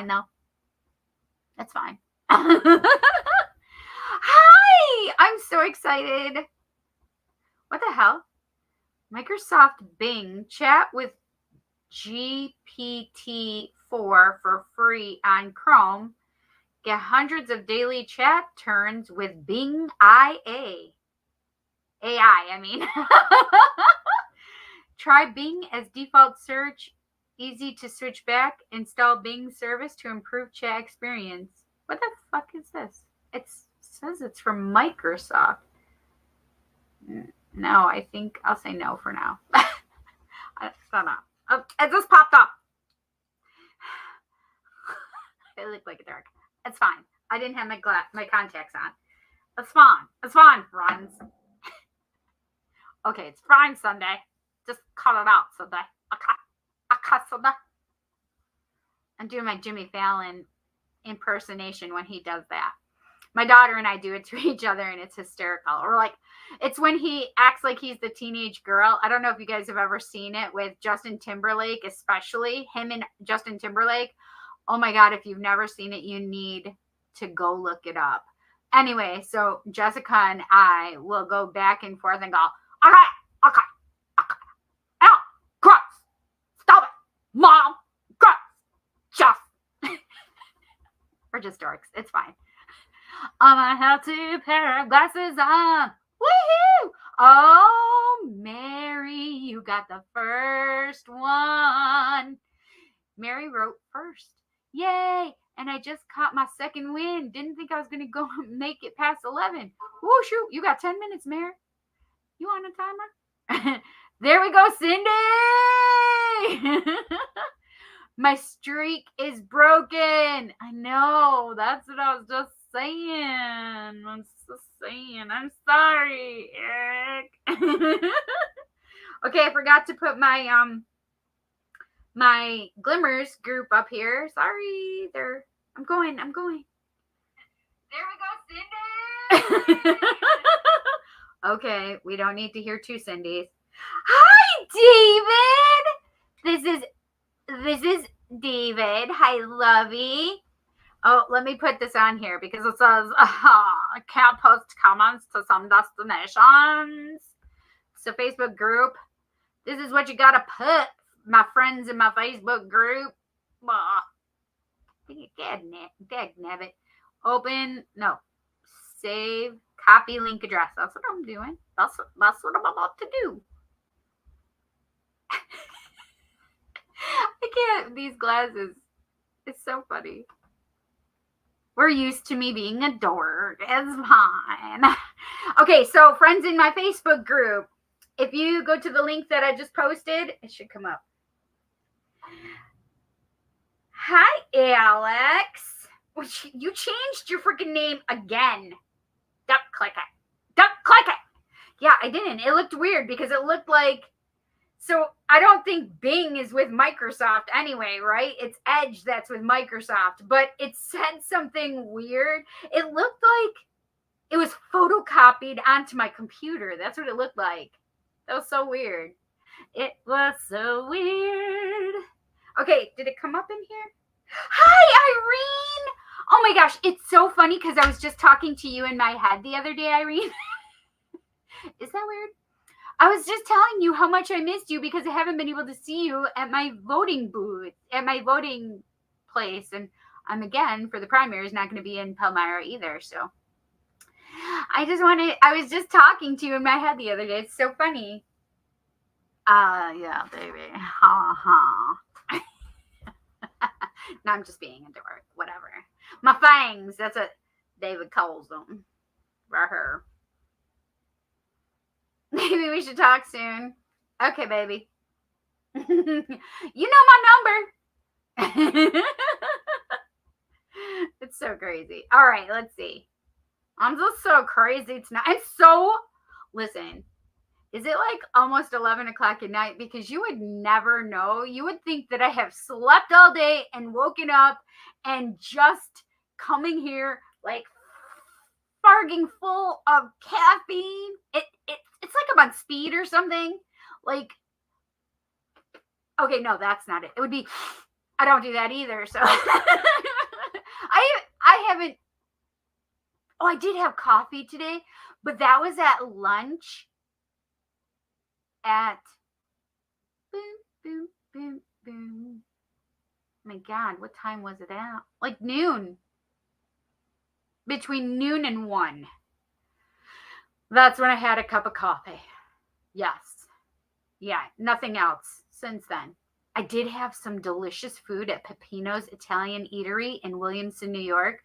fine, though. That's fine. Hi! I'm so excited. What the hell? Microsoft Bing chat with GPT-4 for free on Chrome. Get hundreds of daily chat turns with Bing IA. I mean. Try Bing as default search. Easy to switch back. Install Bing service to improve chat experience. What the fuck is this? It says it's from Microsoft. No, I think I'll say no for now. I don't know. Oh, it just popped up. It looked like a dark. It's fine. I didn't have my contacts on. It's fine. It's fine, friends. Okay, it's fine, Sunday. Just cut it out, Sunday. Okay, Sunday. I'm doing my Jimmy Fallon impersonation when he does that. My daughter and I do it to each other, and it's hysterical. Or like, it's when he acts like he's the teenage girl. I don't know if you guys have ever seen it with Justin Timberlake, especially him and Justin Timberlake. Oh my God, if you've never seen it, you need to go look it up. Anyway, so Jessica and I will go back and forth and go, okay. Out, gross. Stop it. Mom, gross. Just. We're just dorks. It's fine. I have 2 pair of glasses on. Woohoo! Oh, Mary, you got the first one. Mary wrote first. Yay! And I just caught my second win. Didn't think I was going to go make it past 11. Oh, shoot. You got 10 minutes, Mary. You on a timer? There we go, Cindy! My streak is broken. I know. That's what I was just saying. I'm sorry, Eric. Okay, I forgot to put my my Glimmers group up here. Sorry. I'm going. There we go, Cindy. Okay, we don't need to hear 2 Cindys. Hi, David. This is David. Hi, Lovey. Oh, let me put this on here because it says can't post comments to some destinations. It's a Facebook group. This is what you gotta put, my friends in my Facebook group. Dagnabbit. Open. No. Save. Copy link address. That's what I'm doing. That's what I'm about to do. I can't. These glasses. It's so funny. We're used to me being a dork. It's fine. Okay, so friends in my Facebook group. If you go to the link that I just posted, it should come up. Hi, Alex. You changed your freaking name again. Don't click it. Yeah, I didn't. It looked weird because it looked like... So I don't think Bing is with Microsoft anyway, right? It's Edge that's with Microsoft. But it said something weird. It looked like it was photocopied onto my computer. That's what it looked like. That was so weird. It was so weird. Okay, did it come up in here? Hi, Irene! Oh my gosh, it's so funny because I was just talking to you in my head the other day, Irene. Is that weird? I was just telling you how much I missed you because I haven't been able to see you at my voting booth, at my voting place. And I'm, again, for the primaries, not going to be in Palmyra either. So I was just talking to you in my head the other day. It's so funny. Yeah, baby. Ha ha. No, I'm just being a dork. Whatever. My fangs. That's what David calls them. Right here. Maybe we should talk soon. Okay, baby. You know my number. It's so crazy. All right, let's see. I'm just so crazy tonight. Listen, is it like almost 11 o'clock at night? Because you would never know. You would think that I have slept all day and woken up and just coming here like farging full of caffeine. It's like I'm on speed or something. Like, okay, no, that's not it. It would be I don't do that either. So I haven't. Oh, I did have coffee today, but that was at lunch at boom, boom, boom, boom. My God, what time was it at? Like noon. Between noon and 1. That's when I had a cup of coffee. Yes. Yeah, nothing else since then. I did have some delicious food at Peppino's Italian Eatery in Williamson, New York.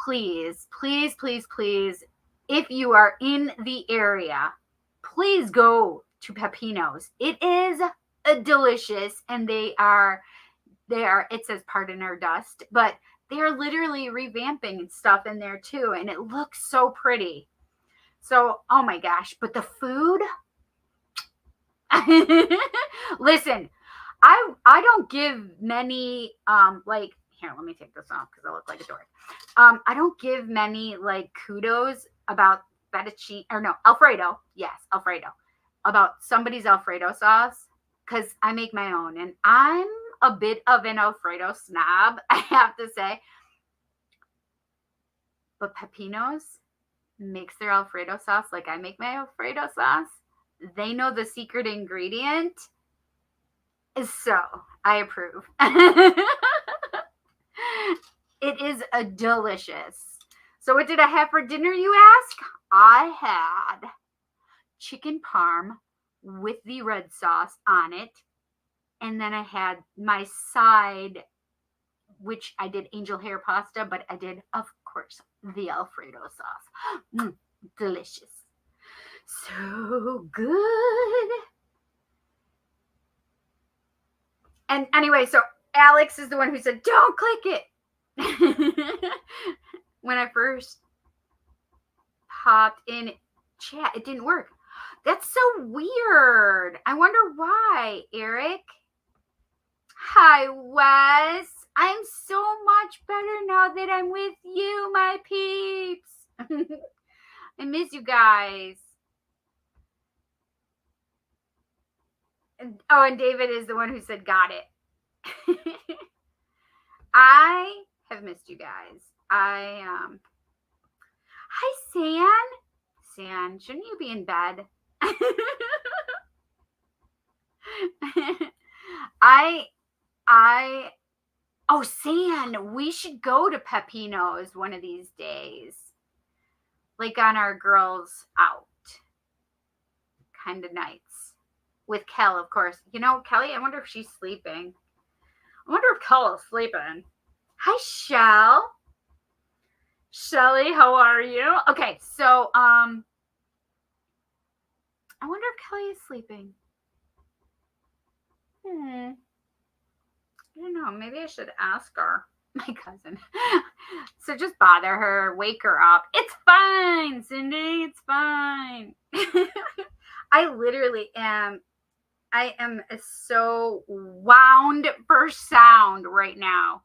Please, please, please, please, if you are in the area, please go to Peppino's. It is delicious, and they are, it says pardon our dust, but they are literally revamping stuff in there too, and it looks so pretty. So, oh my gosh, but the food, listen, I don't give many like, here, let me take this off because I look like a dork. I don't give many like kudos about fettuccine, or no, Alfredo. Yes, Alfredo. About somebody's Alfredo sauce, because I make my own, and I'm a bit of an Alfredo snob, I have to say. But Peppino's makes their Alfredo sauce like I make my Alfredo sauce. They know the secret ingredient. So I approve. It is a delicious. So what did I have for dinner, you ask? I had chicken parm with the red sauce on it. And then I had my side, which I did angel hair pasta, but I did, of course, the Alfredo sauce. Delicious. So good. And anyway, so Alex is the one who said, don't click it. When I first popped in chat, it didn't work. That's so weird. I wonder why, Eric. Hi, Wes. I'm so much better now that I'm with you, my peeps. I miss you guys. And David is the one who said, got it. I have missed you guys. Hi, San. San, shouldn't you be in bed? Oh, San, we should go to Peppino's one of these days. Like on our girls out kind of nights. With Kel, of course. You know, Kelly, I wonder if she's sleeping. I wonder if Kel is sleeping. Hi, Shell. Shelly, how are you? Okay, so, I wonder if Kelly is sleeping. I don't know. Maybe I should ask her, my cousin. So just bother her, wake her up. It's fine, Cindy. It's fine. I literally am. I am so wound for sound right now.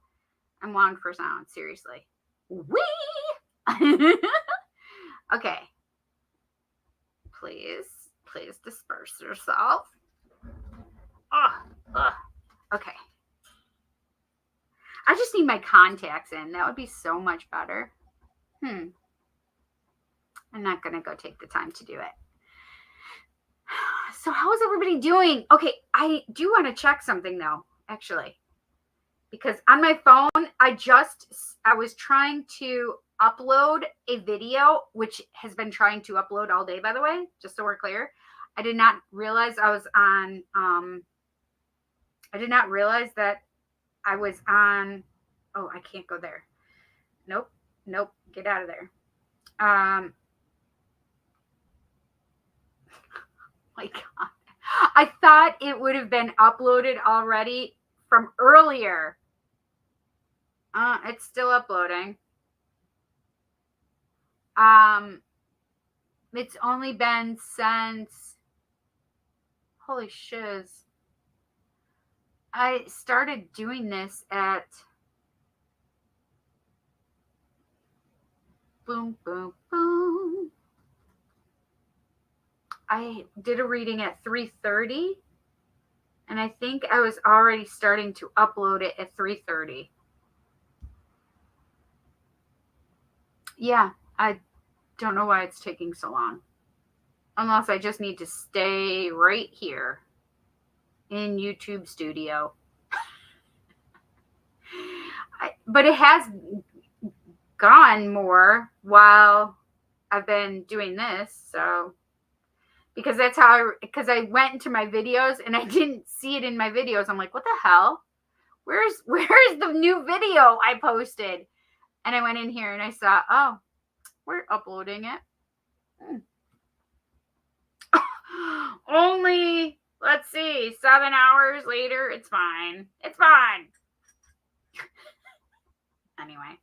I'm wound for sound. Seriously. Wee. Okay. Please disperse yourself. Okay. I just need my contacts in. That would be so much better. I'm not going to go take the time to do it. So how is everybody doing? Okay, I do want to check something though, actually. Because on my phone, I was trying to upload a video, which has been trying to upload all day, by the way, just so we're clear. I did not realize I was on, I did not realize that I was on, oh, I can't go there. Nope, get out of there. My God. I thought it would have been uploaded already from earlier. It's still uploading. It's only been since, holy shiz. I started doing this at boom, boom, boom. I did a reading at 3:30, And I think I was already starting to upload it at 3:30. Yeah, I don't know why it's taking so long. Unless I just need to stay right here in YouTube Studio. But it has gone more while I've been doing this, so because that's how I went into my videos and I didn't see it in my videos. I'm like, what the hell? Where's the new video I posted? And I went in here and I saw, oh, we're uploading it. Only, let's see, 7 hours later. It's fine. It's fine. Anyway.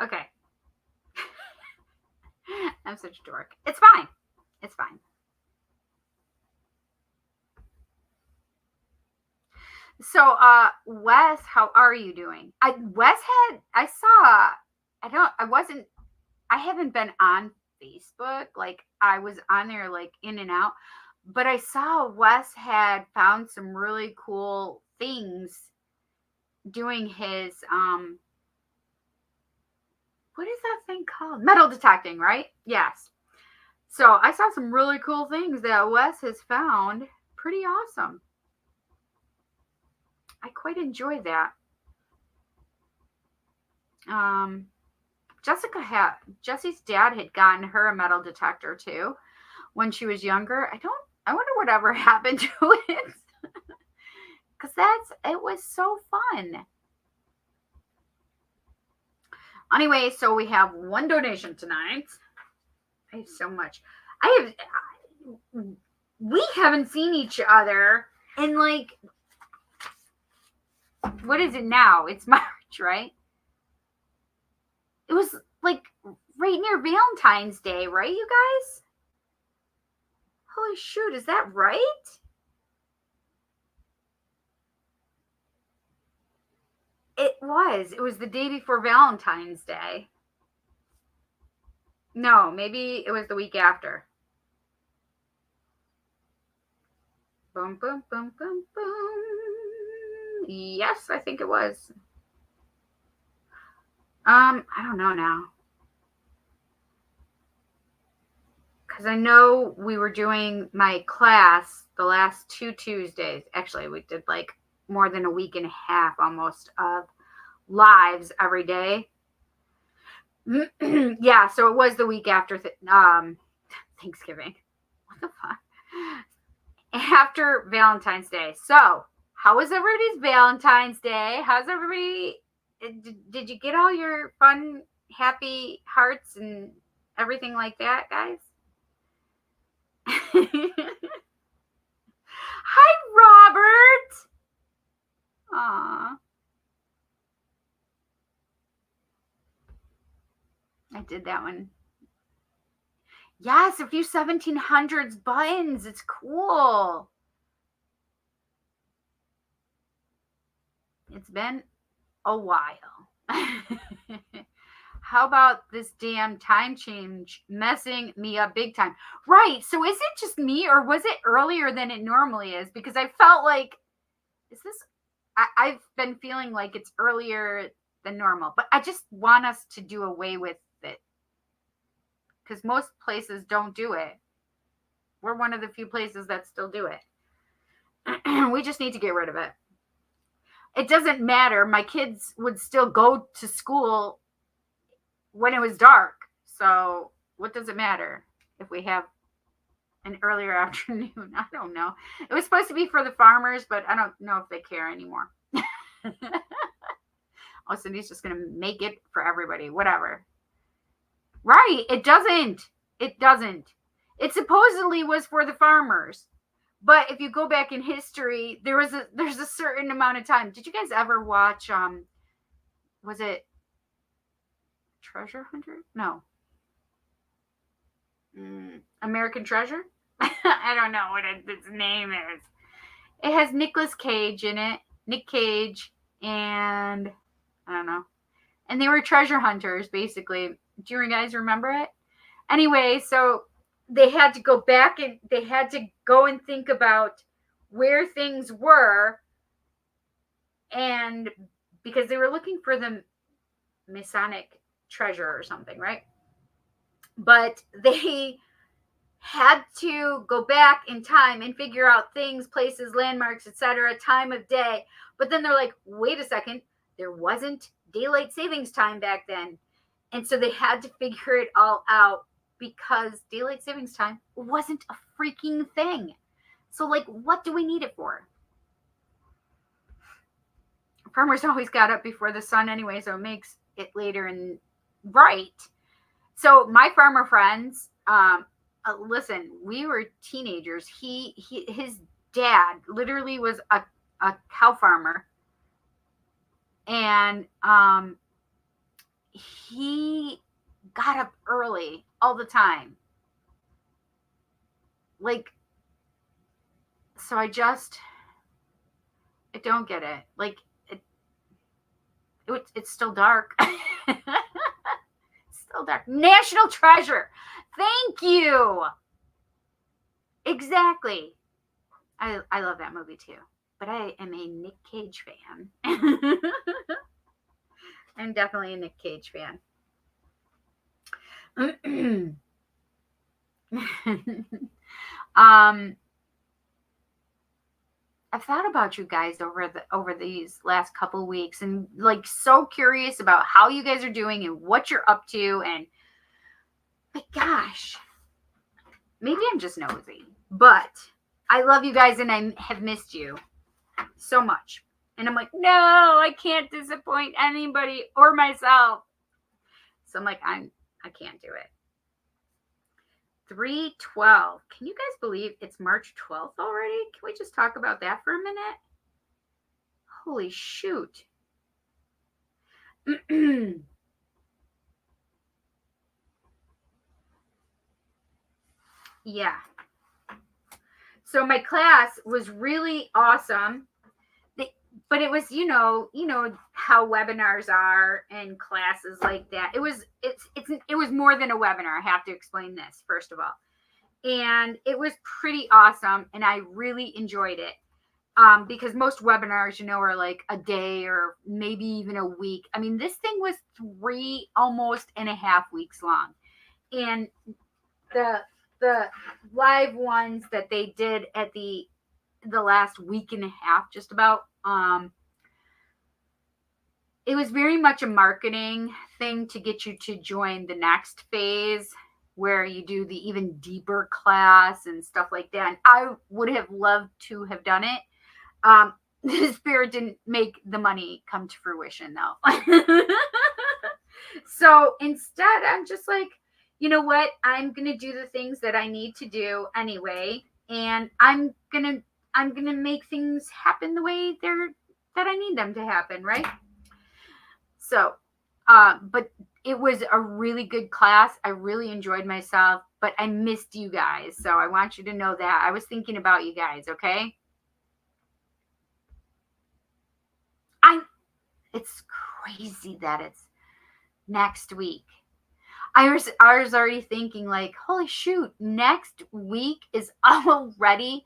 Okay. I'm such a dork. It's fine. It's fine. So, Wes, how are you doing? I haven't been on Facebook. Like, I was on there, like, in and out. But I saw Wes had found some really cool things doing his, what is that thing called? Metal detecting, right? Yes. So I saw some really cool things that Wes has found. Pretty awesome. I quite enjoy that. Jesse's dad had gotten her a metal detector too when she was younger. I wonder whatever happened to it. Because it was so fun. Anyway, so we have one donation tonight. I have so much. We haven't seen each other in, like, what is it now? It's March, right? It was like right near Valentine's Day, right, you guys? Holy shoot, is that right? It was the day before Valentine's Day. No, maybe it was the week after. Boom, boom, boom, boom, boom. Yes, I think it was. I don't know now. Because I know we were doing my class the last 2 Tuesdays. Actually, we did like more than a week and a half almost of lives every day. Yeah, so it was the week after Thanksgiving. What the fuck? After Valentine's Day. So, how was everybody's Valentine's Day? How's everybody? Did you get all your fun, happy hearts and everything like that, guys? Hi, Robert. Aw. I did that one. Yes, a few 1700s buttons. It's cool. It's been a while. How about this damn time change messing me up big time? Right. So is it just me, or was it earlier than it normally is? Because I felt like, I've been feeling like it's earlier than normal, but I just want us to do away with it. Because most places don't do it. We're one of the few places that still do it. We just need to get rid of it. It doesn't matter. My kids would still go to school when it was dark. So what does it matter if we have an earlier afternoon? I don't know. It was supposed to be for the farmers, but I don't know if they care anymore. Oh, Cindy's just going to make it for everybody. Whatever. Right. It doesn't. It supposedly was for the farmers. But if you go back in history, there's a certain amount of time. Did you guys ever watch, was it Treasure Hunter? No. American Treasure? I don't know what its name is. It has Nicolas Cage in it. Nick Cage. And I don't know. And they were treasure hunters, basically. Do you guys remember it? Anyway, so they had to go back and they had to go and think about where things were, and because they were looking for the Masonic treasure or something, right? But they had to go back in time and figure out things, places, landmarks, etc., time of day. But then they're like, wait a second, there wasn't daylight savings time back then. And so they had to figure it all out because daylight savings time wasn't a freaking thing. So, like, what do we need it for? Farmers always got up before the sun anyway, so it makes it later and right. So my farmer friends, listen, we were teenagers. His dad literally was a cow farmer, and he got up early all the time. Like, so I don't get it. Like, it's still dark. Still dark. National treasure. Thank you. Exactly. I love that movie too. But I am a Nick Cage fan. I'm definitely a Nick Cage fan. I've thought about you guys over these last couple of weeks, and like so curious about how you guys are doing and what you're up to. And my gosh, maybe I'm just nosy, but I love you guys and I have missed you so much. And I'm like, no, I can't disappoint anybody or myself. So I'm like, I can't do it. 3/12. Can you guys believe it's March 12th already? Can we just talk about that for a minute? Holy shoot. Yeah. So my class was really awesome. But it was, you know how webinars are and classes like that. It was more than a webinar. I have to explain this first of all. And it was pretty awesome, and I really enjoyed it. Because most webinars, are like a day or maybe even a week. I mean, this thing was 3 almost and a half weeks long. And the live ones that they did at the last week and a half, just about, it was very much a marketing thing to get you to join the next phase where you do the even deeper class and stuff like that. And I would have loved to have done it. The spirit didn't make the money come to fruition though. So instead, I'm just like, you know what? I'm going to do the things that I need to do anyway. And I'm going to make things happen the way that I need them to happen. Right. So, but it was a really good class. I really enjoyed myself, but I missed you guys. So I want you to know that I was thinking about you guys. Okay. It's crazy that it's next week. I was already thinking like, holy shoot, next week is already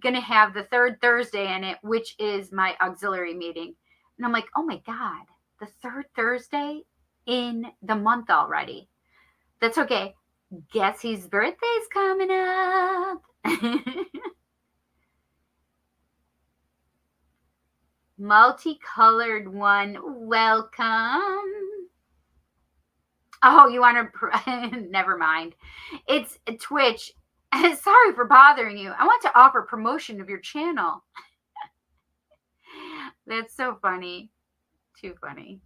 going to have the third Thursday in it, which is my auxiliary meeting. And I'm like, oh my God, the third Thursday in the month already. That's okay. Guess whose birthday's coming up? Multicolored one, welcome. Oh, you want to? Never mind. It's Twitch. Sorry for bothering you. I want to offer promotion of your channel. That's so funny. Too funny.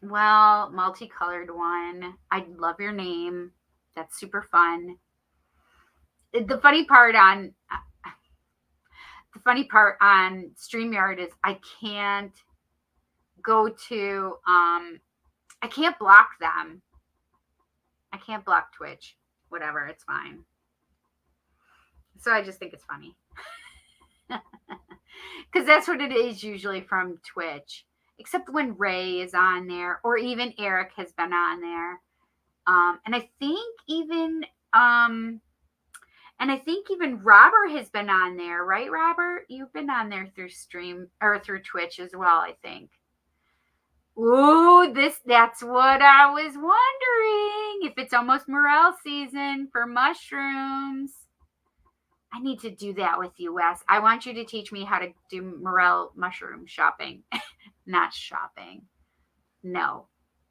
Well, multicolored one. I love your name. That's super fun. The funny part on StreamYard is I can't go to I can't block them. I can't block Twitch. Whatever, it's fine. So I just think it's funny. Because that's what it is usually from Twitch. Except when Ray is on there, or even Eric has been on there. And I think even And I think even Robert has been on there, right, Robert? You've been on there through stream or through Twitch as well, I think. Ooh, that's what I was wondering. If it's almost morel season for mushrooms. I need to do that with you, Wes. I want you to teach me how to do morel mushroom shopping. Not shopping. No.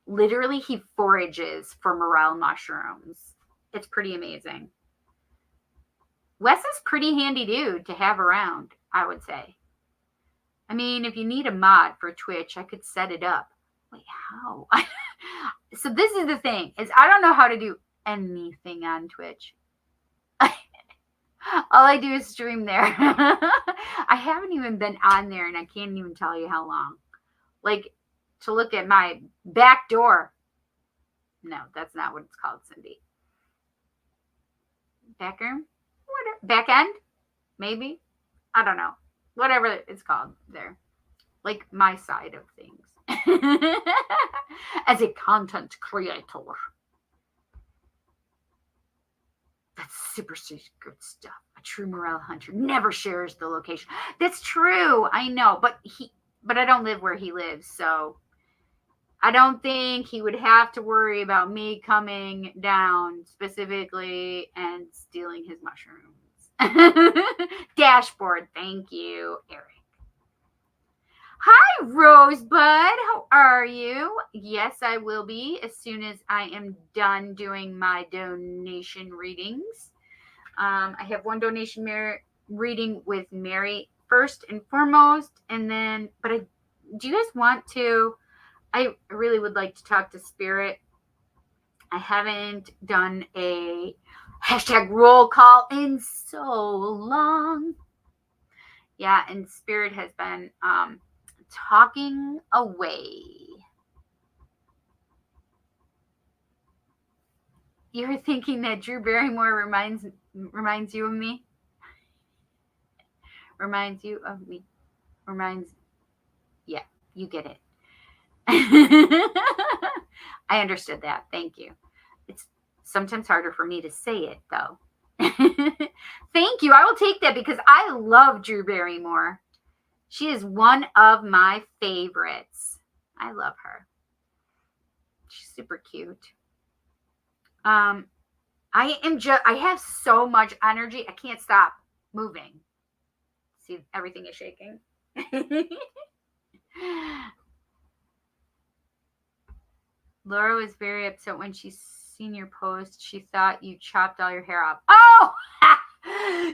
Literally, he forages for morel mushrooms. It's pretty amazing. Wes is pretty handy dude to have around, I would say. I mean, if you need a mod for Twitch, I could set it up. Wait, how? So this is the thing, is I don't know how to do anything on Twitch. All I do is stream there. I haven't even been on there, and I can't even tell you how long. Like, to look at my back door. No, that's not what it's called, Cindy. Back room? What? Back end? Maybe? I don't know. Whatever it's called there. Like, my side of things. As a content creator. That's super secret stuff. A true morel hunter never shares the location. That's true. I know, but I don't live where he lives, so I don't think he would have to worry about me coming down specifically and stealing his mushrooms. Dashboard. Thank you, Eric. Hi, Rosebud. How are you? Yes, I will be as soon as I am done doing my donation readings. I have one donation reading with Mary first and foremost, and then, do you guys want to? I really would like to talk to Spirit. I haven't done a hashtag roll call in so long. Yeah, and Spirit has been talking away. You're thinking that Drew Barrymore reminds you of me? Reminds you of me. Yeah, you get it. I understood that. Thank you. It's sometimes harder for me to say it, though. Thank you. I will take that because I love Drew Barrymore. She is one of my favorites. I love her. She's super cute. I have so much energy. I can't stop moving. See, everything is shaking. Laura was very upset when she seen your post. She thought you chopped all your hair off. Oh,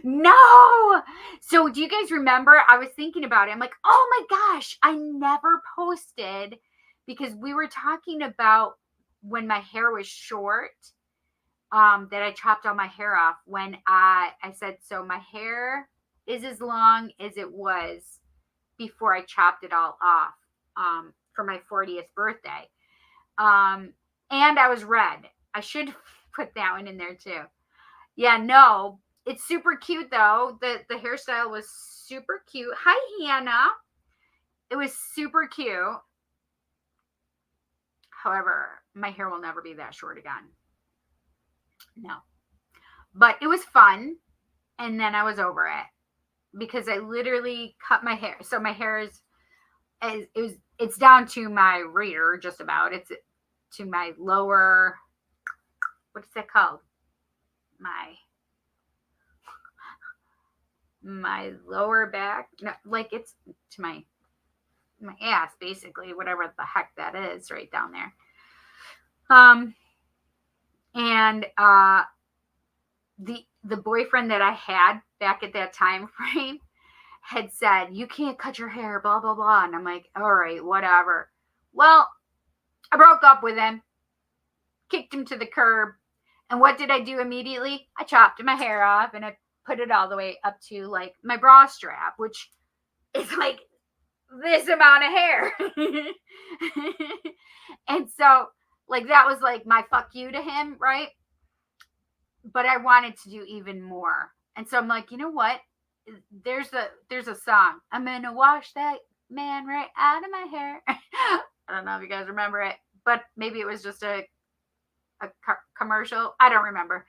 no. So do you guys remember? I was thinking about it. I'm like, oh my gosh, I never posted because we were talking about when my hair was short, that I chopped all my hair off when I said, so my hair is as long as it was before I chopped it all off, for my 40th birthday. And I was red. I should put that one in there too. Yeah, no, it's super cute though. The hairstyle was super cute. Hi, Hannah. It was super cute. However, my hair will never be that short again. No. But it was fun. And then I was over it because I literally cut my hair. So my hair it's down to my rear just about. It's to my lower, what is that called? My lower back. No, like it's to my ass, basically, whatever the heck that is, right down there. And the boyfriend that I had back at that time frame had said, you can't cut your hair, blah, blah, blah. And I'm like, all right, whatever. Well, I broke up with him, kicked him to the curb. And what did I do immediately? I chopped my hair off and I put it all the way up to like my bra strap, which is like this amount of hair. And so like that was like my fuck you to him, right? But I wanted to do even more. And so I'm like, you know what? There's a song. I'm gonna wash that man right out of my hair. I don't know if you guys remember it, but maybe it was just a commercial. I don't remember.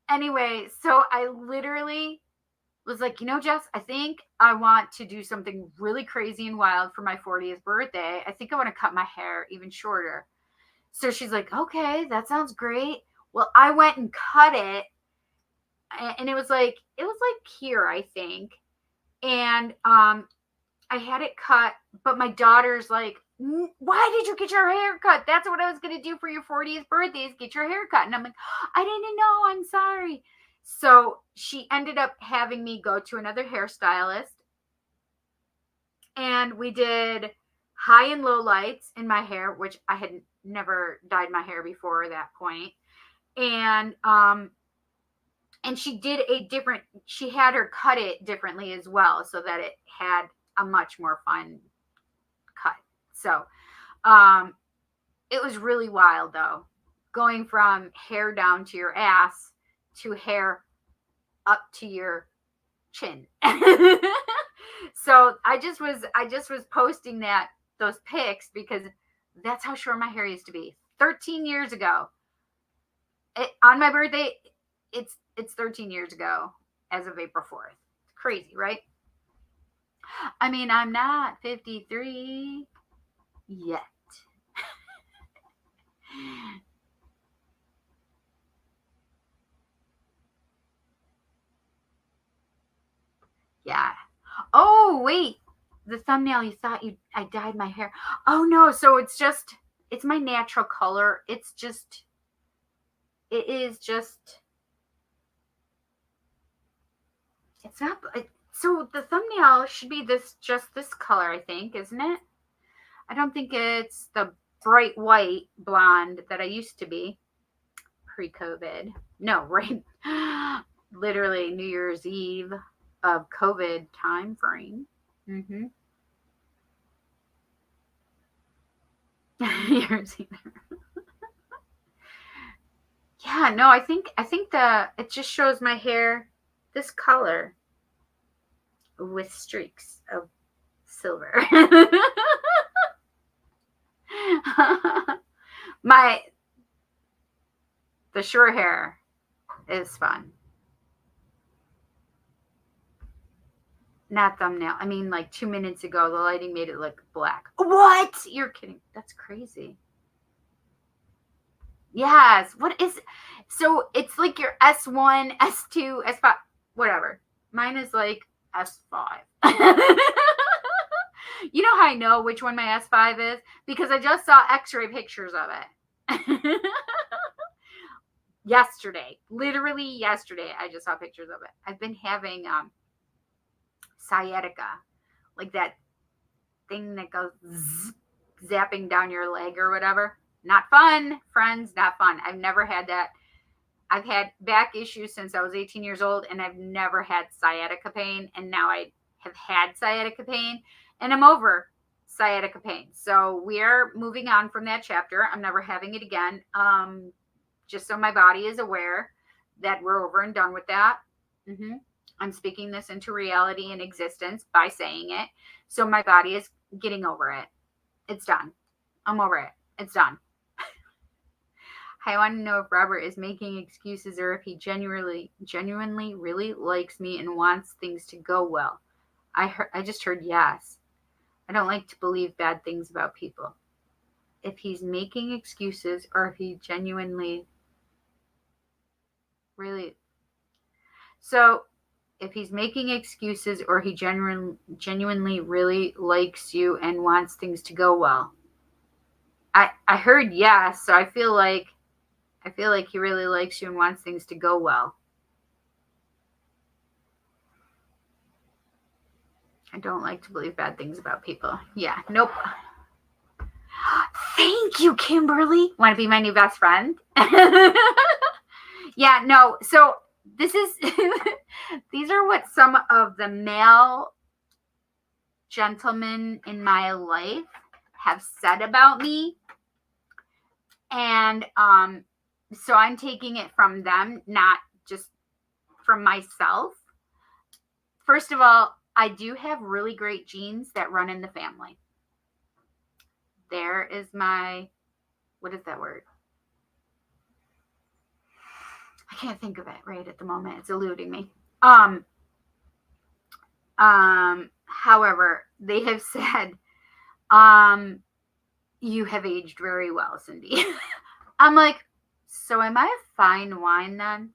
Anyway, so I literally was like, Jess, I think I want to do something really crazy and wild for my 40th birthday. I think I want to cut my hair even shorter. So she's like, okay, that sounds great. Well, I went and cut it, and it was like here, I think. And I had it cut, but my daughter's like, why did you get your hair cut? That's what I was going to do for your 40th birthday, is get your hair cut. And I'm like, I didn't know, I'm sorry. So she ended up having me go to another hairstylist, and we did high and low lights in my hair, which I had never dyed my hair before that point. And she did she had her cut it differently as well, so that it had a much more fun cut. So it was really wild, though, going from hair down to your ass to hair up to your chin. So I just was posting those pics because that's how short my hair used to be 13 years ago. On my birthday, it's 13 years ago as of April 4th. Crazy, right? I mean, I'm not 53 yet. Yeah. Oh, wait. The thumbnail, you thought I dyed my hair. Oh, no. So it's my natural color. It is just, it's not, so the thumbnail should be just this color, I think, isn't it? I don't think it's the bright white blonde that I used to be pre-COVID. No, right? Literally New Year's Eve of COVID time frame. Mm-hmm. Year's Eve. Yeah, no, I think it just shows my hair this color with streaks of silver. The short hair is fun. Not thumbnail. I mean, like 2 minutes ago, the lighting made it look black. What? You're kidding. That's crazy. Yes. What is, so it's like your S1, S2, S5, whatever. Mine is like S5. You know how I know which one my S5 is? Because I just saw x-ray pictures of it. Yesterday. Literally yesterday, I just saw pictures of it. I've been having sciatica, like that thing that goes zapping down your leg or whatever. Not fun, friends, not fun. I've never had that. I've had back issues since I was 18 years old, and I've never had sciatica pain. And now I have had sciatica pain, and I'm over sciatica pain. So we're moving on from that chapter. I'm never having it again. Just so my body is aware that we're over and done with that. Mm-hmm. I'm speaking this into reality and existence by saying it. So my body is getting over it. It's done. I'm over it. It's done. I want to know if Robert is making excuses or if he genuinely really likes me and wants things to go well. I just heard yes. I don't like to believe bad things about people. If he's making excuses or if he genuinely really. So if he's making excuses or he genuinely really likes you and wants things to go well. I heard yes, so I feel like he really likes you and wants things to go well. I don't like to believe bad things about people. Yeah, nope. Thank you, Kimberly. Want to be my new best friend? Yeah, no. So these are what some of the male gentlemen in my life have said about me. And so I'm taking it from them, not just from myself. First of all, I do have really great genes that run in the family. There is my, what is that word? I can't think of it right at the moment. It's eluding me. However, they have said, you have aged very well, Cindy. I'm like, so am I a fine wine then?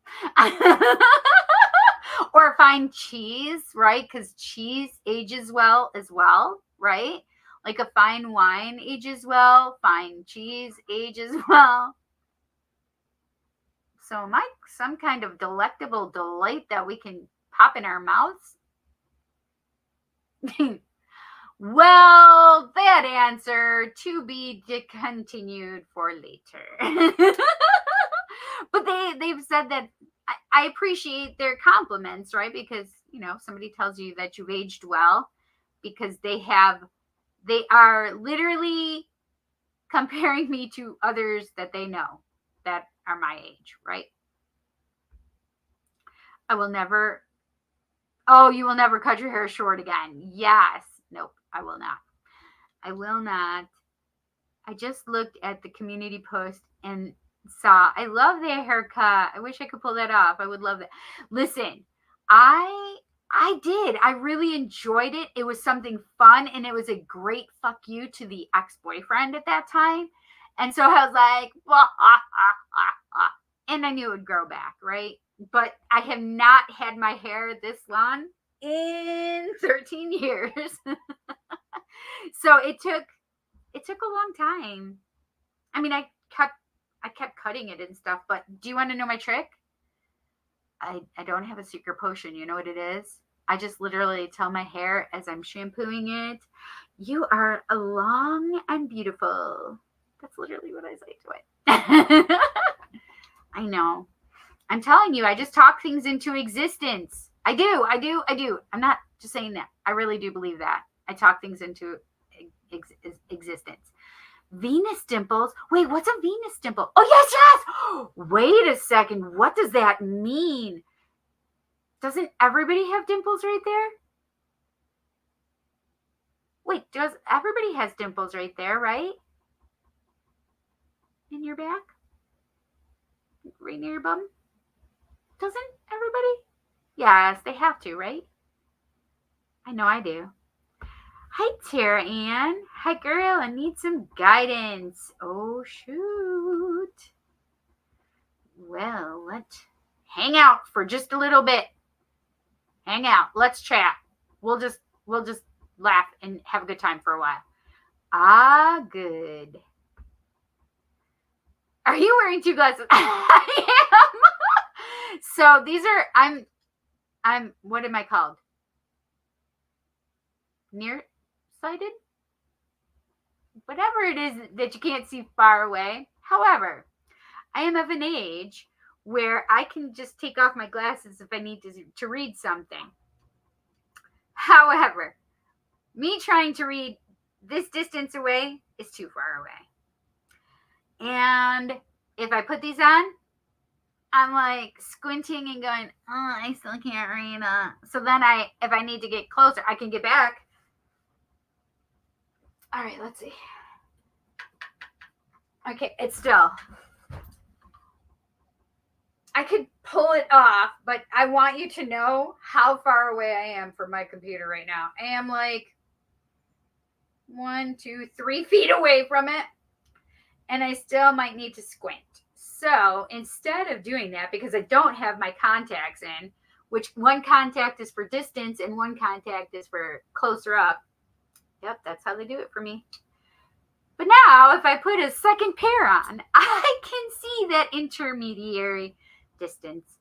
Or fine cheese, right? Because cheese ages well as well, right? Like a fine wine ages well, fine cheese ages well. So am I some kind of delectable delight that we can pop in our mouths? Well, that answer to be continued for later. But they've said that I appreciate their compliments, right? Because, somebody tells you that you've aged well because they are literally comparing me to others that they know that are my age, right? You will never cut your hair short again. Yes. Nope, I will not. I will not. I just looked at the community post and saw, I love their haircut. I wish I could pull that off. I would love that. Listen, I did. I really enjoyed it. It was something fun, and it was a great fuck you to the ex-boyfriend at that time. And so I was like, and I knew it would grow back, right? But I have not had my hair this long in 13 years. So it took a long time. I mean, I kept cutting it and stuff, but do you want to know my trick? I don't have a secret potion. You know what it is? I just literally tell my hair as I'm shampooing it, you are long and beautiful. That's literally what I say to it. I know. I'm telling you, I just talk things into existence. I do. I'm not just saying that. I really do believe that. I talk things into existence. Venus dimples. Wait, what's a Venus dimple? Oh, yes. Wait a second. What does that mean? Doesn't everybody have dimples right there? Wait, everybody has dimples right there, right? In your back? Right near your bum? Doesn't everybody? Yes, they have to, right? I know I do. Hi, Tara Ann. Hi, girl. I need some guidance. Oh, shoot. Well, let's hang out for just a little bit. Hang out. Let's chat. We'll just laugh and have a good time for a while. Ah, good. Are you wearing two glasses? I am. So these are, I'm, what am I called? Nearsighted? Whatever it is that you can't see far away. However, I am of an age where I can just take off my glasses if I need to read something. However, me trying to read this distance away is too far away. And if I put these on, I'm like squinting and going, oh, I still can't read. So then if I need to get closer, I can get back. All right, let's see. Okay, it's still. I could pull it off, but I want you to know how far away I am from my computer right now. I am like 1, 2, 3 feet away from it, and I still might need to squint. So instead of doing that, because I don't have my contacts in, which one contact is for distance and one contact is for closer up. Yep, that's how they do it for me. But now, if I put a second pair on, I can see that intermediary distance.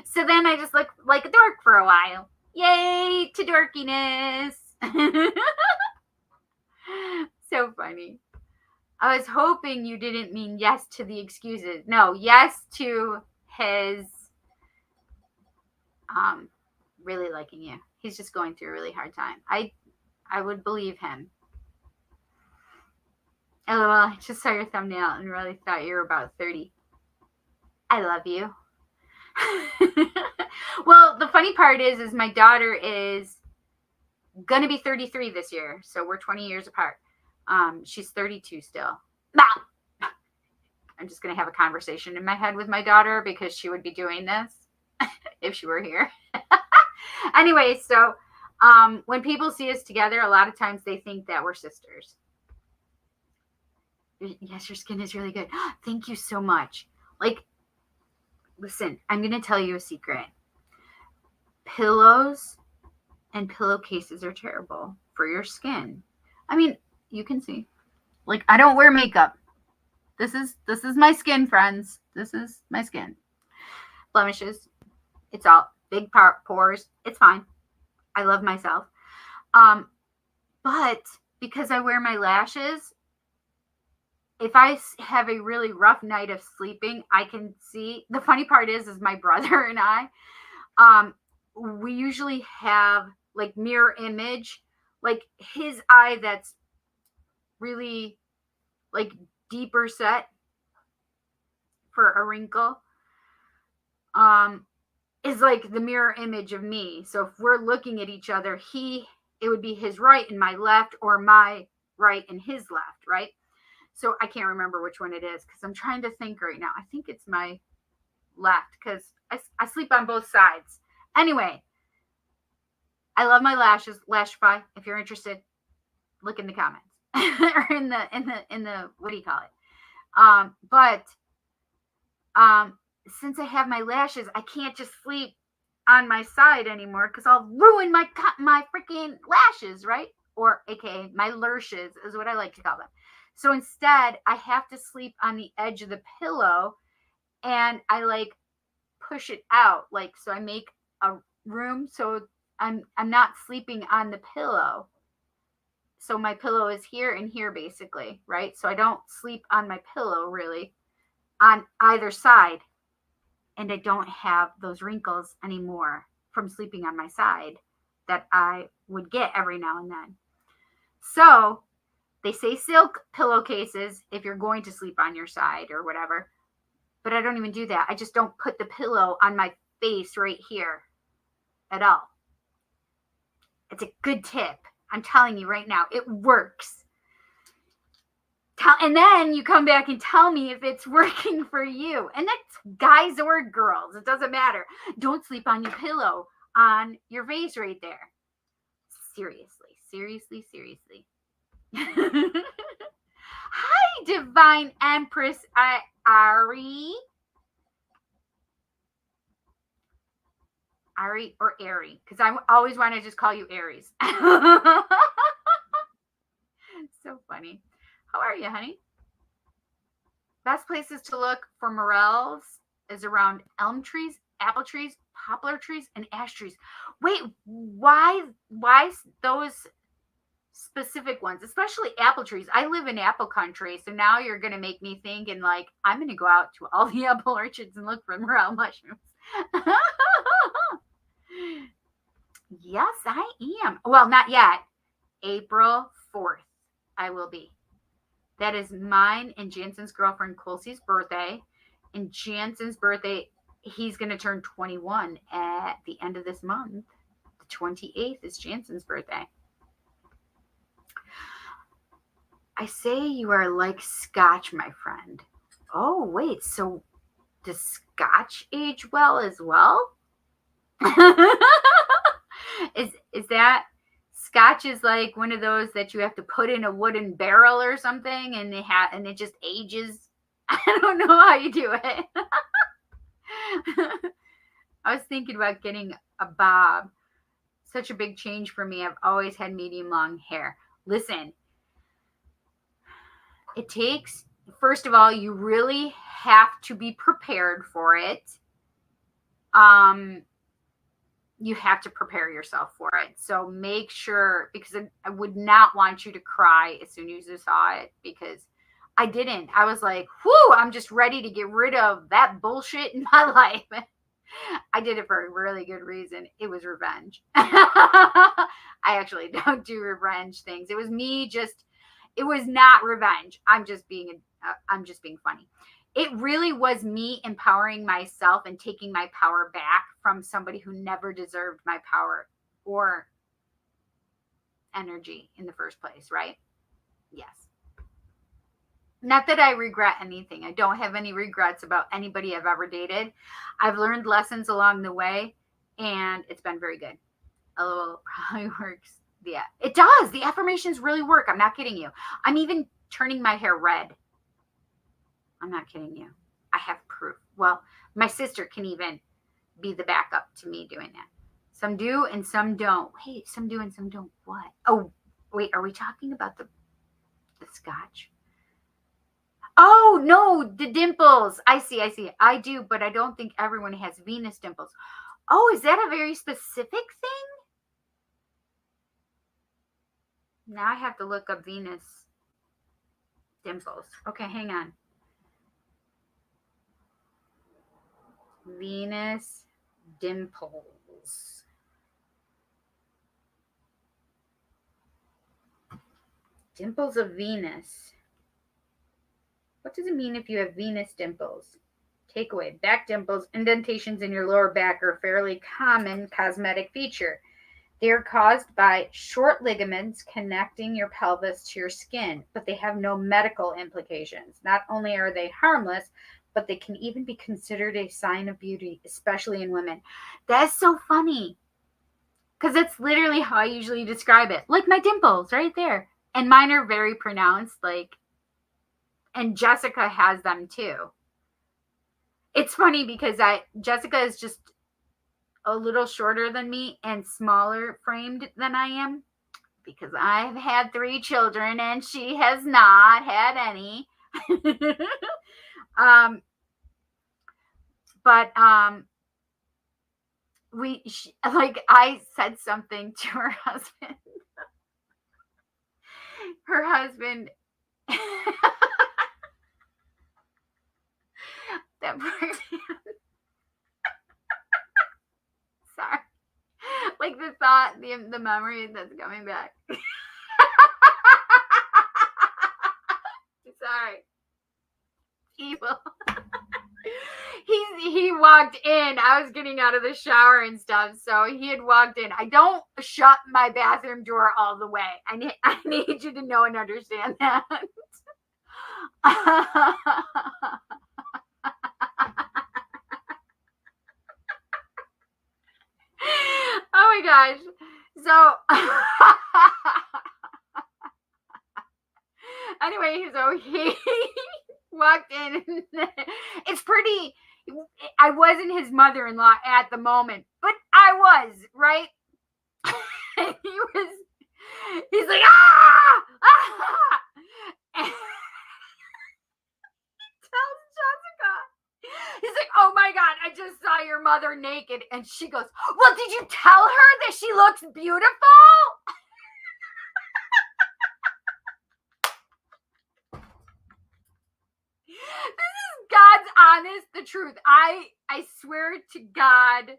So then I just look like a dork for a while. Yay to dorkiness. So funny. I was hoping you didn't mean yes to the excuses. No, yes to his really liking you. He's just going through a really hard time. I would believe him. LOL, I just saw your thumbnail and really thought you were about 30. I love you. Well, the funny part is my daughter is going to be 33 this year. So we're 20 years apart. She's 32 still. I'm just going to have a conversation in my head with my daughter because she would be doing this if she were here. Anyway, so when people see us together, a lot of times they think that we're sisters. Yes, your skin is really good. Thank you so much. Like, listen, I'm going to tell you a secret. Pillows and pillowcases are terrible for your skin. I mean, you can see. Like, I don't wear makeup. This is my skin, friends. This is my skin. Blemishes. It's all big pores. It's fine. I love myself. But because I wear my lashes, if I have a really rough night of sleeping, I can see. The funny part is my brother and I, we usually have like mirror image, like his eye that's really like deeper set for a wrinkle, is like the mirror image of me. So if we're looking at each other, it would be his right and my left, or my right and his left, right? So I can't remember which one it is because I'm trying to think right now. I think it's my left because I sleep on both sides. Anyway, I love my lashes. Lashify, if you're interested, look in the comments or in the what do you call it? But since I have my lashes, I can't just sleep on my side anymore because I'll ruin my freaking lashes, right? Or aka my lashes is what I like to call them. So instead, I have to sleep on the edge of the pillow, and I like push it out, like, so I make a room so I'm not sleeping on the pillow. So my pillow is here and here basically, right? So I don't sleep on my pillow really on either side, and I don't have those wrinkles anymore from sleeping on my side that I would get every now and then. So they say silk pillowcases if you're going to sleep on your side or whatever, but I don't even do that. I just don't put the pillow on my face right here at all. It's a good tip. I'm telling you right now, it works. And then you come back and tell me if it's working for you. And that's guys or girls. It doesn't matter. Don't sleep on your pillow on your face right there. Seriously, seriously, seriously. Hi, Divine Empress Ari. Ari or Ari, because I always want to just call you Aries. So funny. How are you, honey? Best places to look for morels is around elm trees, apple trees, poplar trees, and ash trees. Wait, why those specific ones, especially apple trees? I live in apple country, so now you're going to make me think, and like, I'm going to go out to all the apple orchards and look for morel mushrooms. Yes, I am. Well, not yet. April 4th, I will be. That is mine and Jansen's girlfriend Colsey's birthday. And Jansen's birthday, he's going to turn 21 at the end of this month. The 28th is Jansen's birthday. I say you are like scotch, my friend. Oh, wait. So does scotch age well as well? Is that scotch is like one of those that you have to put in a wooden barrel or something, and it just ages? I don't know how you do it. I was thinking about getting a bob. Such a big change for me. I've always had medium long hair. Listen, it takes, first of all, you really have to be prepared for it. You have to prepare yourself for it. So make sure, because I would not want you to cry as soon as you saw it, because I didn't. I was like, whoo, I'm just ready to get rid of that bullshit in my life. I did it for a really good reason. It was revenge. I actually don't do revenge things. It was it was not revenge. I'm just being funny. It really was me empowering myself and taking my power back from somebody who never deserved my power or energy in the first place, right? Yes. Not that I regret anything. I don't have any regrets about anybody I've ever dated. I've learned lessons along the way, and it's been very good. LOL probably works. Yeah, it does. The affirmations really work. I'm not kidding you. I'm even turning my hair red. I'm not kidding you. I have proof. Well, my sister can even be the backup to me doing that. Some do and some don't. Wait, some do and some don't. What? Oh, wait, are we talking about the scotch? Oh, no, the dimples. I see. I do, but I don't think everyone has Venus dimples. Oh, is that a very specific thing? Now I have to look up Venus dimples. Okay, hang on. Venus dimples. Dimples of Venus. What does it mean if you have Venus dimples? Takeaway: back dimples, indentations in your lower back are a fairly common cosmetic feature. They are caused by short ligaments connecting your pelvis to your skin, but they have no medical implications. Not only are they harmless, but they can even be considered a sign of beauty, especially in women. That's so funny, because that's literally how I usually describe it. Like my dimples right there. And mine are very pronounced, and Jessica has them too. It's funny because Jessica is just a little shorter than me and smaller framed than I am, because I've had 3 children and she has not had any. I said something to her husband. Her husband that poor man. Sorry. Like the thought, the memory that's coming back. Sorry. Evil. He walked in. I was getting out of the shower and stuff, so he had walked in. I don't shut my bathroom door all the way. I need you to know and understand that. Oh my gosh. So anyway, so he walked in. It's pretty. I wasn't his mother-in-law at the moment, but I was, right? He's like, ah! And he tells Jessica, he's like, oh my God, I just saw your mother naked. And she goes, well, did you tell her that she looks beautiful? This is God's honest, the truth. I swear to God,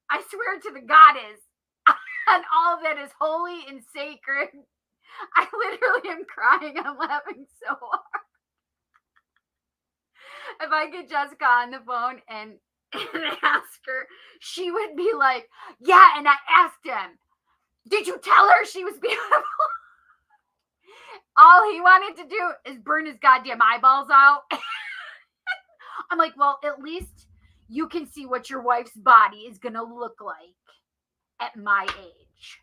I swear to the goddess, and all of that is holy and sacred. I literally am crying. I'm laughing so hard. If I get Jessica on the phone and ask her, she would be like, yeah, and I asked him, did you tell her she was beautiful? All he wanted to do is burn his goddamn eyeballs out. I'm like, well, at least you can see what your wife's body is going to look like at my age.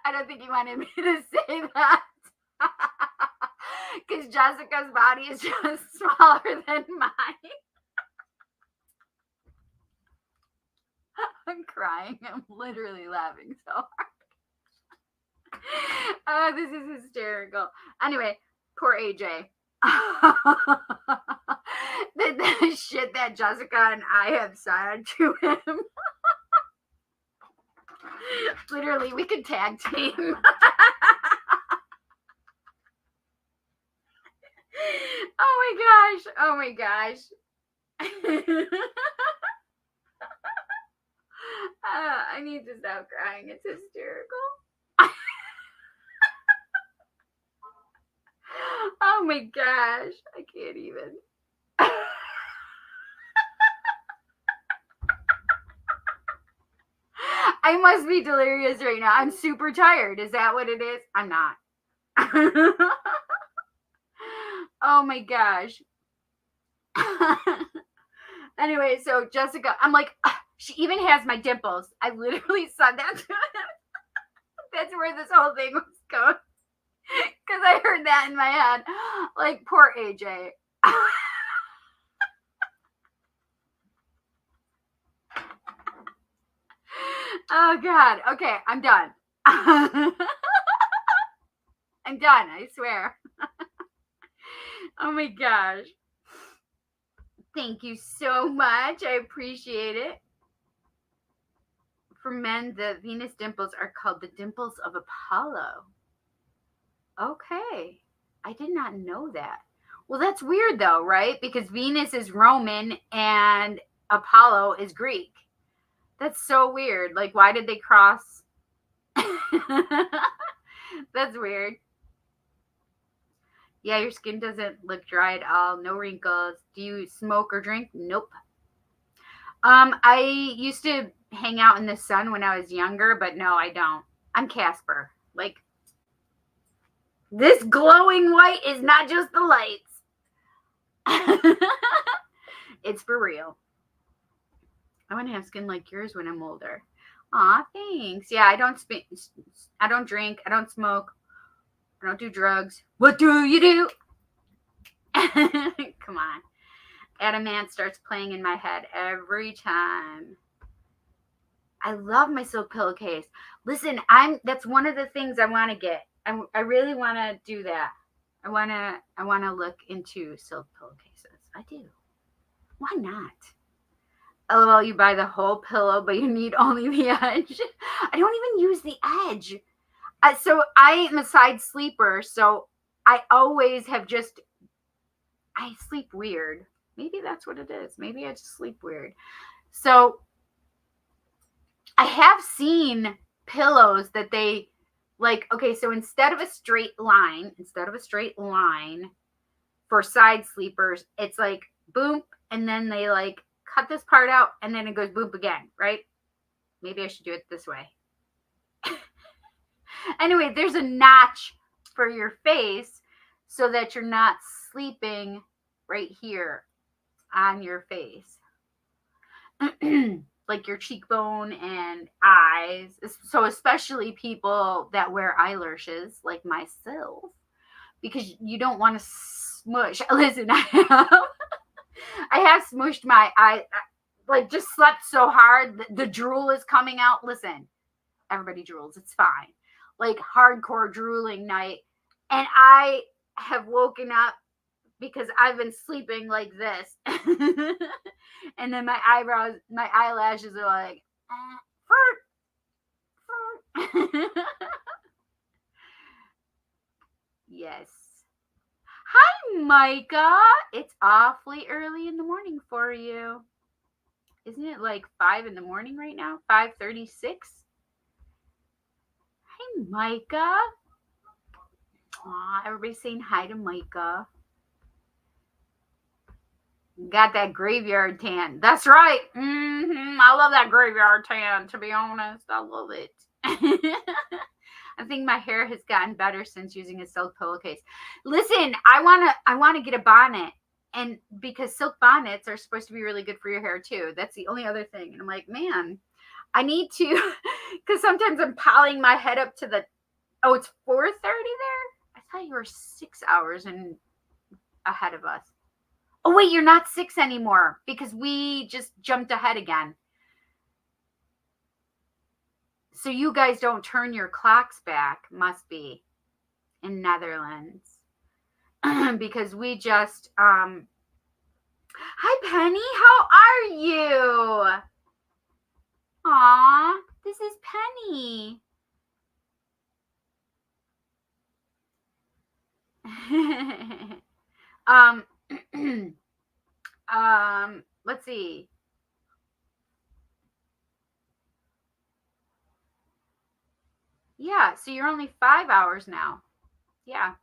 I don't think he wanted me to say that. Because Jessica's body is just smaller than mine. I'm crying. I'm literally laughing so hard. Oh, this is hysterical. Anyway, poor AJ. the shit that Jessica and I have said to him. Literally, we could tag team. Oh my gosh. I need to stop crying. It's hysterical. Oh my gosh. I can't even. I must be delirious right now. I'm super tired. Is that what it is? I'm not. Oh my gosh. Anyway, so Jessica, I'm like, she even has my dimples. I literally said that to him. That's where this whole thing was going. Because I heard that in my head. Like, poor AJ. Oh, God. Okay, I'm done. I'm done, I swear. Oh, my gosh. Thank you so much. I appreciate it. For men, the Venus dimples are called the dimples of Apollo. Okay. I did not know that. Well, that's weird though, right? Because Venus is Roman and Apollo is Greek. That's so weird. Like, why did they cross? That's weird. Yeah, your skin doesn't look dry at all. No wrinkles. Do you smoke or drink? Nope. I used to hang out in the sun when I was younger, but no, I don't. I'm Casper. Like, this glowing white is not just the lights. It's for real. I want to have skin like yours when I'm older. Aw, thanks. Yeah, I don't drink. I don't smoke. I don't do drugs. What do you do? Come on. Adamant starts playing in my head every time. I love my silk pillowcase. Listen, that's one of the things I want to get. I really want to do that. I want to look into silk pillowcases. I do. Why not? LOL, you buy the whole pillow, but you need only the edge. I don't even use the edge. So I am a side sleeper, so I always have I sleep weird. Maybe that's what it is. Maybe I just sleep weird. So I have seen pillows that they like, okay, so instead of a straight line for side sleepers, it's like boom, and then they like cut this part out and then it goes boop again, right? Maybe I should do it this way. Anyway, there's a notch for your face so that you're not sleeping right here on your face. Like your cheekbone and eyes. So especially people that wear eyelashes like myself, because you don't want to smush. Listen, I have smushed my eye, like just slept so hard the drool is coming out. Listen, everybody drools, it's fine. Like hardcore drooling night, and I have woken up because I've been sleeping like this. And then my eyelashes are like, yes. Hi, Micah. It's awfully early in the morning for you. Isn't it like 5 in the morning right now? 5:36? Hi, Micah. Aw, everybody's saying hi to Micah. Got that graveyard tan. That's right. I love that graveyard tan, to be honest. I love it. I think my hair has gotten better since using a silk pillowcase. Listen, I wanna get a bonnet. And because silk bonnets are supposed to be really good for your hair too. That's the only other thing. And I'm like, man, I need to, because sometimes I'm piling my head up to the, oh, it's 4:30 there? I thought you were 6 hours ahead of us. Oh, wait, you're not 6 anymore because we just jumped ahead again. So you guys don't turn your clocks back, must be, in Netherlands. Because we just, hi, Penny, how are you? Aw, this is Penny. Let's see. Yeah, so you're only 5 hours now. Yeah.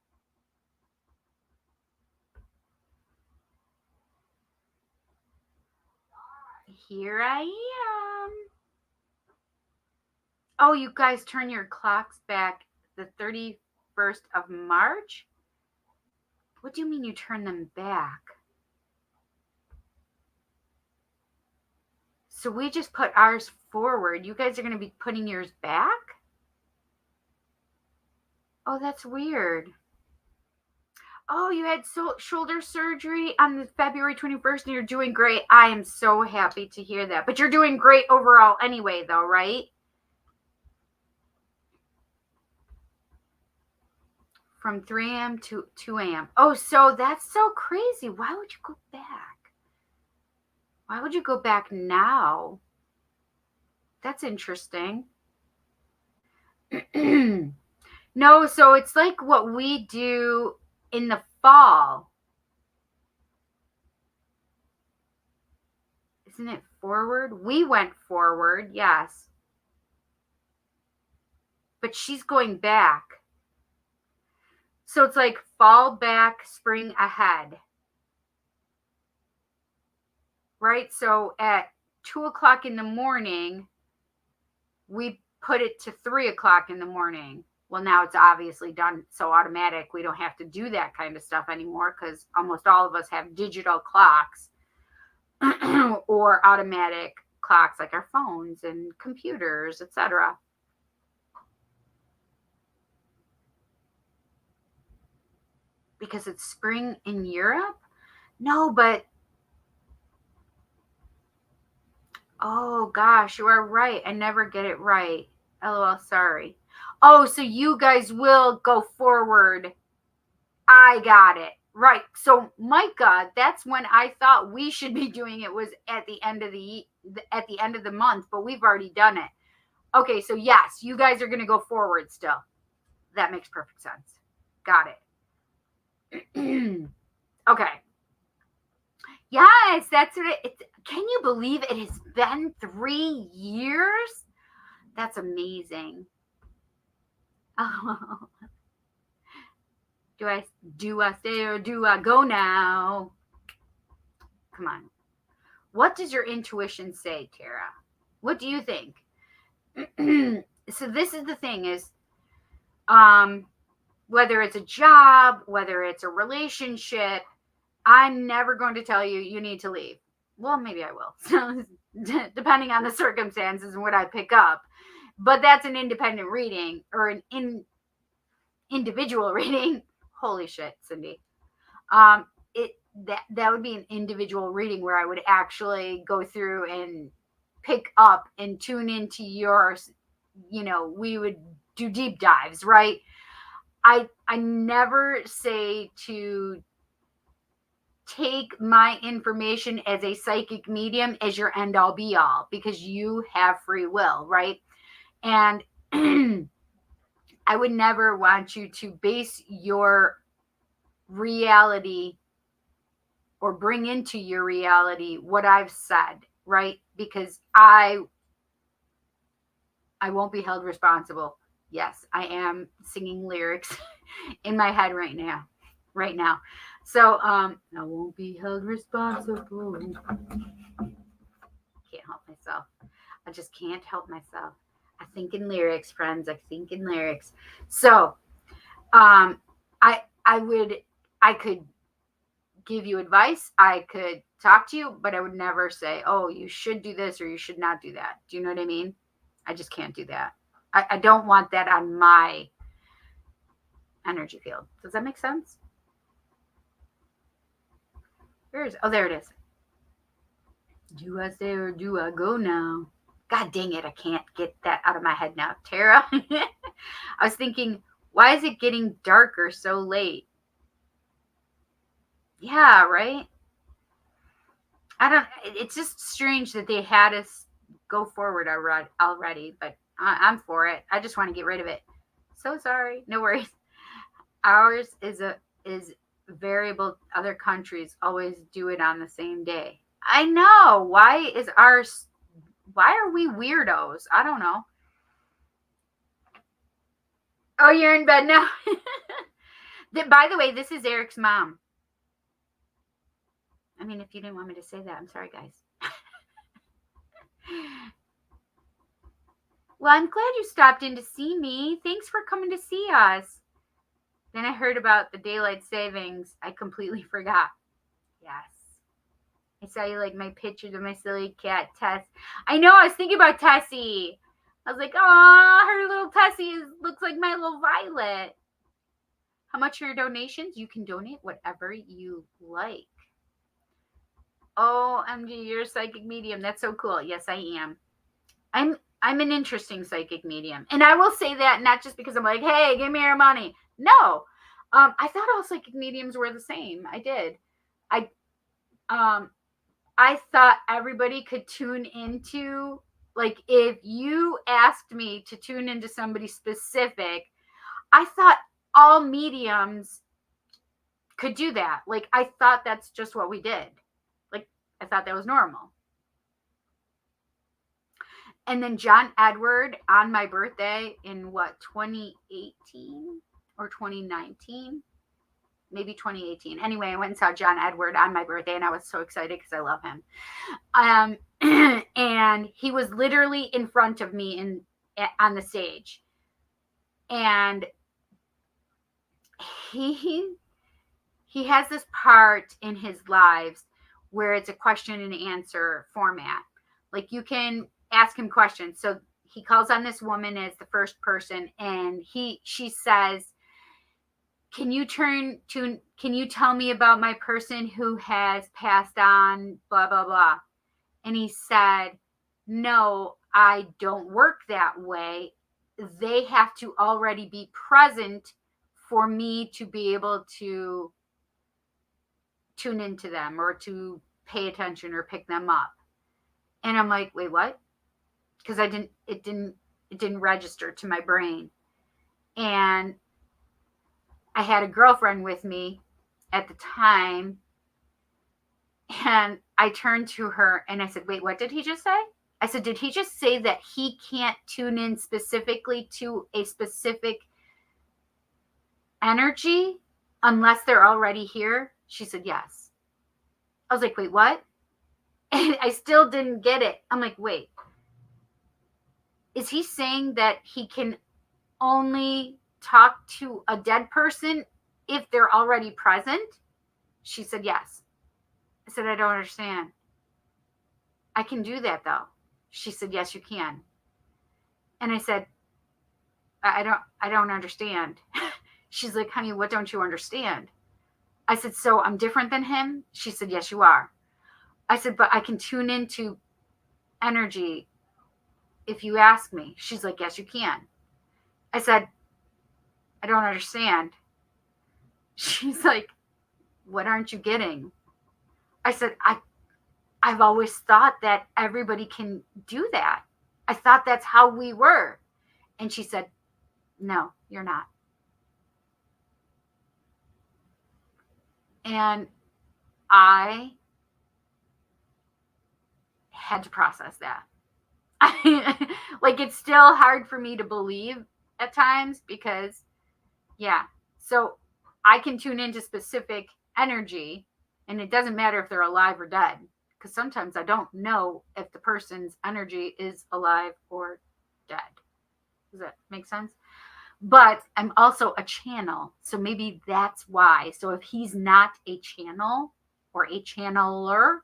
Here I am. Oh, you guys turn your clocks back the 31st of March? What do you mean you turn them back? So we just put ours forward. You guys are going to be putting yours back? Oh, that's weird. Oh, you had shoulder surgery on the February 21st and you're doing great. I am so happy to hear that. But you're doing great overall anyway, though, right? From 3 a.m. to 2 a.m. Oh, so that's so crazy. Why would you go back? Why would you go back now? That's interesting. No, so it's like what we do in the fall. Isn't it forward? We went forward, yes. But she's going back. So it's like fall back, spring ahead. Right? So at 2:00 in the morning, we put it to 3:00 in the morning. Well, now it's obviously done so automatic. We don't have to do that kind of stuff anymore because almost all of us have digital clocks or automatic clocks like our phones and computers, etc. Because it's spring in Europe? No, but oh gosh, you are right. I never get it right. LOL, sorry. Oh, so you guys will go forward. I got it. Right. So Micah, that's when I thought we should be doing it, was at the end of the month, but we've already done it. Okay, so yes, you guys are going to go forward still. That makes perfect sense. Got it. Okay. Yes, that's what it. Can you believe it has been 3 years? That's amazing. Oh, do I stay or do I go now? Come on. What does your intuition say, Tara? What do you think? So this is the thing is, whether it's a job, whether it's a relationship, I'm never going to tell you you need to leave. Well, maybe I will. So depending on the circumstances and what I pick up. But that's an independent reading or an individual reading. Holy shit, Cindy. That would be an individual reading where I would actually go through and pick up and tune into yours. We would do deep dives, right? I never say to take my information as a psychic medium as your end all be all, because you have free will, right? And I would never want you to base your reality or bring into your reality what I've said, right? Because I won't be held responsible. Yes, I am singing lyrics in my head right now. So I won't be held responsible. Can't help myself. I just can't help myself. I think in lyrics, friends. I think in lyrics. So I could give you advice. I could talk to you, but I would never say, oh, you should do this or you should not do that. Do you know what I mean? I just can't do that. I don't want that on my energy field. Does that make sense? There it is. Do I stay or do I go now? God dang it, I can't get that out of my head now. Tara, I was thinking, why is it getting darker so late? Yeah, right? It's just strange that they had us go forward already, but I'm for it. I just want to get rid of it. So sorry. No worries. Ours is variable. Other countries always do it on the same day. I know. Why are we weirdos? I don't know. Oh, you're in bed now? By the way, this is Eric's mom. I mean, if you didn't want me to say that, I'm sorry, guys. Well, I'm glad you stopped in to see me. Thanks for coming to see us. Then I heard about the daylight savings. I completely forgot. Yes. I saw you like my pictures of my silly cat, Tess. I know, I was thinking about Tessie. I was like, oh, her little Tessie looks like my little Violet. How much are your donations? You can donate whatever you like. Oh, MG, you're a psychic medium. That's so cool. Yes, I am. I'm an interesting psychic medium. And I will say that not just because I'm like, hey, give me your money. No. I thought all psychic mediums were the same. I did. I thought everybody could tune into, like, if you asked me to tune into somebody specific, I thought all mediums could do that. Like, I thought that's just what we did. Like, I thought that was normal. And then John Edward on my birthday in 2018 or 2019? Maybe 2018. Anyway, I went and saw John Edward on my birthday, and I was so excited because I love him. And he was literally in front of me on the stage. And he has this part in his lives where it's a question and answer format. Like, you can ask him questions. So he calls on this woman as the first person, and she says, can you tell me about my person who has passed on, blah, blah, blah. And he said, no, I don't work that way. They have to already be present for me to be able to tune into them or to pay attention or pick them up. And I'm like, wait, what? Because it didn't register to my brain. And I had a girlfriend with me at the time, and I turned to her and I said, wait, what did he just say? I said, did he just say that he can't tune in specifically to a specific energy unless they're already here? She said, yes. I was like, wait, what? And I still didn't get it. I'm like, wait, is he saying that he can only talk to a dead person if they're already present? She said, yes. I said, I don't understand. I can do that though. She said, yes, you can. And I said, I don't understand. She's like, honey, what don't you understand? I said, so I'm different than him? She said, yes, you are. I said, but I can tune into energy if you ask me. She's like, yes, you can. I said, I don't understand. She's like, what aren't you getting? I said, I've always thought that everybody can do that. I thought that's how we were. And she said, no, you're not. And I had to process that. Like, it's still hard for me to believe at times because, yeah. So I can tune into specific energy, and it doesn't matter if they're alive or dead, because sometimes I don't know if the person's energy is alive or dead. Does that make sense? But I'm also a channel, so maybe that's why. So if he's not a channel or a channeler,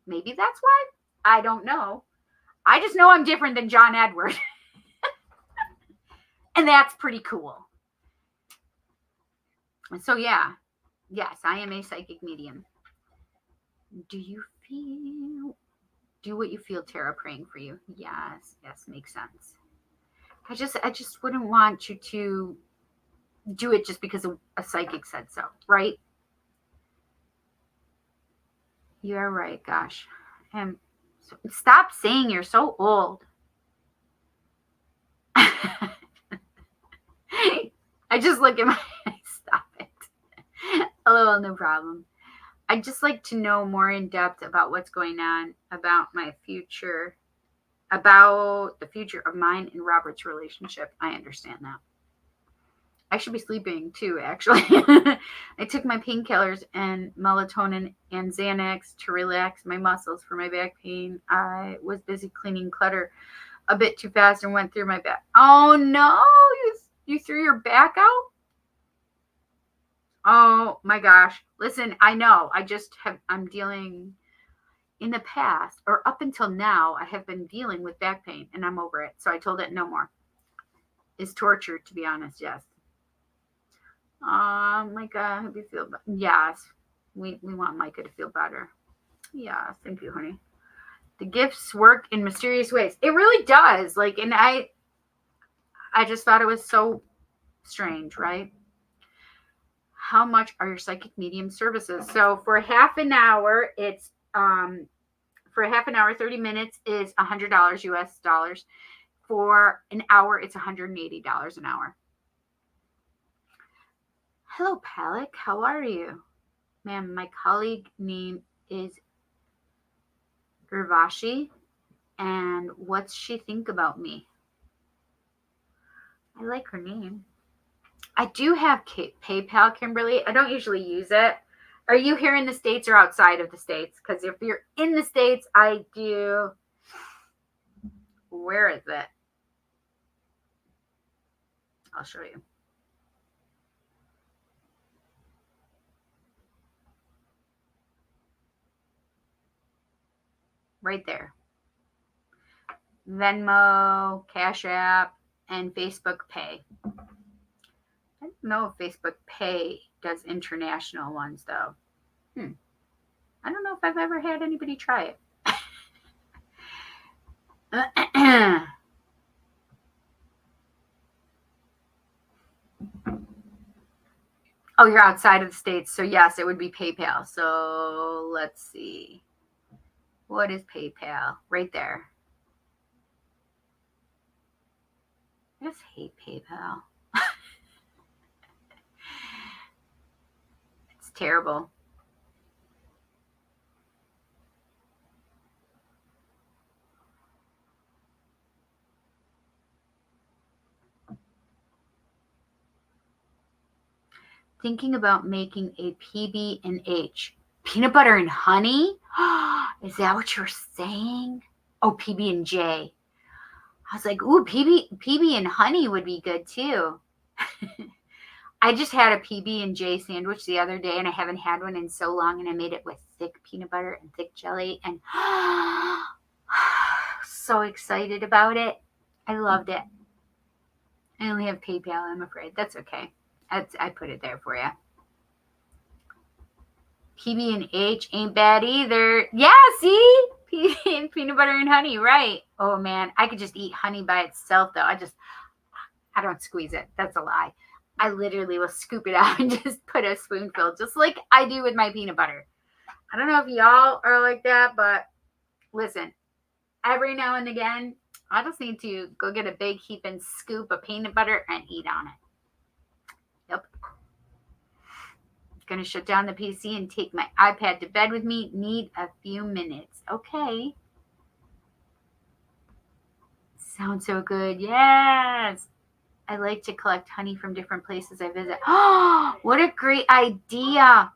maybe that's why. I don't know. I just know I'm different than John Edward. And that's pretty cool. So yeah, yes, I am a psychic medium. Do what you feel, Tara, praying for you. Yes, makes sense. I just wouldn't want you to do it just because a psychic said so, right? You're right, gosh. Stop saying you're so old. I just look at my stop it. Hello, no problem. I'd just like to know more in depth about what's going on, about my future, about the future of mine and Robert's relationship. I understand that. I should be sleeping too, actually. I took my painkillers and melatonin and Xanax to relax my muscles for my back pain. I was busy cleaning clutter a bit too fast and went through my back. Oh no, you threw your back out? Oh my gosh. Listen, I know. I'm dealing in the past or up until now, I have been dealing with back pain and I'm over it. So I told it no more. It's torture, to be honest. Yes. Micah, I hope you feel better. Yes. We want Micah to feel better. Yeah. Thank you, honey. The gifts work in mysterious ways. It really does. Like, and I just thought it was so strange, right? How much are your psychic medium services? So for half an hour, it's for half an hour, 30 minutes is $100 US dollars. For an hour, it's $180 an hour. Hello, Palak. How are you? Ma'am, my colleague name is Urvashi. And what's she think about me? I like her name. I do have PayPal, Kimberly. I don't usually use it. Are you here in the States or outside of the States? Because if you're in the States, I do. Where is it? I'll show you. Right there. Venmo, Cash App, and Facebook Pay. I don't know if Facebook Pay does international ones, though. I don't know if I've ever had anybody try it. Oh, you're outside of the States. So, yes, it would be PayPal. So, let's see. What is PayPal? Right there. I just hate PayPal. It's terrible. Thinking about making a PB&H. Peanut butter and honey? Is that what you're saying? Oh, PB&J. I was like, ooh, PB and honey would be good too. I just had a PB&J sandwich the other day and I haven't had one in so long, and I made it with thick peanut butter and thick jelly and so excited about it. I loved it. I only have PayPal, I'm afraid. That's okay. I put it there for you. PB&H ain't bad either. Yeah, see? Peanut butter and honey, right. Oh, man. I could just eat honey by itself, though. I don't squeeze it. That's a lie. I literally will scoop it out and just put a spoonful, just like I do with my peanut butter. I don't know if y'all are like that, but listen, every now and again, I just need to go get a big heaping scoop of peanut butter and eat on it. Yep. Gonna shut down the PC and take my iPad to bed with me. Need a few minutes. Okay. Sounds so good. Yes. I like to collect honey from different places I visit. Oh, what a great idea.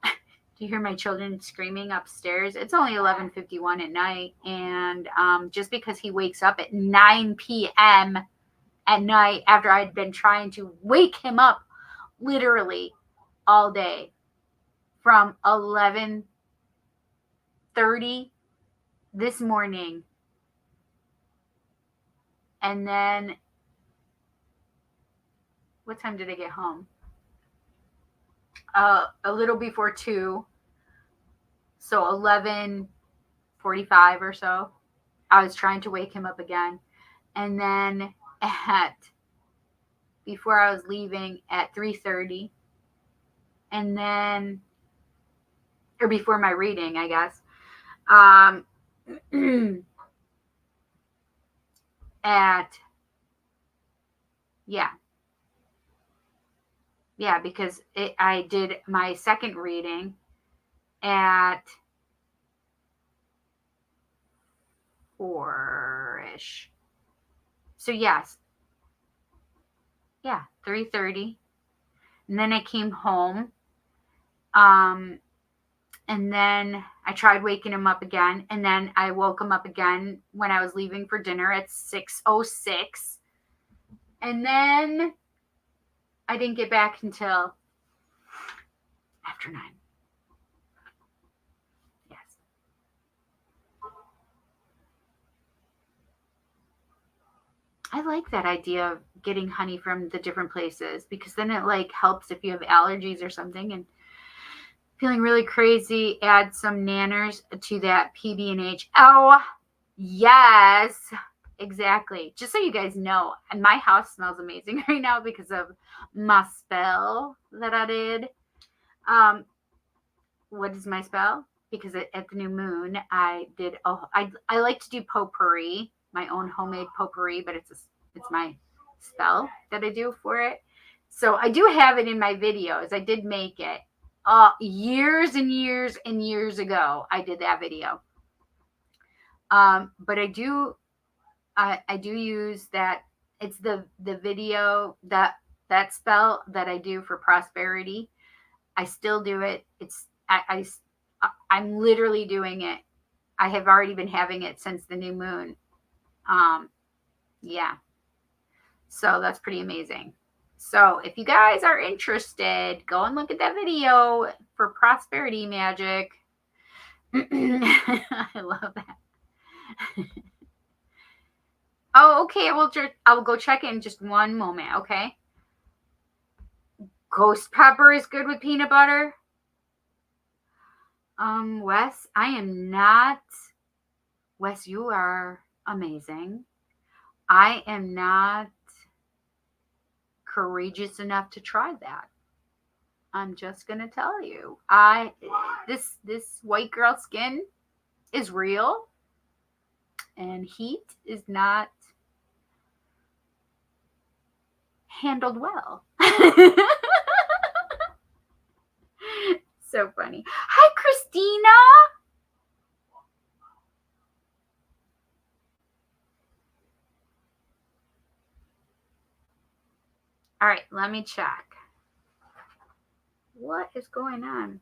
Do you hear my children screaming upstairs? It's only 11:51 at night. And just because he wakes up at 9 p.m. at night after I'd been trying to wake him up literally all day from 11:30 this morning. And then what time did I get home? A little before 2. So 11:45 or so. I was trying to wake him up again. And then before I was leaving at 3:30. And then, or before my reading, I guess. Because I did my second reading at 4-ish. So yes. Yeah, 3:30. And then I came home. And then I tried waking him up again. And then I woke him up again when I was leaving for dinner at 6:06. And then I didn't get back until after 9. Yes. I like that idea of getting honey from the different places, because then it like helps if you have allergies or something and feeling really crazy. Add some nanners to that PB&H. Oh, yes, exactly. Just so you guys know, and my house smells amazing right now because of my spell that I did. What is my spell? Because at the new moon, I did. Oh, I like to do potpourri, my own homemade potpourri, but it's my spell that I do for it. So I do have it in my videos. I did make it years and years and years ago. I did that video. But I do use that. It's the video that spell that I do for prosperity. I still do it. I'm literally doing it. I have already been having it since the new moon. Yeah. So that's pretty amazing. So if you guys are interested, go and look at that video for prosperity magic. I love that. Oh, okay. I will go check in just one moment. Okay. Ghost pepper is good with peanut butter. Wes, I am not. Wes, you are amazing. I am not courageous enough to try that. I'm just gonna tell you. This white girl skin is real, and heat is not handled well. So funny. Hi, Christina. All right, let me check. What is going on?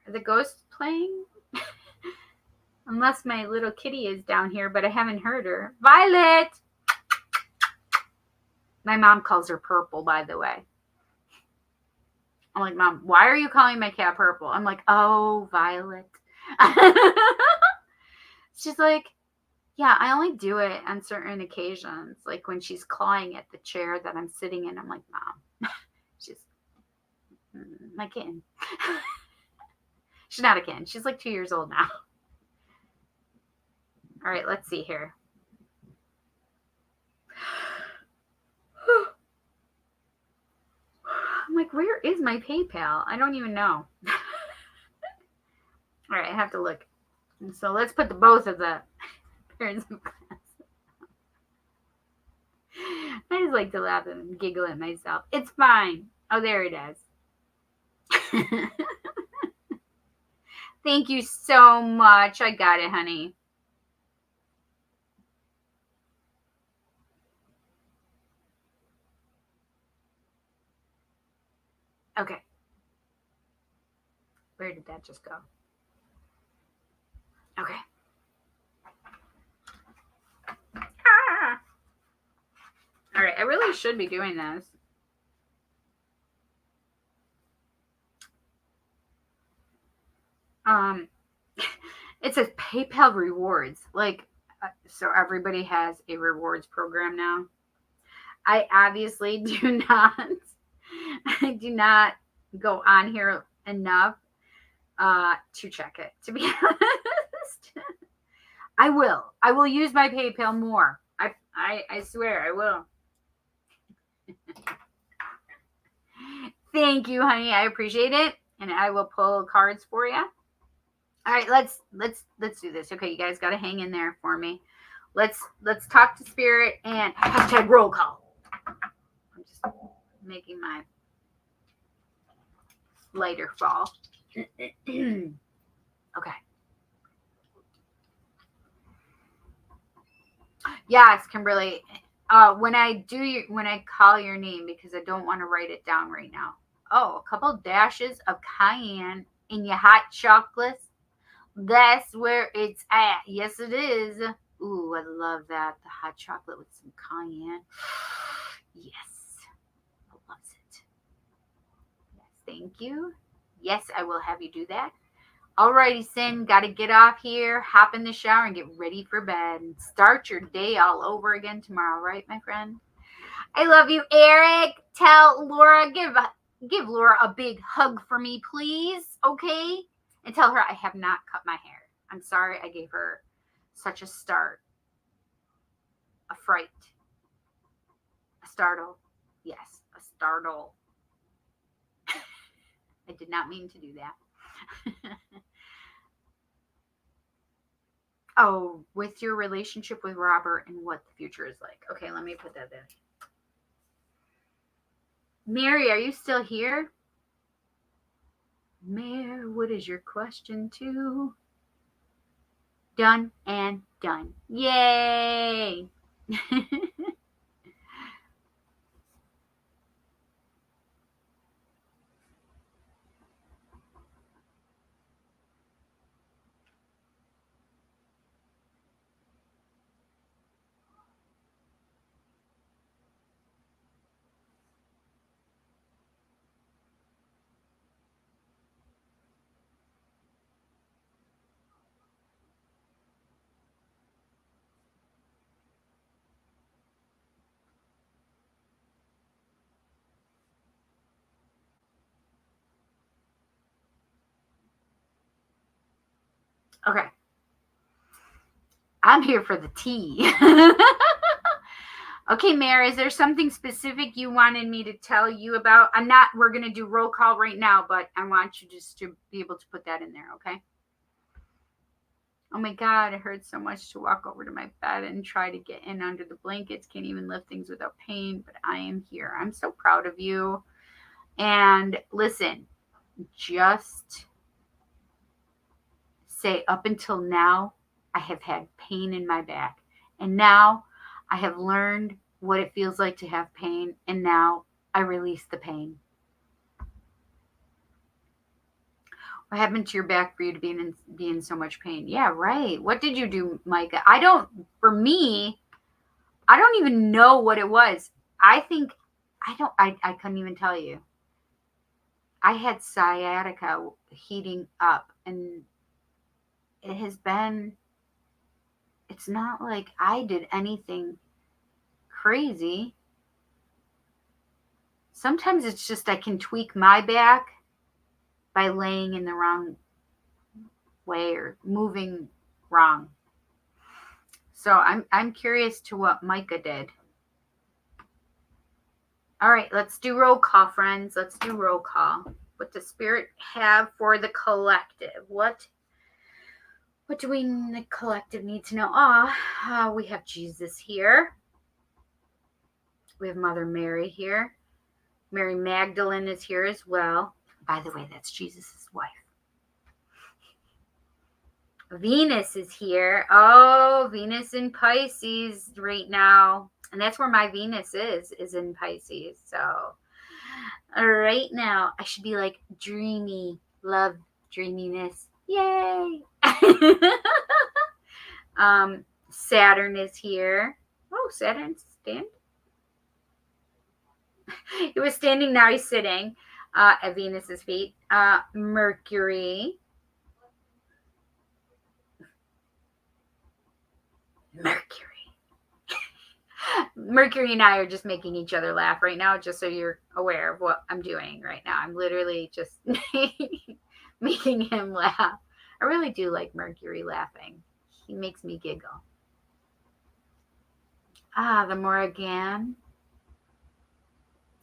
Are the ghosts playing? Unless my little kitty is down here, but I haven't heard her. Violet! My mom calls her Purple, by the way. I'm like, Mom, why are you calling my cat Purple? I'm like, oh, Violet. She's like, yeah, I only do it on certain occasions, like when she's clawing at the chair that I'm sitting in. I'm like, Mom, she's my kitten. She's not a kitten. She's like 2 years old now. All right, let's see here. I'm like, where is my PayPal? I don't even know. All right, I have to look. And so let's put both of the pairs of glasses. I just like to laugh and giggle at myself. It's fine. Oh, there it is. Thank you so much. I got it, honey. Okay. Where did that just go? Okay. Ah. All right. I really should be doing this. It says PayPal rewards. Like, so everybody has a rewards program now. I obviously do not. I do not go on here enough to check it, to be honest. I will use my PayPal more. I swear I will. Thank you, honey. I appreciate it. And I will pull cards for you. All right, let's do this. Okay, you guys got to hang in there for me. Let's talk to spirit and hashtag roll call. I'm just making my lighter fall. Okay. Yes, Kimberly. When I call your name, because I don't want to write it down right now. Oh, a couple dashes of cayenne in your hot chocolates. That's where it's at. Yes, it is. Ooh, I love that. The hot chocolate with some cayenne. Yes, I love it. Yes, thank you. Yes, I will have you do that. Alrighty, Sin, gotta get off here, hop in the shower, and get ready for bed. And start your day all over again tomorrow, right, my friend? I love you, Eric. Tell Laura, give Laura a big hug for me, please, okay? And tell her I have not cut my hair. I'm sorry I gave her such a start. A fright. A startle. Yes, a startle. I did not mean to do that. Oh, with your relationship with Robert and what the future is like. Okay, let me put that there. Mary, are you still here? Mary, what is your question too? Done and done. Yay! Okay. I'm here for the tea. Okay, Mary, is there something specific you wanted me to tell you about? We're going to do roll call right now, but I want you just to be able to put that in there, okay? Oh my God, it hurts so much to walk over to my bed and try to get in under the blankets. Can't even lift things without pain, but I am here. I'm so proud of you. And listen, just say up until now, I have had pain in my back. And now I have learned what it feels like to have pain. And now I release the pain. What happened to your back for you to be in so much pain? Yeah, right. What did you do, Micah? For me, I don't even know what it was. I couldn't even tell you. I had sciatica heating up, and it's not like I did anything crazy. Sometimes it's just I can tweak my back by laying in the wrong way or moving wrong. So I'm curious to what Micah did. All right, let's do roll call, friends. Let's do roll call. What does Spirit have for the collective? What do we in the collective need to know? We have Jesus here. We have Mother Mary here. Mary Magdalene is here as well. By the way, that's Jesus' wife. Venus is here. Oh, Venus in Pisces right now. And that's where my Venus is in Pisces. So right now, I should be like dreamy, love dreaminess. Yay! Saturn is here. Oh, Saturn's standing. He was standing, now he's sitting at Venus's feet. Mercury. Mercury and I are just making each other laugh right now, just so you're aware of what I'm doing right now. I'm literally just making him laugh. I really do like Mercury laughing. He makes me giggle. The Morrigan.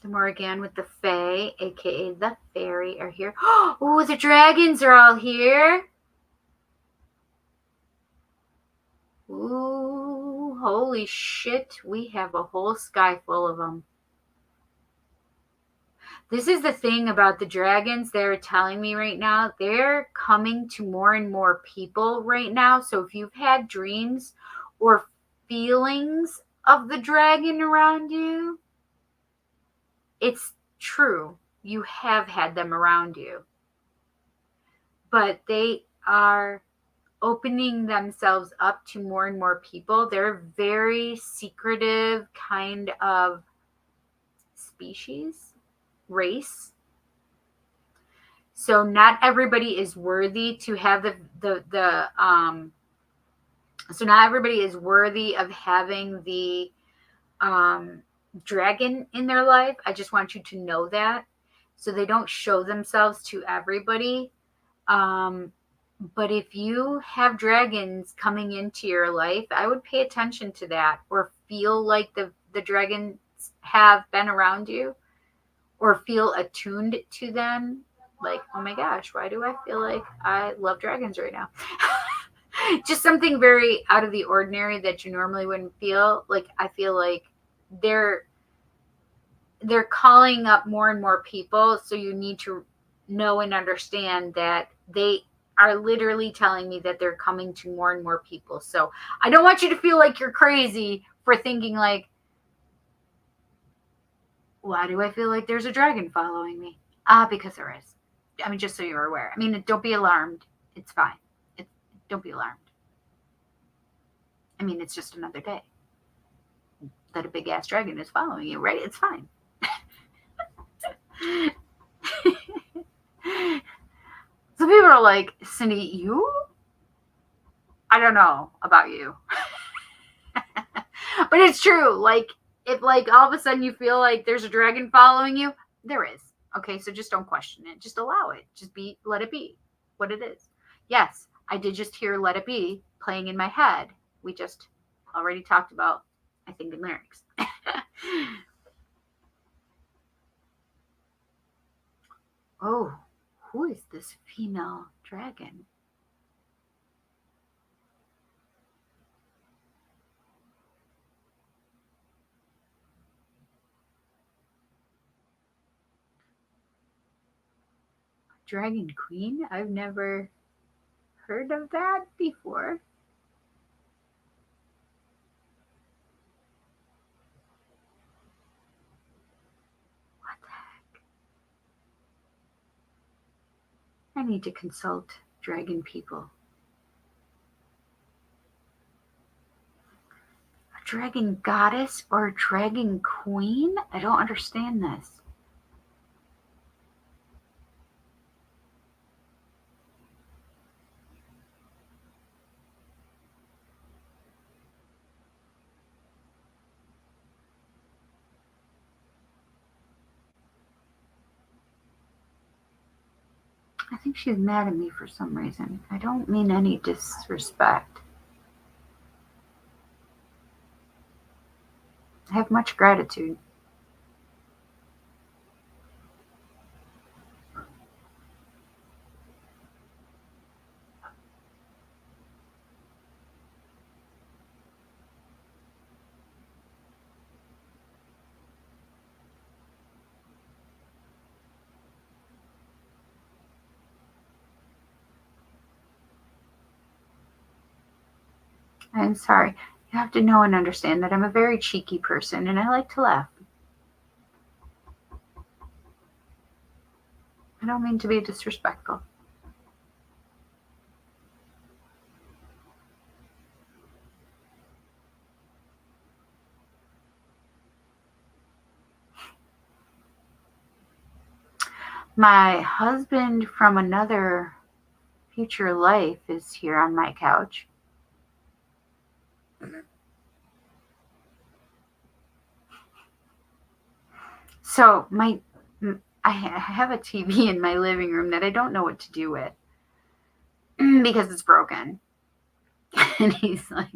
The Morrigan with the Fae, aka the Fairy, are here. Oh, the dragons are all here. Ooh, holy shit. We have a whole sky full of them. This is the thing about the dragons. They're telling me right now, they're coming to more and more people right now. So if you've had dreams or feelings of the dragon around you, it's true. You have had them around you. but they are opening themselves up to more and more people. They're very secretive kind of species, race. So not everybody is worthy to have so not everybody is worthy of having the dragon in their life. I just want you to know that. So they don't show themselves to everybody. But if you have dragons coming into your life, I would pay attention to that, or feel like the dragons have been around you, or feel attuned to them. Like, oh my gosh, why do I feel like I love dragons right now? Just something very out of the ordinary that you normally wouldn't feel. Like, I feel like they're calling up more and more people. So you need to know and understand that they are literally telling me that they're coming to more and more people. So I don't want you to feel like you're crazy for thinking like, why do I feel like there's a dragon following me? Because there is. I mean, just so you're aware. I mean, don't be alarmed. It's fine. Don't be alarmed. I mean, it's just another day that a big ass dragon is following you, right? It's fine. Some people are like, Cindy, you? I don't know about you. But it's true. Like, if like all of a sudden you feel like there's a dragon following you, there is. Okay, so just don't question it. Just allow it. Just let it be what it is. Yes, I did just hear Let It Be playing in my head. We just already talked about, I think, the lyrics. Oh, who is this female dragon? Dragon Queen? I've never heard of that before. What the heck? I need to consult dragon people. A dragon goddess or a dragon queen? I don't understand this. I think she's mad at me for some reason. I don't mean any disrespect. I have much gratitude. I'm sorry. You have to know and understand that I'm a very cheeky person and I like to laugh. I don't mean to be disrespectful. My husband from another future life is here on my couch. So I have a TV in my living room that I don't know what to do with because it's broken. And he's like,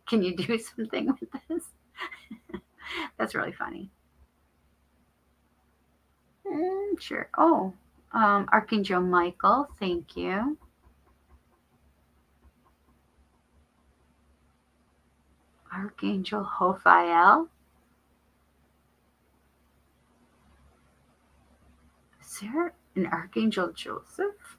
"Can you do something with this?" That's really funny. Sure. Oh, Archangel Michael, thank you. Archangel Hophael. Is there an Archangel Joseph?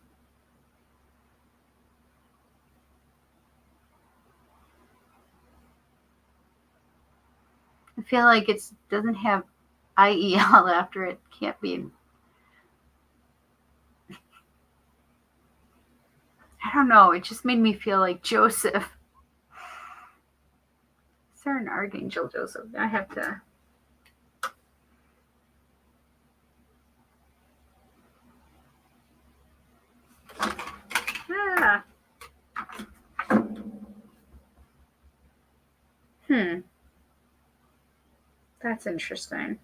I feel like it doesn't have IEL after it. Can't be. I don't know. It just made me feel like Joseph. Is there an Archangel Joseph? I have to. Ah. That's interesting.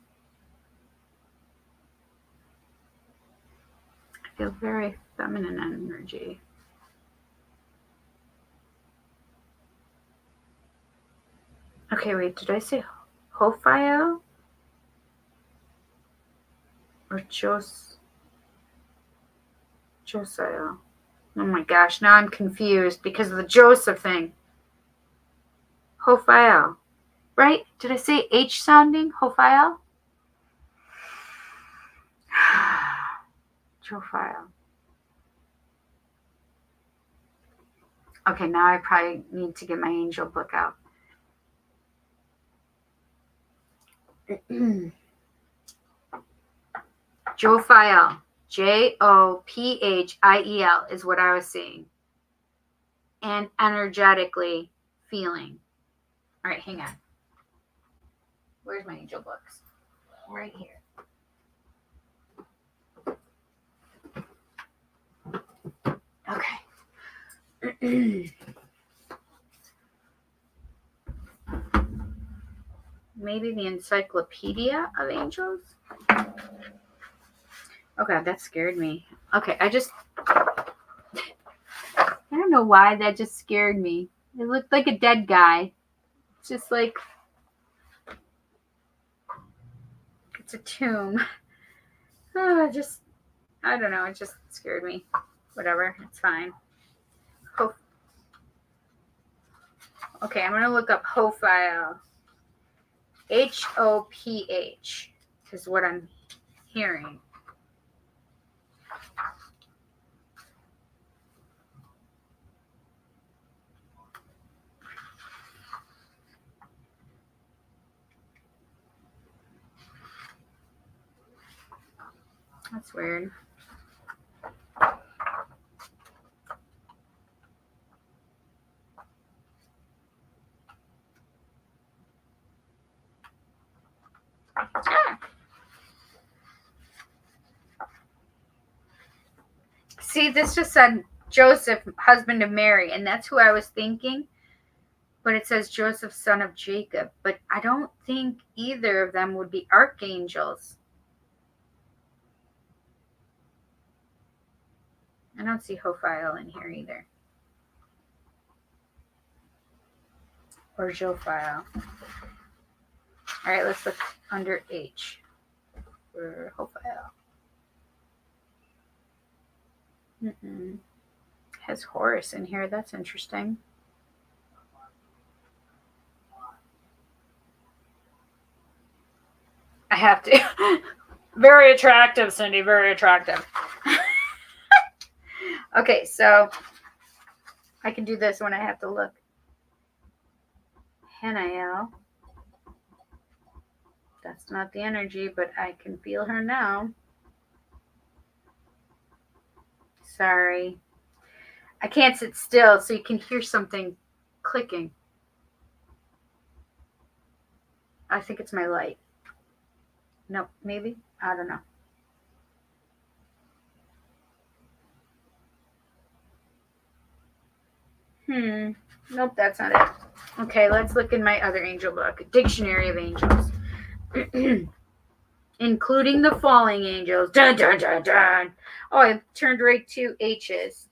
I feel very feminine energy. Okay, wait, did I say Hophael? Or Josiah? Oh my gosh, now I'm confused because of the Joseph thing. Hophael, right? Did I say H sounding? Hophael? Jophael. Okay, now I probably need to get my angel book out. Jophiel, Jophiel is what I was seeing. And energetically feeling. All right, hang on. Where's my angel books? Right here. Okay. Maybe the Encyclopedia of Angels? Okay, that scared me. Okay, I don't know why that just scared me. It looked like a dead guy. It's just like, it's a tomb. Oh, I don't know, it just scared me. Whatever, it's fine. Okay, I'm going to look up Hophael. Hoph is what I'm hearing. That's weird. See, this just said Joseph, husband of Mary, and that's who I was thinking. But it says Joseph, son of Jacob. But I don't think either of them would be archangels. I don't see Hophael in here either. Or Jophiel. All right, let's look under H for Hophael. Has Horus in here. That's interesting. I have to. Very attractive, Cindy. Very attractive. Okay, so I can do this when I have to look. Hanael. That's not the energy, but I can feel her now. Sorry. I can't sit still, so you can hear something clicking. I think it's my light. Nope, maybe. I don't know. Nope, that's not it. Okay, let's look in my other angel book. Dictionary of Angels. Including the falling angels. Dun, dun, dun, dun. Oh, I turned right to H's.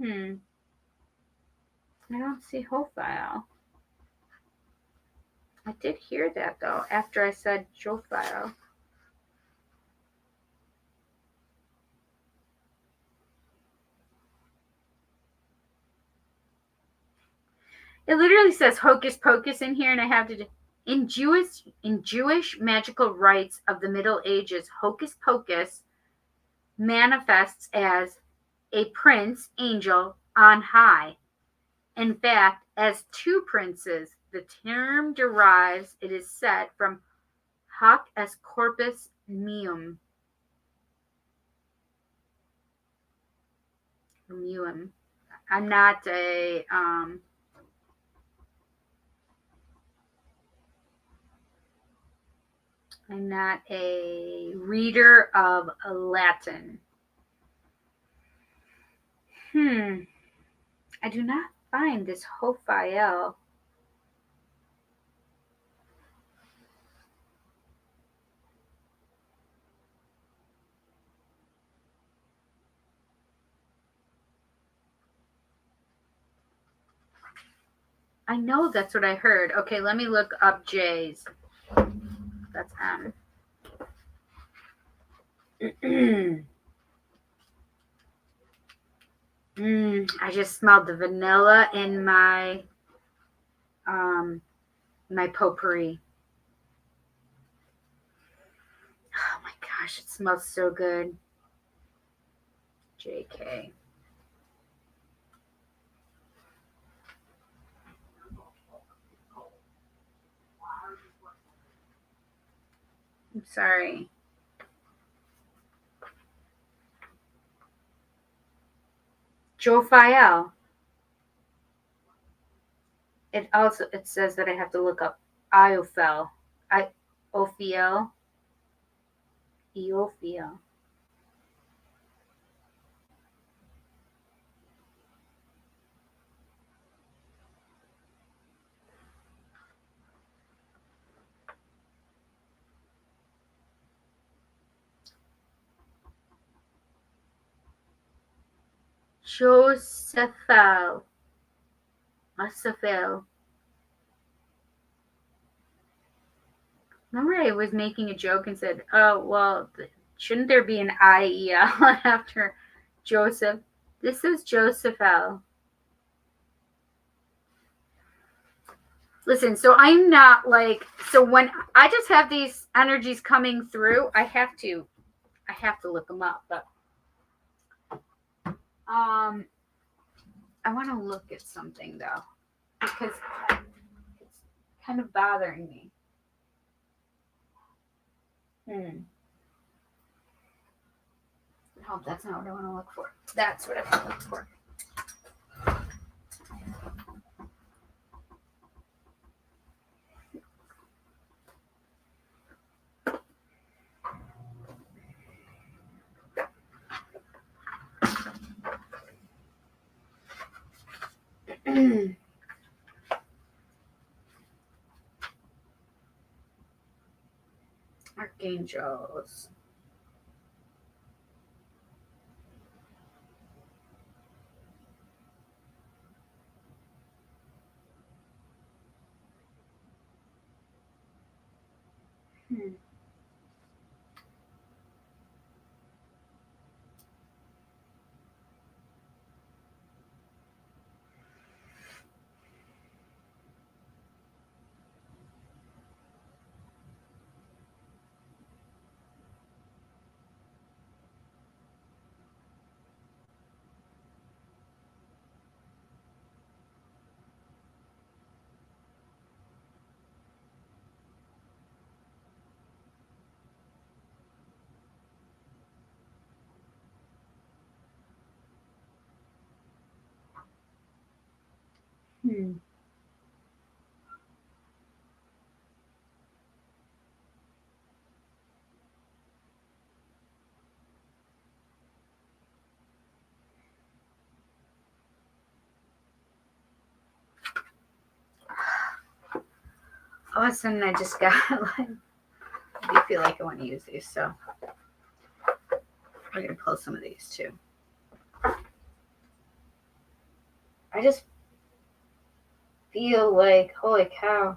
I don't see Hophael. I did hear that, though, after I said Jophiel. It literally says hocus pocus in here, and I have to... In Jewish magical rites of the Middle Ages, hocus pocus manifests as a prince angel on high. In fact, as two princes The term derives, it is said, from hoc est corpus meum. Meum. I'm not a reader of Latin. I do not find this Hophael. I know that's what I heard. Okay, let me look up J's. That's M. I just smelled the vanilla in my my potpourri. Oh my gosh, it smells so good. JK. I'm sorry. Jophiel. It says that I have to look up Iophel. Ophiel. Eophiel. Josephel. Remember, I was making a joke and said, "Oh, well, shouldn't there be an IEL after Joseph?" This is Josephel. Listen, so I'm not like, so when I just have these energies coming through, I have to look them up. But I want to look at something though, because it's kind of bothering me. No, that's not what I want to look for. That's what I want to look for. Archangels. All of a sudden, I just got like, I feel like I want to use these, so we're gonna pull some of these too. I just feel like, holy cow.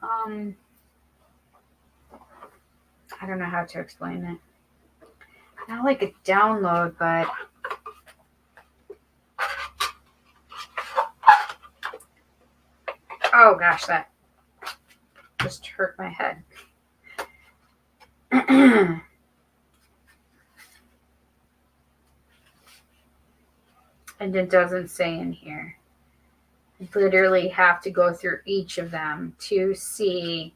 I don't know how to explain it. Not like a download, but oh gosh, that just hurt my head. And it doesn't say in here. literally have to go through each of them to see.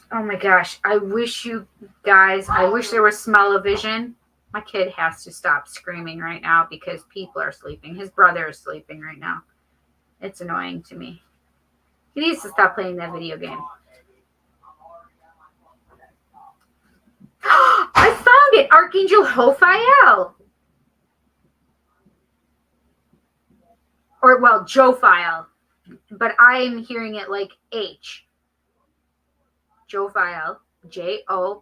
Oh my gosh, I wish you guys, I wish there was smell-o-vision. My kid has to stop screaming right now because people are sleeping. His brother is sleeping right now. It's annoying to me. He needs to stop playing that video game. I found it! Archangel Hophael. Or, well, Jophiel. But I'm hearing it like H. Jophiel. Jophiel.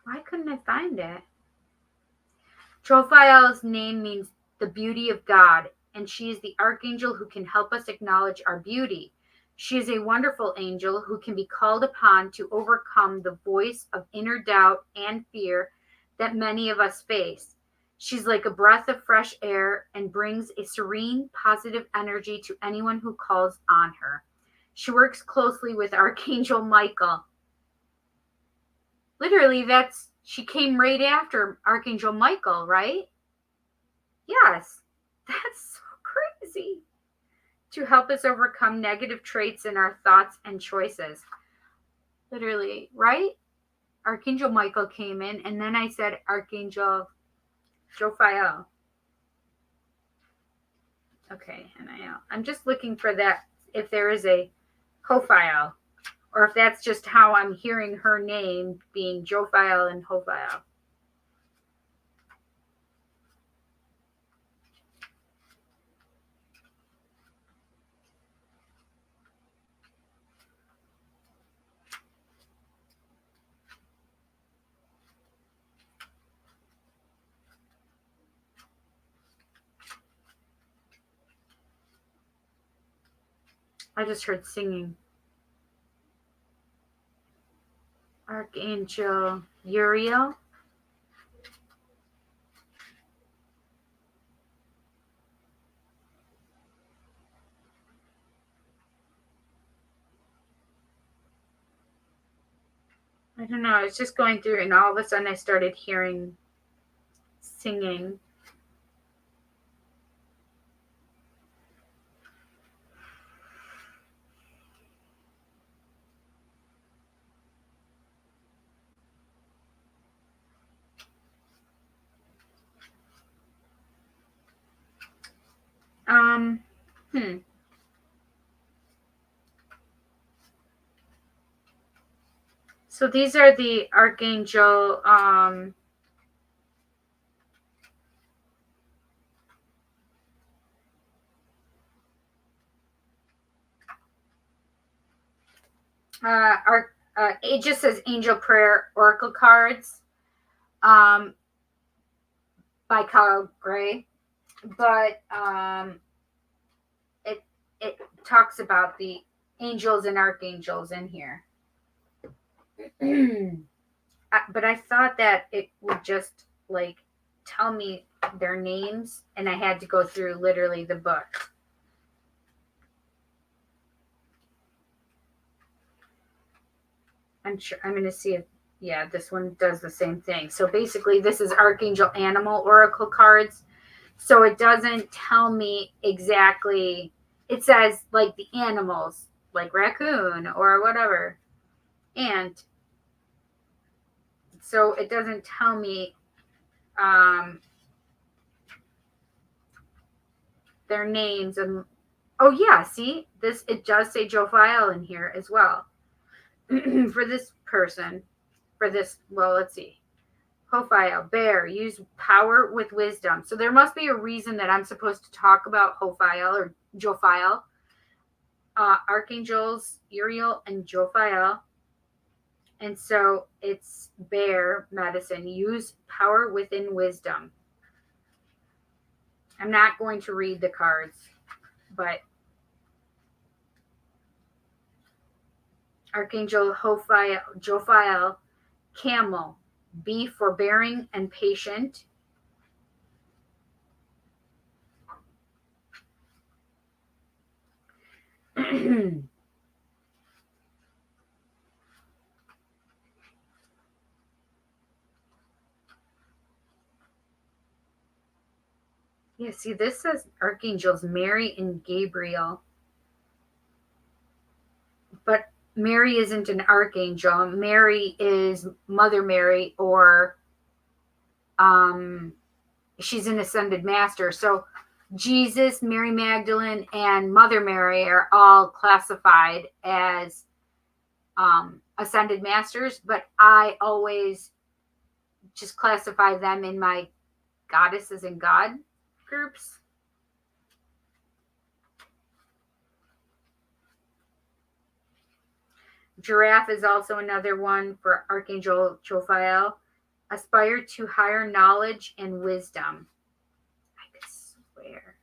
Why couldn't I find it? Jophiel's name means the beauty of God, and she is the archangel who can help us acknowledge our beauty. She is a wonderful angel who can be called upon to overcome the voice of inner doubt and fear that many of us face. She's like a breath of fresh air and brings a serene, positive energy to anyone who calls on her. She works closely with Archangel Michael. Literally, she came right after Archangel Michael, right? Yes, that's so crazy. To help us overcome negative traits in our thoughts and choices. Literally, right? Archangel Michael came in, and then I said Archangel Jophiel. Okay, and I'm just looking for that, if there is a Hophiel, or if that's just how I'm hearing her name being Jophiel and Hophiel. I just heard singing. Archangel Uriel. I don't know. I was just going through, and all of a sudden I started hearing singing. So these are the Archangel it just says Angel Prayer Oracle cards by Kyle Gray, but it talks about the angels and archangels in here. But I thought that it would just like tell me their names, and I had to go through literally the book. I'm going to see if, yeah, this one does the same thing. So basically, this is Archangel Animal Oracle cards. So it doesn't tell me exactly. It says like the animals, like raccoon or whatever. And so it doesn't tell me their names. And oh yeah, see this, it does say Jophiel in here as well. For this person, for this, well, let's see. Hophiel, bear, use power with wisdom. So there must be a reason that I'm supposed to talk about Hophiel or Jophiel. Archangels Uriel and Jophiel. And so it's bear medicine. Use power within wisdom. I'm not going to read the cards, but Archangel Jophiel, camel, Be forbearing and patient. Yeah, see, this says archangels Mary and Gabriel. But Mary isn't an archangel. Mary is Mother Mary, or she's an ascended master. So Jesus, Mary Magdalene, and Mother Mary are all classified as ascended masters, but I always just classify them in my goddesses and God groups. Giraffe is also another one for Archangel Jophiel. Aspire to higher knowledge and wisdom. I could swear.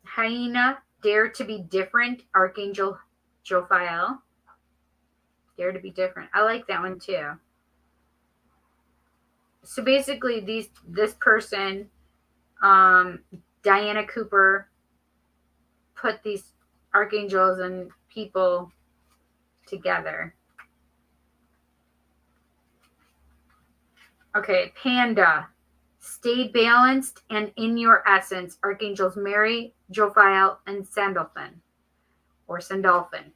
Hyena, dare to be different. Archangel Jophiel. Dare to be different. I like that one too. So basically, this person, Diana Cooper, put these archangels and people together. Okay, Panda. Stay balanced and in your essence. Archangels Mary, Jophiel, and Sandalphon. Or Sandalphon.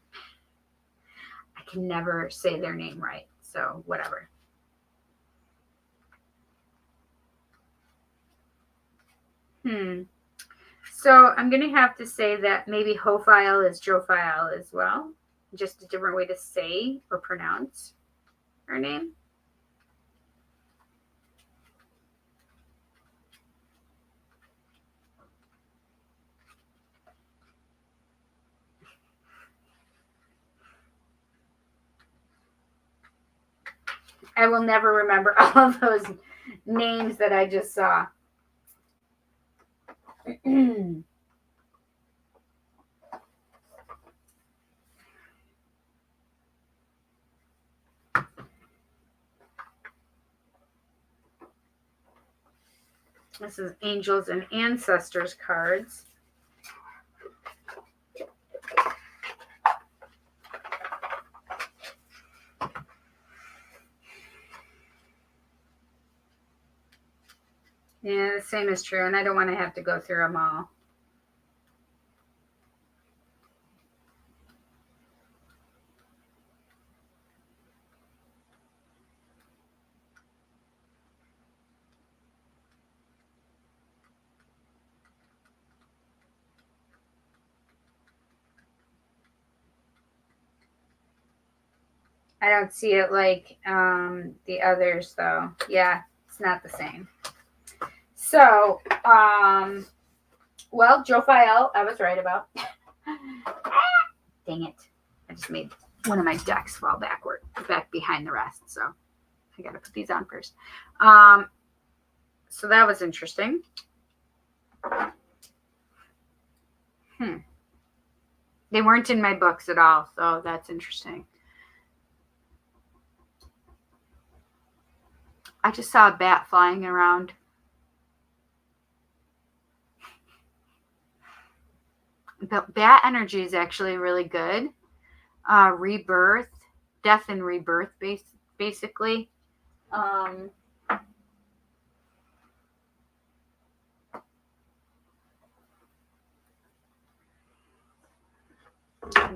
I can never say their name right, so whatever. So I'm going to have to say that maybe Hophiel is Jophiel as well. Just a different way to say or pronounce her name. I will never remember all of those names that I just saw. This is Angels and Ancestors cards. Yeah, the same is true, and I don't want to have to go through them all. I don't see it like the others, though. Yeah, it's not the same. So, well, Jophiel, I was right about. Dang it. I just made one of my decks fall back behind the rest. So I got to put these on first. So that was interesting. They weren't in my books at all. So that's interesting. I just saw a bat flying around. But bat energy is actually really good. Rebirth, death and rebirth, basically. I'm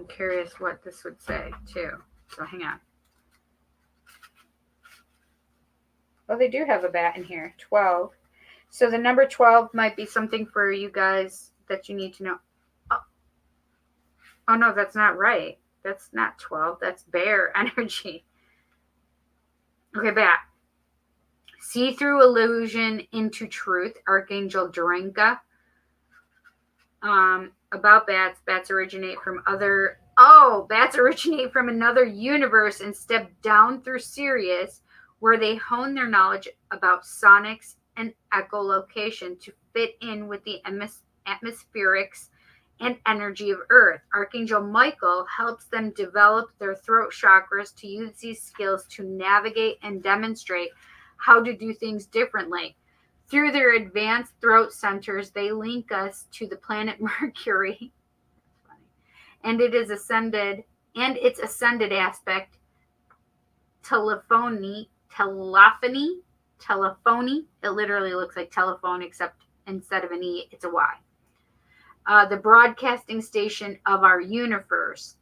curious what this would say too. So hang on. Oh, they do have a bat in here. 12. So the number 12 might be something for you guys that you need to know. Oh no, that's not right. That's not 12. That's bear energy. Okay, bat. See through illusion into truth. Archangel Duranka. About bats. Bats originate from another universe and step down through Sirius, where they hone their knowledge about sonics and echolocation to fit in with the atmospherics and energy of Earth. Archangel Michael helps them develop their throat chakras to use these skills to navigate and demonstrate how to do things differently. Through their advanced throat centers, they link us to the planet Mercury and its ascended aspect, telephony. It literally looks like telephone, except instead of an E, it's a Y. The broadcasting station of our universe.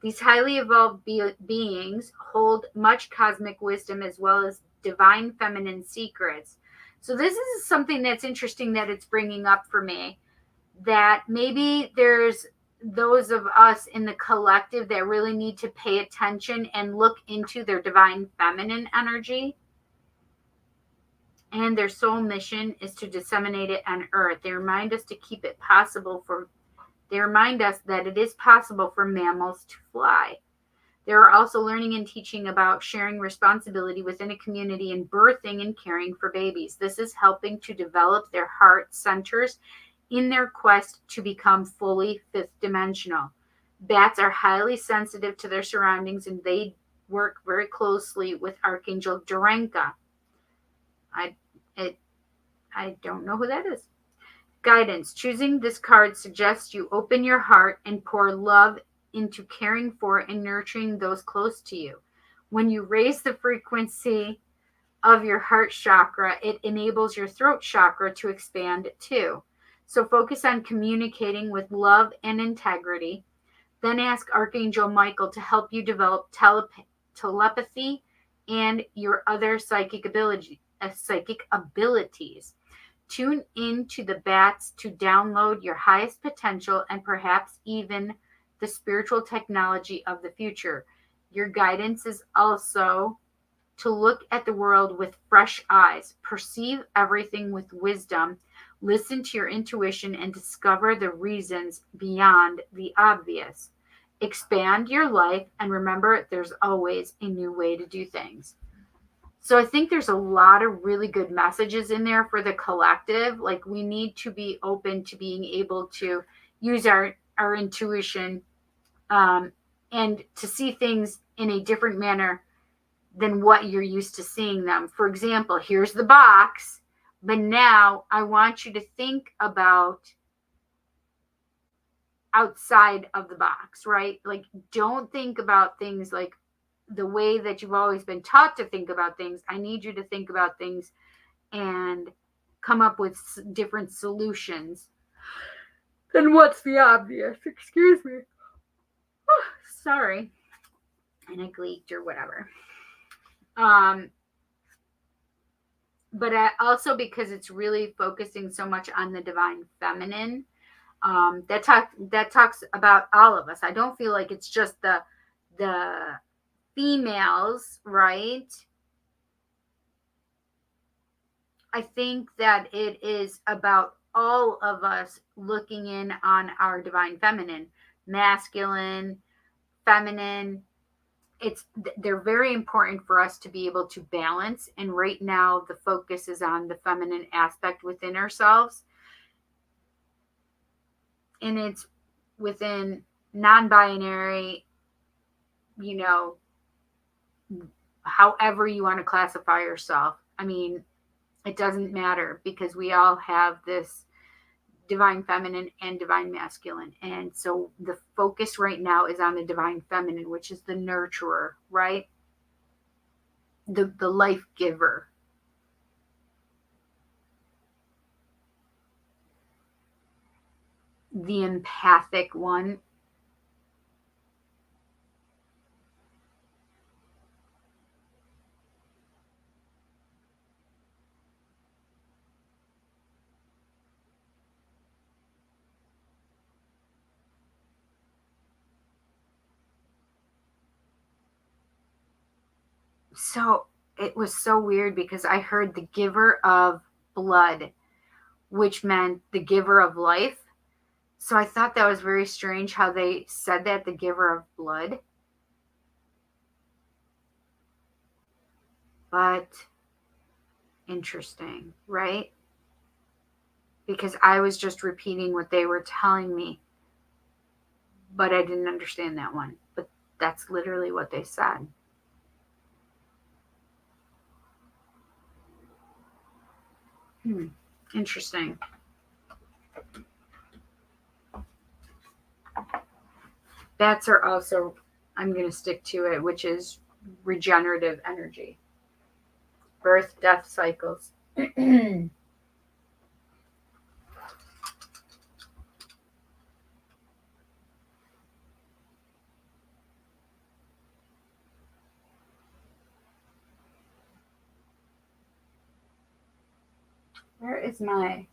These highly evolved beings hold much cosmic wisdom as well as divine feminine secrets. So this is something that's interesting that it's bringing up for me, that maybe there's those of us in the collective that really need to pay attention and look into their divine feminine energy. And their sole mission is to disseminate it on Earth. They remind us that it is possible for mammals to fly. They are also learning and teaching about sharing responsibility within a community and birthing and caring for babies. This is helping to develop their heart centers in their quest to become fully fifth dimensional. Bats are highly sensitive to their surroundings, and they work very closely with Archangel Durenka. I don't know who that is. Guidance. Choosing this card suggests you open your heart and pour love into caring for and nurturing those close to you. When you raise the frequency of your heart chakra, it enables your throat chakra to expand too. So focus on communicating with love and integrity. Then ask Archangel Michael to help you develop telepathy and your other psychic abilities. Tune in to the bats to download your highest potential and perhaps even the spiritual technology of the future. Your guidance is also to look at the world with fresh eyes, perceive everything with wisdom, listen to your intuition, and discover the reasons beyond the obvious. Expand your life and remember there's always a new way to do things. So I think there's a lot of really good messages in there for the collective. Like, we need to be open to being able to use our intuition and to see things in a different manner than what you're used to seeing them. For example, here's the box, but now I want you to think about outside of the box, right? Like, don't think about things like the way that you've always been taught to think about things. I need you to think about things and come up with different solutions than what's the obvious. Excuse me. Oh, sorry. And I leaked or whatever. But also because it's really focusing so much on the divine feminine. That talks about all of us. I don't feel like it's just the females, right? I think that it is about all of us looking in on our divine feminine, masculine, feminine. They're very important for us to be able to balance. And right now the focus is on the feminine aspect within ourselves. And it's within non-binary, however you want to classify yourself. I mean, it doesn't matter, because we all have this divine feminine and divine masculine. And so the focus right now is on the divine feminine, which is the nurturer, right? The life giver. The empathic one. So it was so weird because I heard the giver of blood, which meant the giver of life. So I thought that was very strange how they said that, the giver of blood. But Interesting, right? Because I was just repeating what they were telling me, but I didn't understand that one. But that's literally what they said. Interesting. Bats are also, I'm going to stick to it, which is regenerative energy. Birth, death cycles. Where is my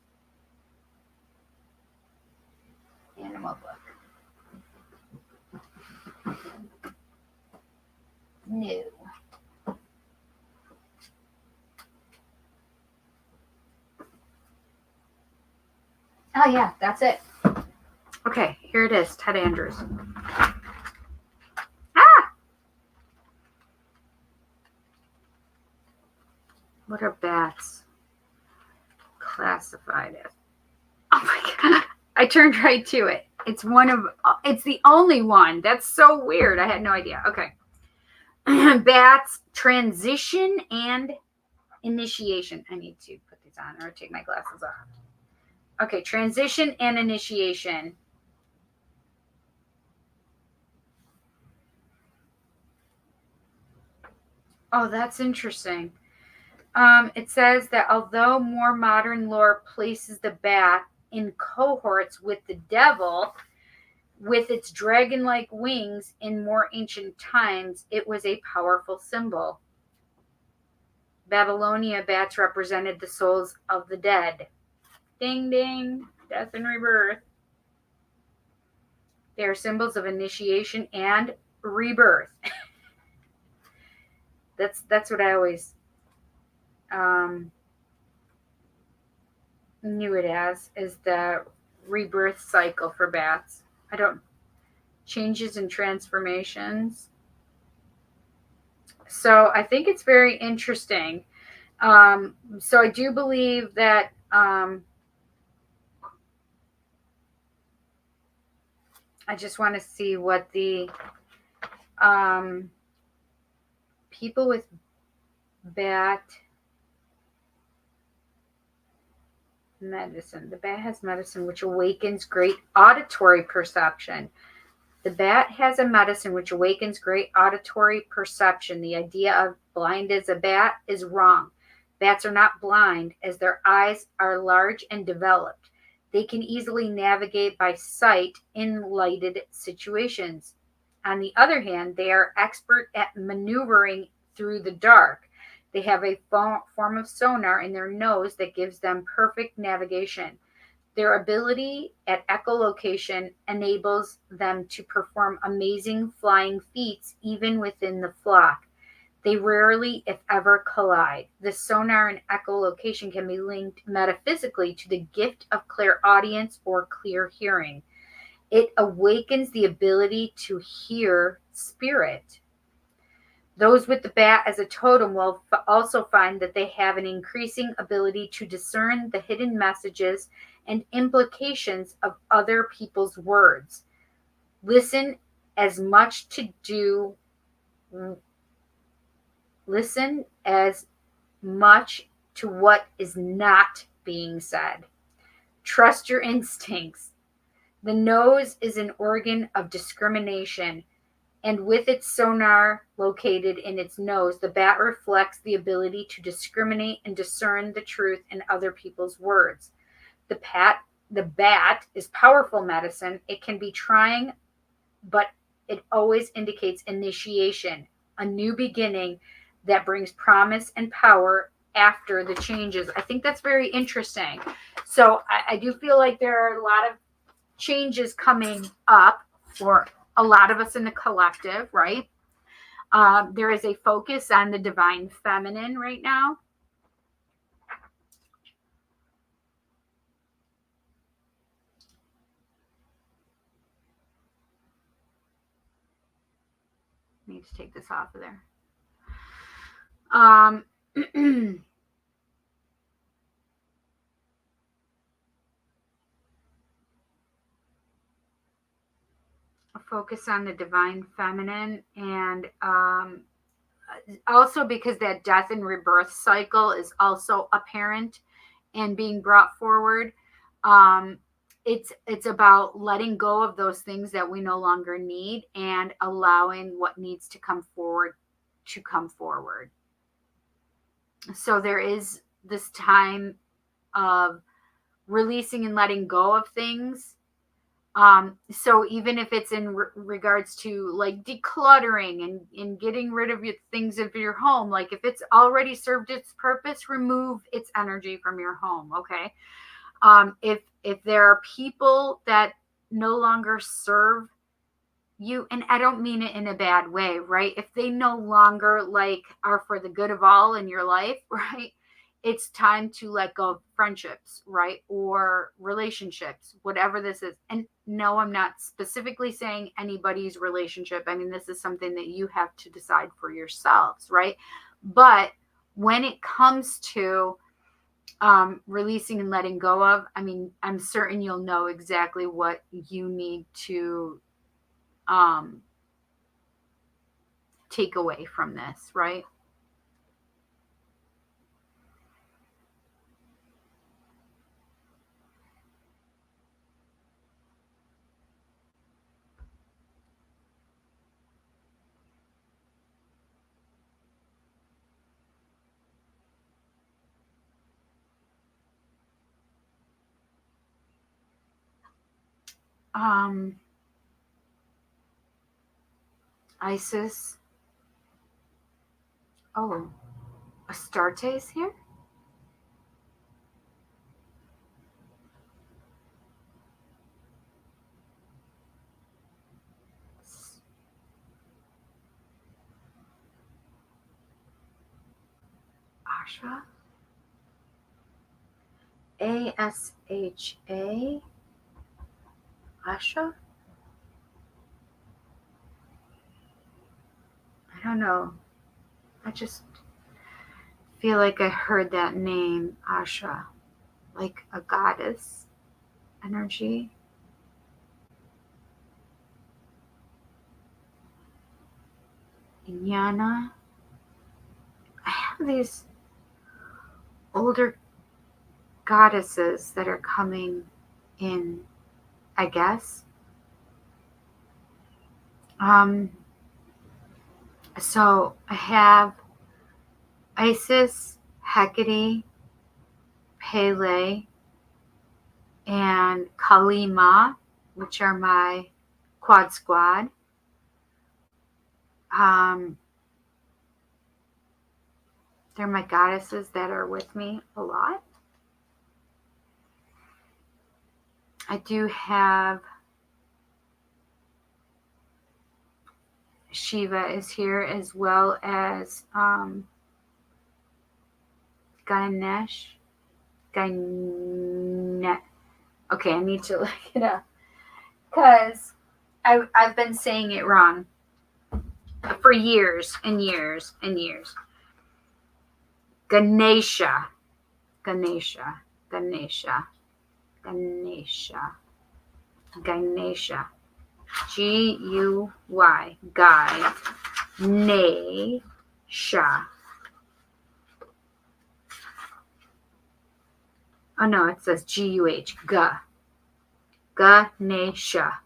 animal book? No. Oh, yeah, that's it. Okay, here it is, Ted Andrews. Ah! What are bats classified as? Oh my God. I turned right to it. It's the only one. That's so weird. I had no idea. Okay. Bats, transition and initiation. I need to put these on or take my glasses off. Okay, transition and initiation. Oh, that's interesting. It says that although more modern lore places the bat in cohorts with the devil, with its dragon like wings in more ancient times, it was a powerful symbol. Babylonia, bats represented the souls of the dead. Ding ding, death and rebirth. They are symbols of initiation and rebirth. That's what I always knew it as, is the rebirth cycle for bats. I don't changes and transformations. So I think it's very interesting. So I do believe that I just want to see what the people with bat medicine. The bat has medicine which awakens great auditory perception. The bat has a medicine which awakens great auditory perception. The idea of blind as a bat is wrong. Bats are not blind, as their eyes are large and developed. They can easily navigate by sight in lighted situations. On the other hand, they are expert at maneuvering through the dark. They have a form of sonar in their nose that gives them perfect navigation. Their ability at echolocation enables them to perform amazing flying feats even within the flock. They rarely, if ever, collide. The sonar and echolocation can be linked metaphysically to the gift of clairaudience or clear hearing. It awakens the ability to hear spirit. Those with the bat as a totem will also find that they have an increasing ability to discern the hidden messages and implications of other people's words. Listen as much to what is not being said. Trust your instincts. The nose is an organ of discrimination, and with its sonar located in its nose, the bat reflects the ability to discriminate and discern the truth in other people's words. The bat is powerful medicine. It can be trying, but it always indicates initiation, a new beginning that brings promise and power after the changes. I think that's very interesting. So I do feel like there are a lot of changes coming up for a lot of us in the collective, right? There is a focus on the divine feminine right now. I need to take this off of there. focus on the divine feminine, and also because that death and rebirth cycle is also apparent and being brought forward. It's about letting go of those things that we no longer need and allowing what needs to come forward to come forward. So there is this time of releasing and letting go of things. So even if it's in regards to like decluttering and getting rid of things of your home, like if it's already served its purpose, remove its energy from your home. Okay. If there are people that no longer serve you, and I don't mean it in a bad way, right? If they no longer like are for the good of all in your life, right? It's time to let go of friendships, right? Or relationships, whatever this is. And no, I'm not specifically saying anybody's relationship. I mean, this is something that you have to decide for yourselves, right? But when it comes to releasing and letting go of, I mean, I'm certain you'll know exactly what you need to take away from this, right? Isis. Oh, Astarte's here? Asha? Asha? Asha? I don't know. I just feel like I heard that name, Asha. Like a goddess energy. Inyana. I have these older goddesses that are coming in, I guess. So I have Isis, Hecate, Pele, and Kalima, which are my quad squad. They're my goddesses that are with me a lot. I do have Shiva is here, as well as Ganesh. Okay, I need to look it up because I've been saying it wrong for years and years and years. Ganesha. Ganesha. Ganesha. Ganesha. Ganesha. Guy. Guy. Nesha. Oh no, it says Guh. Ganesha.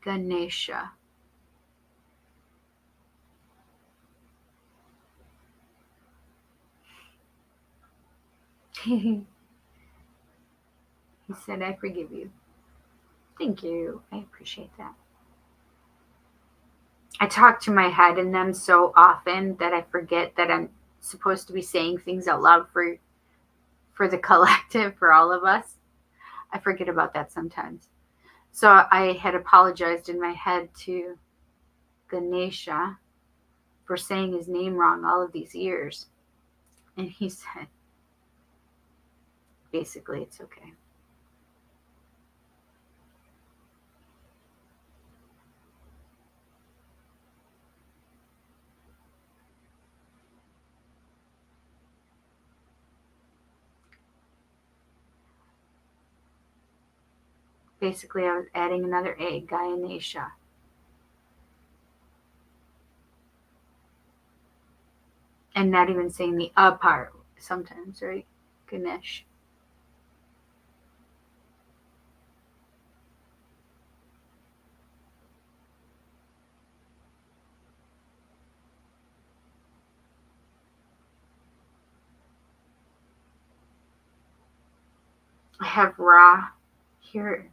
Ganesha. He said, I forgive you. Thank you. I appreciate that. I talk to my head in them so often that I forget that I'm supposed to be saying things out loud for the collective, for all of us. I forget about that sometimes. So I had apologized in my head to Ganesha for saying his name wrong all of these years. And he said, basically, it's okay. Basically, I was adding another egg, Guyanacia. And not even saying the part sometimes, right? Ganesh. I have Ra here.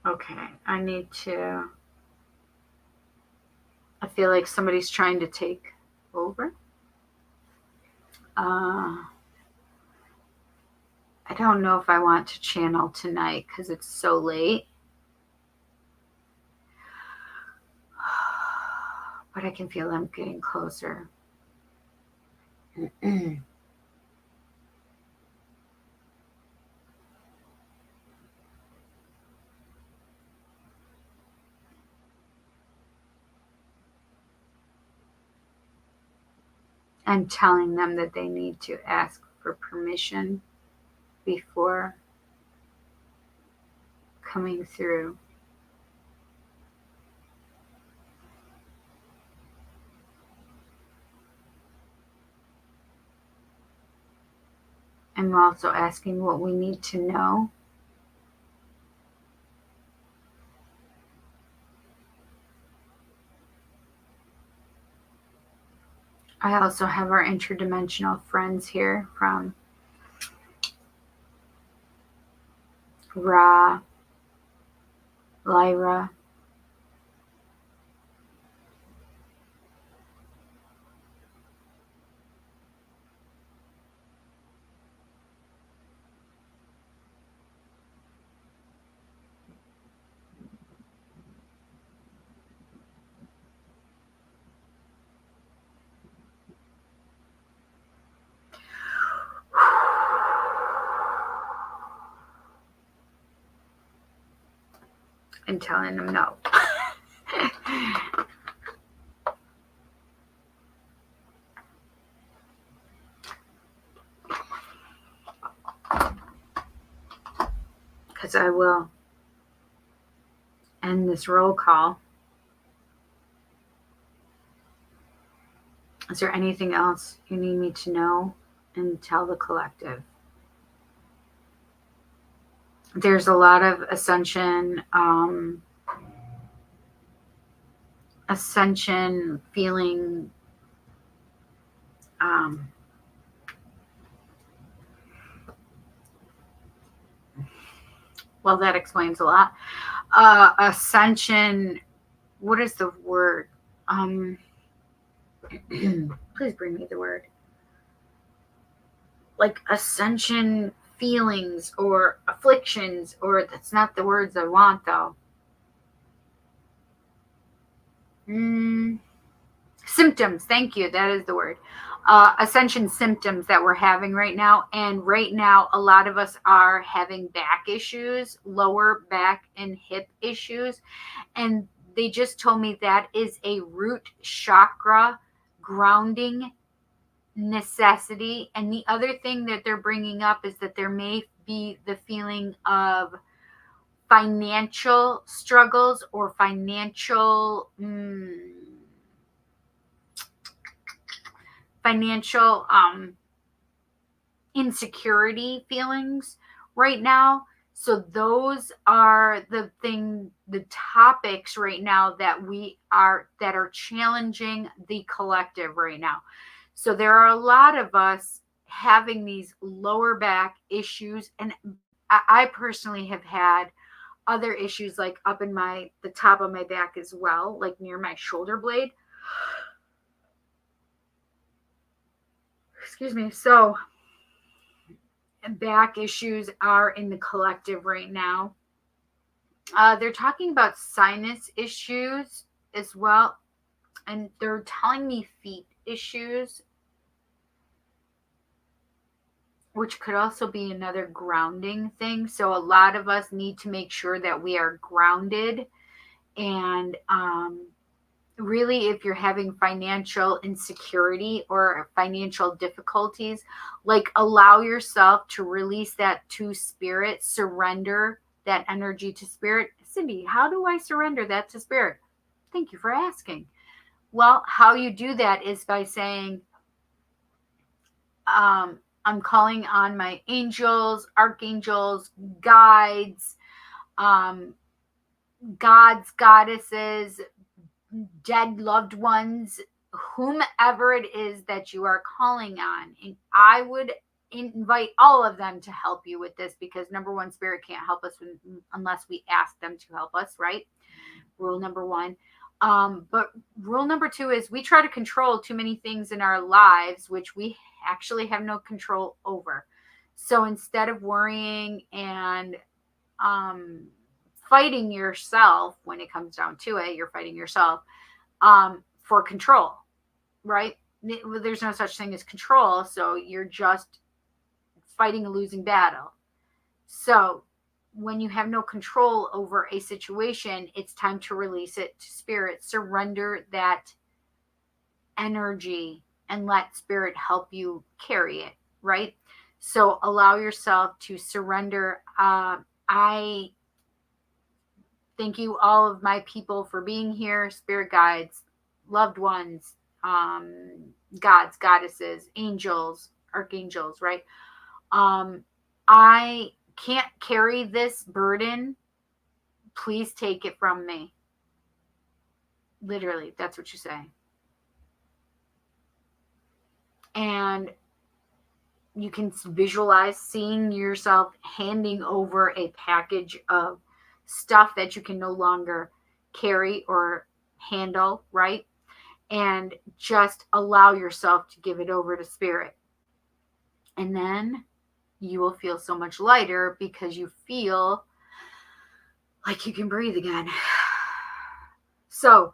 Okay, I need to. I feel like somebody's trying to take over. I don't know if I want to channel tonight because it's so late. But I can feel them getting closer. I'm telling them that they need to ask for permission before coming through. I'm also asking what we need to know. I also have our interdimensional friends here from Ra, Lyra, and telling them no. Because I will end this roll call. Is there anything else you need me to know and tell the collective? There's a lot of ascension feeling well, that explains a lot. Ascension, what is the word? Please bring me the word. Like ascension feelings or afflictions, or that's not the words I want though. Symptoms, thank you, that is the word. Ascension symptoms that we're having right now. And right now, a lot of us are having back issues, lower back and hip issues. And they just told me that is a root chakra grounding necessity. And the other thing that they're bringing up is that there may be the feeling of financial struggles or financial insecurity feelings right now. So those are the topics right now that are challenging the collective right now. So there are a lot of us having these lower back issues, and I personally have had other issues like up in the top of my back as well, like near my shoulder blade. Excuse me. So back issues are in the collective right now. They're talking about sinus issues as well, and they're telling me feet issues, which could also be another grounding thing. So a lot of us need to make sure that we are grounded and really, if you're having financial insecurity or financial difficulties, like allow yourself to release that to spirit, surrender that energy to spirit. Cindy, how do I surrender that to spirit? Thank you for asking. Well, how you do that is by saying, I'm calling on my angels, archangels, guides, um, gods, goddesses, dead loved ones, whomever it is that you are calling on. And I would invite all of them to help you with this, because number one, spirit can't help us unless we ask them to help us, right? Rule number one. But rule number two is we try to control too many things in our lives, which we actually have no control over. So instead of worrying and fighting yourself, when it comes down to it, you're fighting yourself for control, right? There's no such thing as control. So you're just fighting a losing battle. So when you have no control over a situation, it's time to release it to spirit, surrender that energy, and let spirit help you carry it, right? So allow yourself to surrender. I thank you, all of my people, for being here, spirit guides, loved ones, gods, goddesses, angels, archangels, right? I can't carry this burden. Please take it from me. Literally, that's what you say. And you can visualize seeing yourself handing over a package of stuff that you can no longer carry or handle, right? And just allow yourself to give it over to spirit. And then you will feel so much lighter because you feel like you can breathe again. So,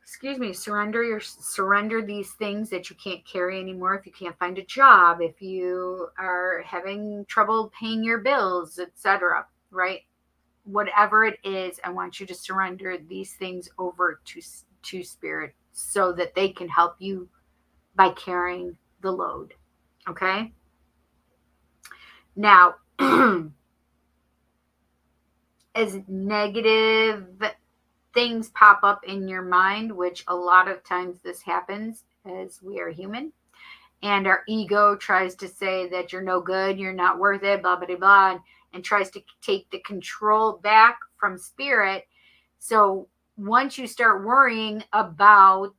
excuse me, surrender these things that you can't carry anymore. If you can't find a job, if you are having trouble paying your bills, etc., right? Whatever it is, I want you to surrender these things over to spirit so that they can help you by carrying the load. Okay? Now, as negative things pop up in your mind, which a lot of times this happens as we are human, and our ego tries to say that you're no good, you're not worth it, blah, blah, blah, blah, and tries to take the control back from spirit. So once you start worrying about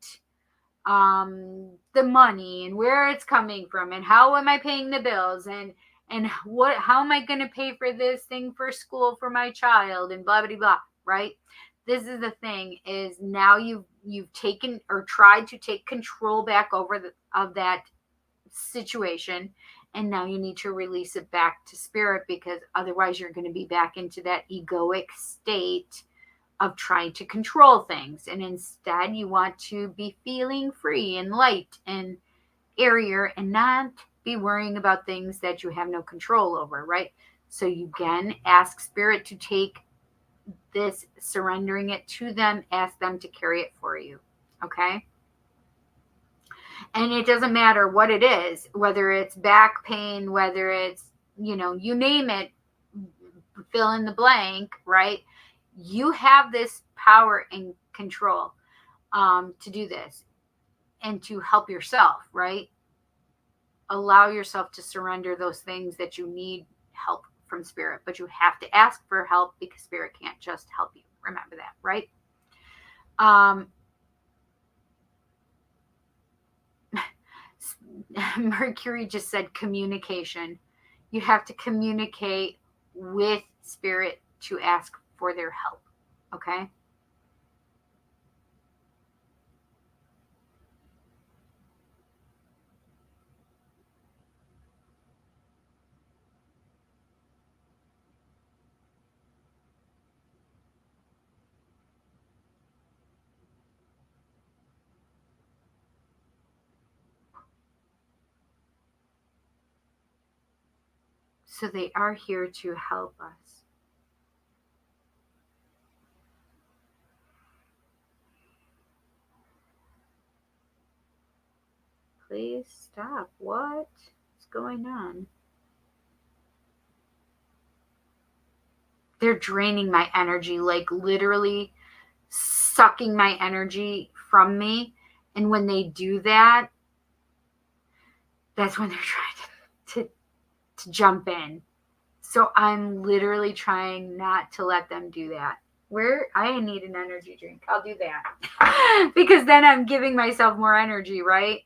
the money and where it's coming from and how am I paying the bills and how am I going to pay for this thing for school for my child and blah blah blah, right? This is the thing, is now you've taken or tried to take control back over of that situation, and now you need to release it back to spirit, because otherwise you're going to be back into that egoic state of trying to control things. And instead you want to be feeling free and light and airier and not be worrying about things that you have no control over, right? So you again ask spirit to take this, surrendering it to them, ask them to carry it for you. Okay? And it doesn't matter what it is, whether it's back pain, whether it's, you name it, fill in the blank, right? You have this power and control to do this and to help yourself, right? Allow yourself to surrender those things that you need help from spirit, but you have to ask for help, because spirit can't just help you. Remember that, right? Mercury just said communication. You have to communicate with spirit to ask for their help. Okay? So they are here to help us. please stop. What's going on? They're draining my energy, like literally sucking my energy from me. And when they do that, that's when they're trying to jump in. So I'm literally trying not to let them do that. I need an energy drink. I'll do that. Because then I'm giving myself more energy, right?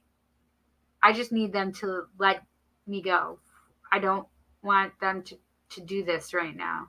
I just need them to let me go. I don't want them to do this right now.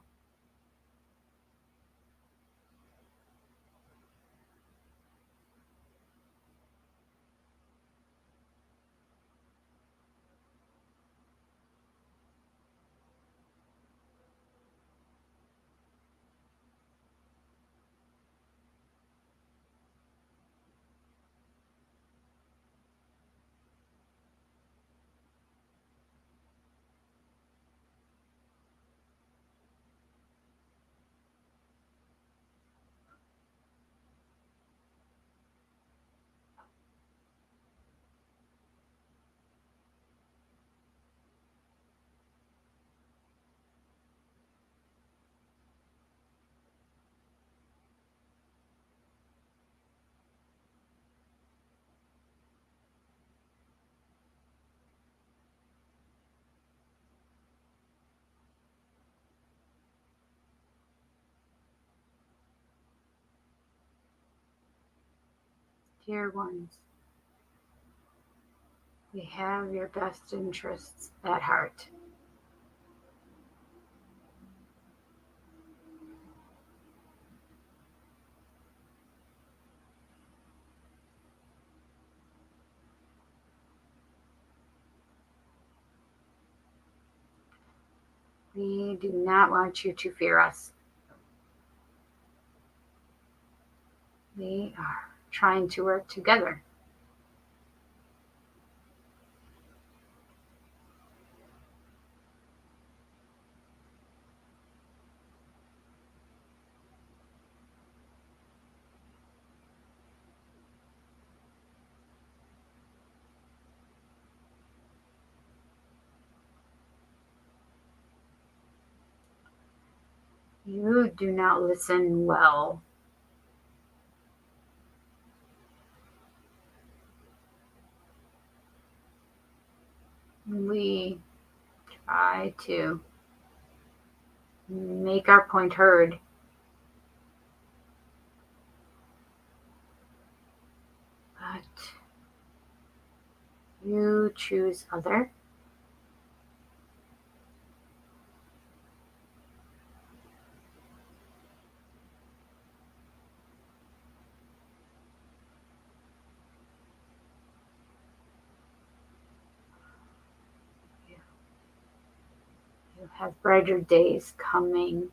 Dear ones, we have your best interests at heart. We do not want you to fear us. We are trying to work together. You do not listen well. We try to make our point heard. But you choose other. You have brighter days coming.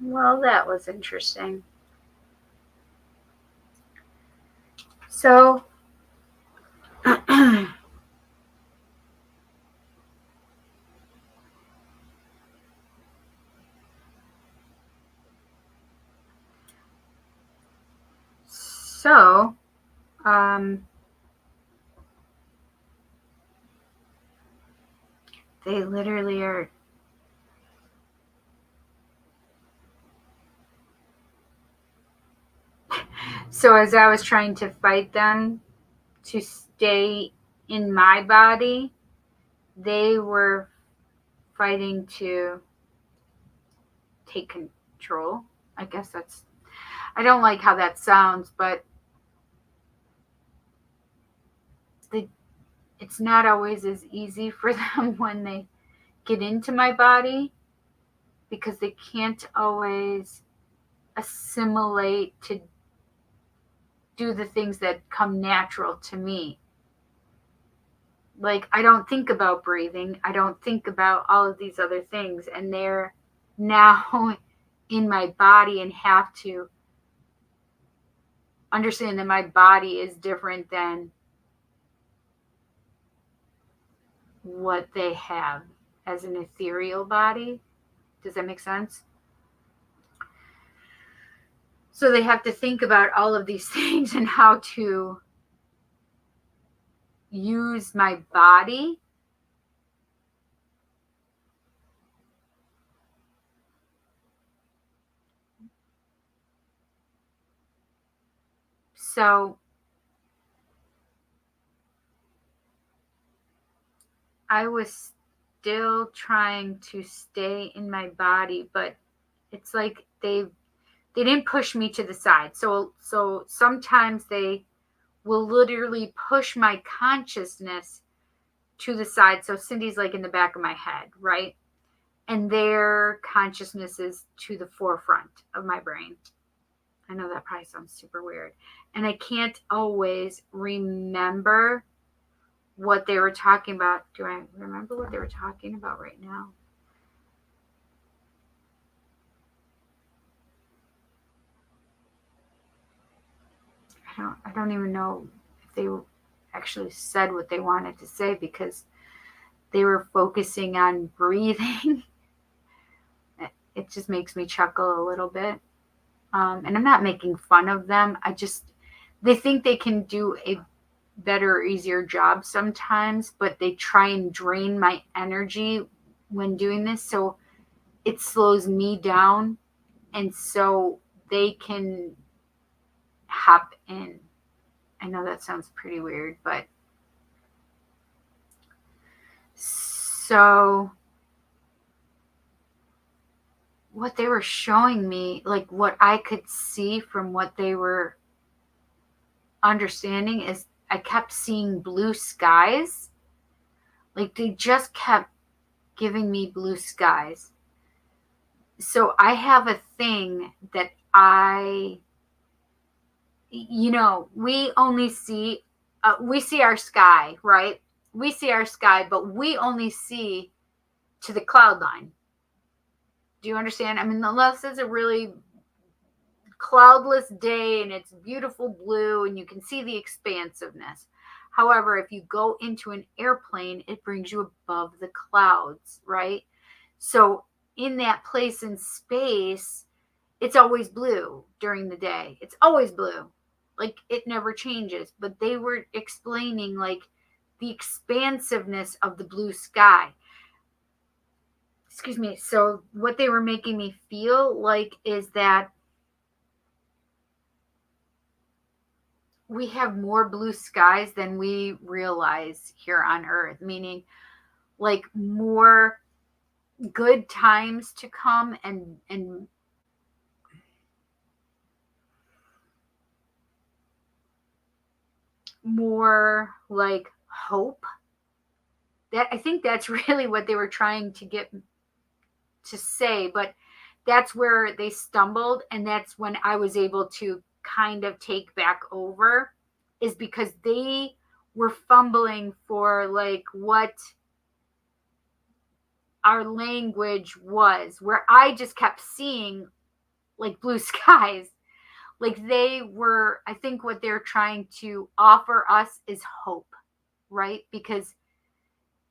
Well, that was interesting. So, so, they literally are. So, as I was trying to fight them to stay in my body, they were fighting to take control. I guess I don't like how that sounds, but it's not always as easy for them when they get into my body, because they can't always assimilate to do the things that come natural to me. Like, I don't think about breathing. I don't think about all of these other things. And they're now in my body and have to understand that my body is different than what they have as an ethereal body. Does that make sense? So they have to think about all of these things and how to use my body so I was still trying to stay in my body, but it's like they didn't push me to the side. So sometimes they will literally push my consciousness to the side. So Cindy's like in the back of my head, right? And their consciousness is to the forefront of my brain. I know that probably sounds super weird. And I can't always remember what they were talking about. Do I remember what they were talking about right now? I don't even know if they actually said what they wanted to say, because they were focusing on breathing. It just makes me chuckle a little bit. And I'm not making fun of them. They think they can do a better, easier job sometimes, but they try and drain my energy when doing this. So it slows me down. And so they can hop in. I know that sounds pretty weird, but so what they were showing me, like what I could see from what they were understanding, is I kept seeing blue skies. Like they just kept giving me blue skies. So I have a thing that we only see, we see our sky, right? We see our sky, but we only see to the cloud line. Do you understand? I mean, unless it's a really cloudless day and it's beautiful blue and you can see the expansiveness. However, if you go into an airplane, it brings you above the clouds, right? So in that place in space, it's always blue during the day. It's always blue. Like it never changes. But they were explaining like the expansiveness of the blue sky. Excuse me. So what they were making me feel like is that we have more blue skies than we realize here on Earth, meaning like more good times to come and more like hope. That I think that's really what they were trying to get to say, but that's where they stumbled, and that's when I was able to kind of take back over, is because they were fumbling for like what our language was, where I just kept seeing like blue skies. Like they were, I think what they're trying to offer us is hope, right? Because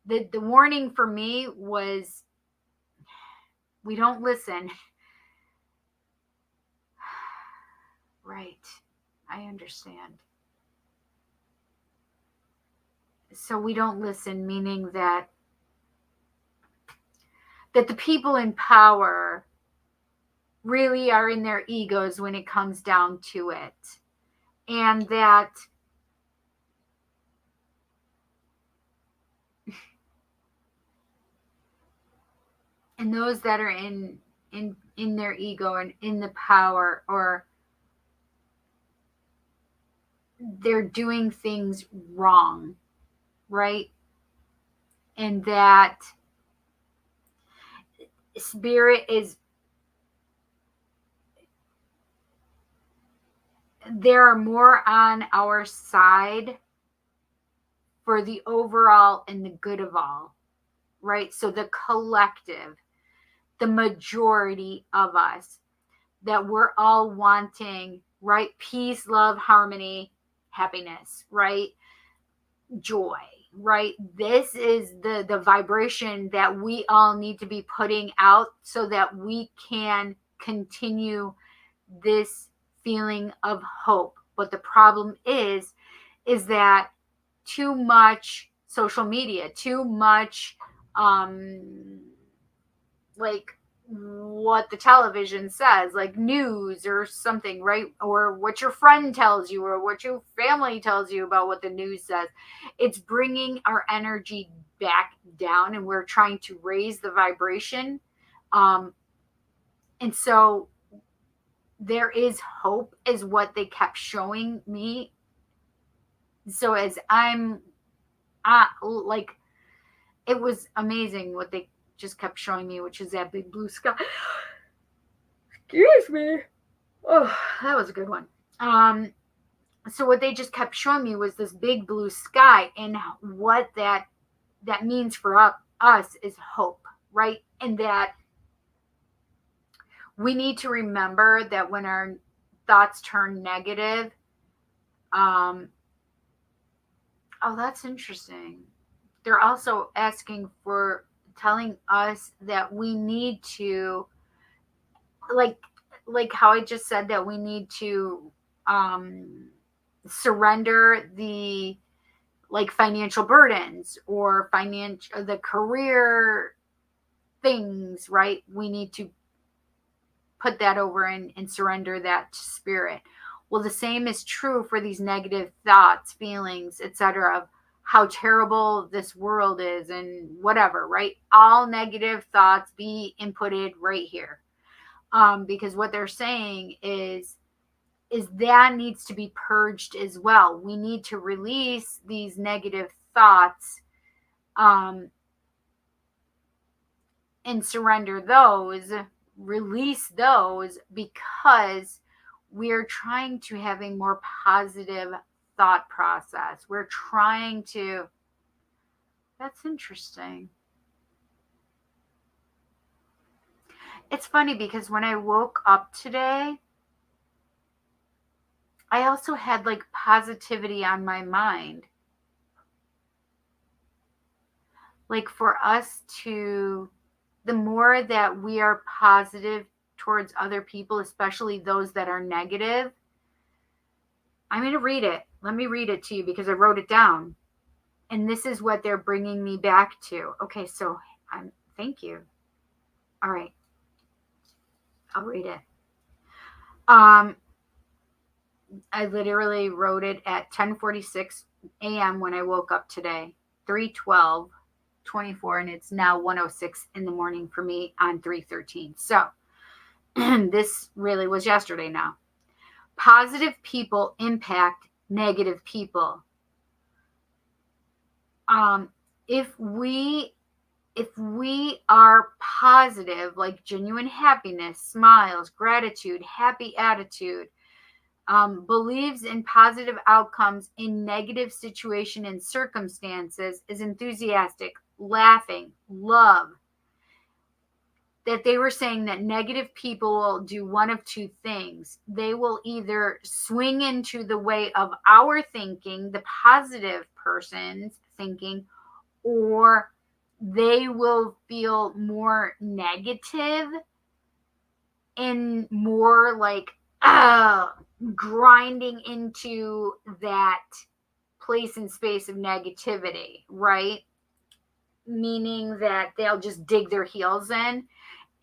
the warning for me was, we don't listen. Right. I understand. So we don't listen, meaning that the people in power really are in their egos when it comes down to it. And that And those that are in their ego and in the power, or they're doing things wrong, right? And that spirit is, there are more on our side for the overall and the good of all, right? So the collective, the majority of us, that we're all wanting, right? Peace, love, harmony, happiness, right? Joy, right? This is the vibration that we all need to be putting out so that we can continue this feeling of hope. But the problem is that too much social media, too much like what the television says, like news or something, right? Or what your friend tells you, or what your family tells you about what the news says. It's bringing our energy back down, and we're trying to raise the vibration. And so there is hope, is what they kept showing me. So as I'm like, it was amazing what they just kept showing me, which is that big blue sky. Excuse me. Oh, that was a good one. So what they just kept showing me was this big blue sky, and what that means for us is hope, right? And that we need to remember that when our thoughts turn negative, oh, that's interesting. They're also asking for, telling us that we need to, like how I just said, that we need to surrender the, like, financial burdens, or the career things, right? We need to put that over and surrender that to spirit. Well, the same is true for these negative thoughts, feelings, etc., of how terrible this world is and whatever, right? All negative thoughts be inputted right here. Because what they're saying is that needs to be purged as well. We need to release these negative thoughts, and surrender those, release those, because we're trying to have a more positive thought process. We're trying to, that's interesting. It's funny because when I woke up today, I also had like positivity on my mind. Like, for us to, the more that we are positive towards other people, especially those that are negative. I'm going to read it. Let me read it to you because I wrote it down. And this is what they're bringing me back to. Okay, so thank you. All right. I'll read it. I literally wrote it at 10:46 a.m. when I woke up today, 3:12:24, and it's now 1:06 in the morning for me on 3:13. So this really was yesterday now. Positive people impact negative people. If we are positive, like genuine happiness, smiles, gratitude, happy attitude, believes in positive outcomes in negative situation and circumstances, is enthusiastic, laughing, love, that they were saying that negative people will do one of two things. They will either swing into the way of our thinking, the positive person's thinking, or they will feel more negative and more like grinding into that place and space of negativity, right? Meaning that they'll just dig their heels in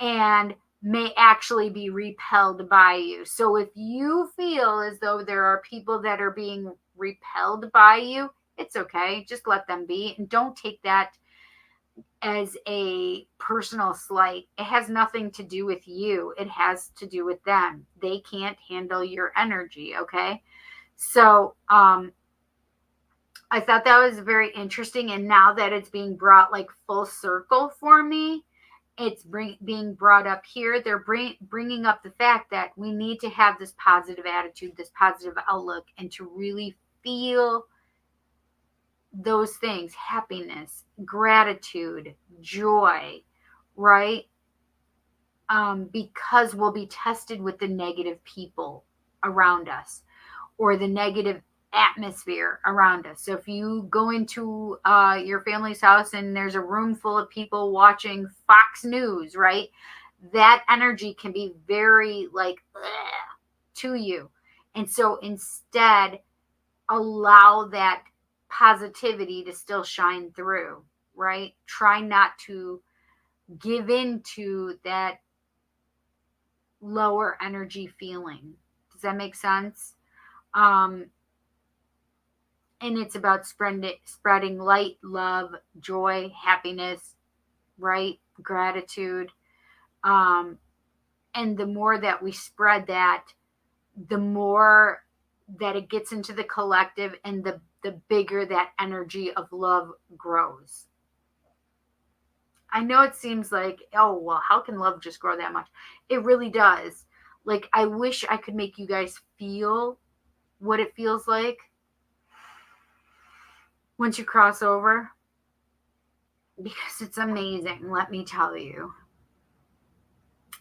and may actually be repelled by you. So if you feel as though there are people that are being repelled by you, it's okay. Just let them be, and don't take that as a personal slight. It has nothing to do with you. It has to do with them. They can't handle your energy, okay? So, I thought that was very interesting. And now that it's being brought like full circle for me, it's being brought up here. They're bringing up the fact that we need to have this positive attitude, this positive outlook, and to really feel those things: happiness, gratitude, joy, right? Because we'll be tested with the negative people around us or the negative atmosphere around us. So if you go into your family's house and there's a room full of people watching Fox News, right? That energy can be very like to you. And so instead, allow that positivity to still shine through, right? Try not to give into that lower energy feeling. Does that make sense? And it's about spreading light, love, joy, happiness, right? Gratitude. And the more that we spread that, the more that it gets into the collective, and the bigger that energy of love grows. I know it seems like, oh, well, how can love just grow that much? It really does. Like, I wish I could make you guys feel what it feels like once you cross over, because it's amazing, let me tell you.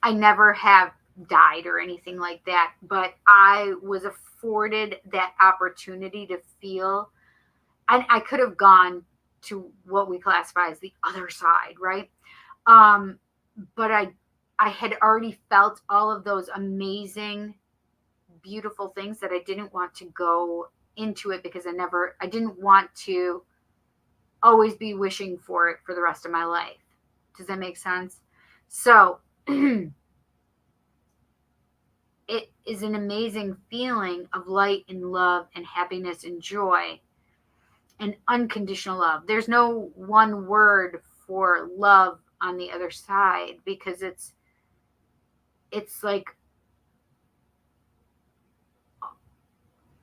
I never have died or anything like that, but I was afforded that opportunity to feel, and I could have gone to what we classify as the other side, right? But I had already felt all of those amazing, beautiful things that I didn't want to go into it, because I didn't want to always be wishing for it for the rest of my life. Does that make sense? So it is an amazing feeling of light and love and happiness and joy and unconditional love. There's no one word for love on the other side, because it's like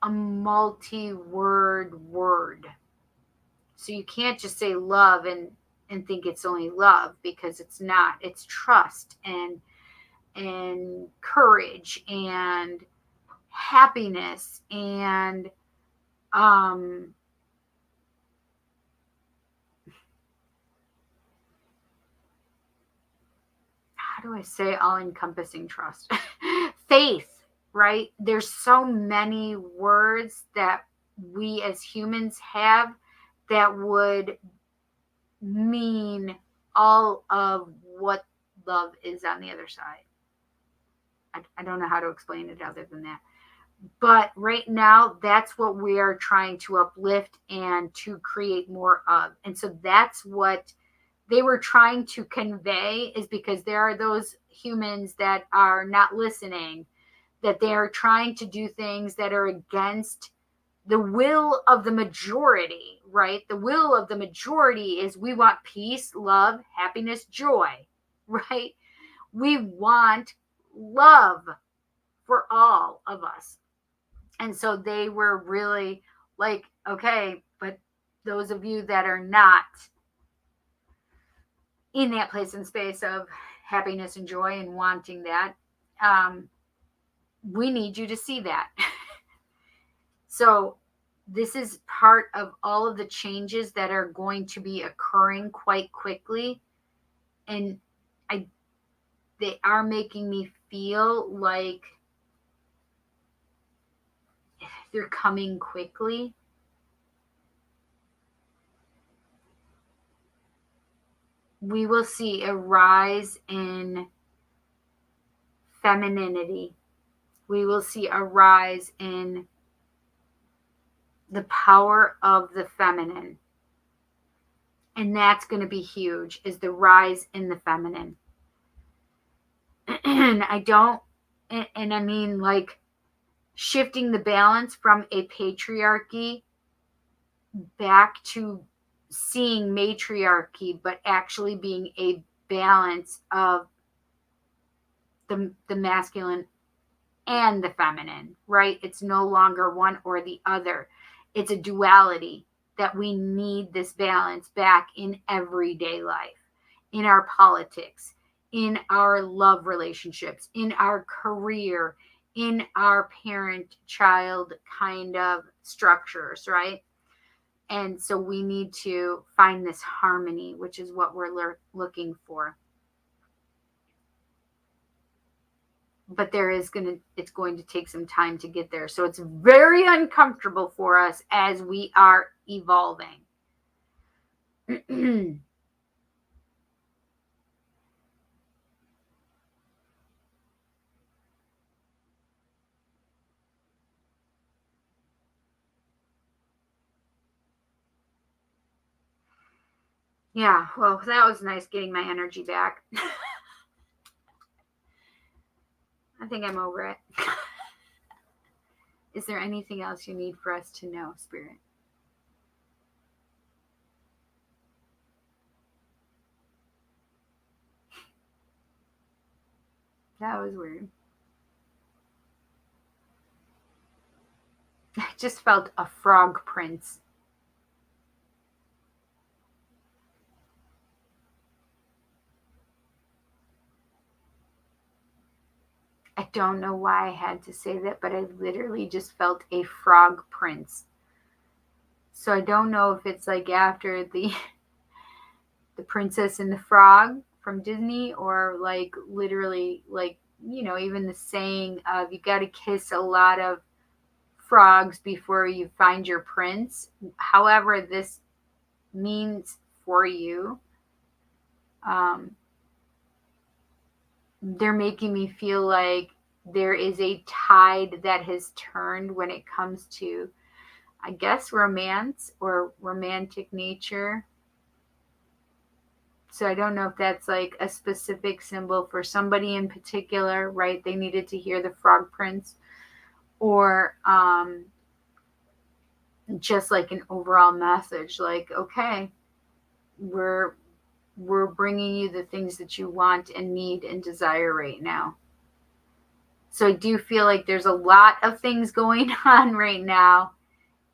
a multi-word word. So you can't just say love and think it's only love, because it's not. It's trust and courage and happiness and how do I say all-encompassing trust? Faith, right? There's so many words that we as humans have that would mean all of what love is on the other side. I don't know how to explain it other than that. But right now, that's what we are trying to uplift and to create more of. And so that's what they were trying to convey, is because there are those humans that are not listening, that they are trying to do things that are against the will of the majority, right? The will of the majority is we want peace, love, happiness, joy, right? We want love for all of us. And so they were really like, okay, but those of you that are not in that place and space of happiness and joy and wanting that, we need you to see that. So this is part of all of the changes that are going to be occurring quite quickly. And they are making me feel like they're coming quickly. We will see a rise in femininity. We will see a rise in the power of the feminine. And that's going to be huge, is the rise in the feminine. And I mean, like, shifting the balance from a patriarchy back to seeing matriarchy, but actually being a balance of the masculine and the feminine, right? It's no longer one or the other. It's a duality that we need this balance back in everyday life, in our politics, in our love relationships, in our career, in our parent-child kind of structures, right? And so we need to find this harmony, which is what we're looking for. But it's going to take some time to get there. So it's very uncomfortable for us as we are evolving. Yeah, well, that was nice getting my energy back. I think I'm over it. Is there anything else you need for us to know, Spirit? That was weird. I just felt a frog prince. I don't know why I had to say that, but I literally just felt a frog prince. So I don't know if it's like after the Princess and the Frog from Disney, or like literally like, even the saying of you got to kiss a lot of frogs before you find your prince. However this means for you, they're making me feel like there is a tide that has turned when it comes to, I guess, romance or romantic nature. So I don't know if that's like a specific symbol for somebody in particular, right? They needed to hear the frog prince, or just like an overall message, like, okay, we're bringing you the things that you want and need and desire right now. So I do feel like there's a lot of things going on right now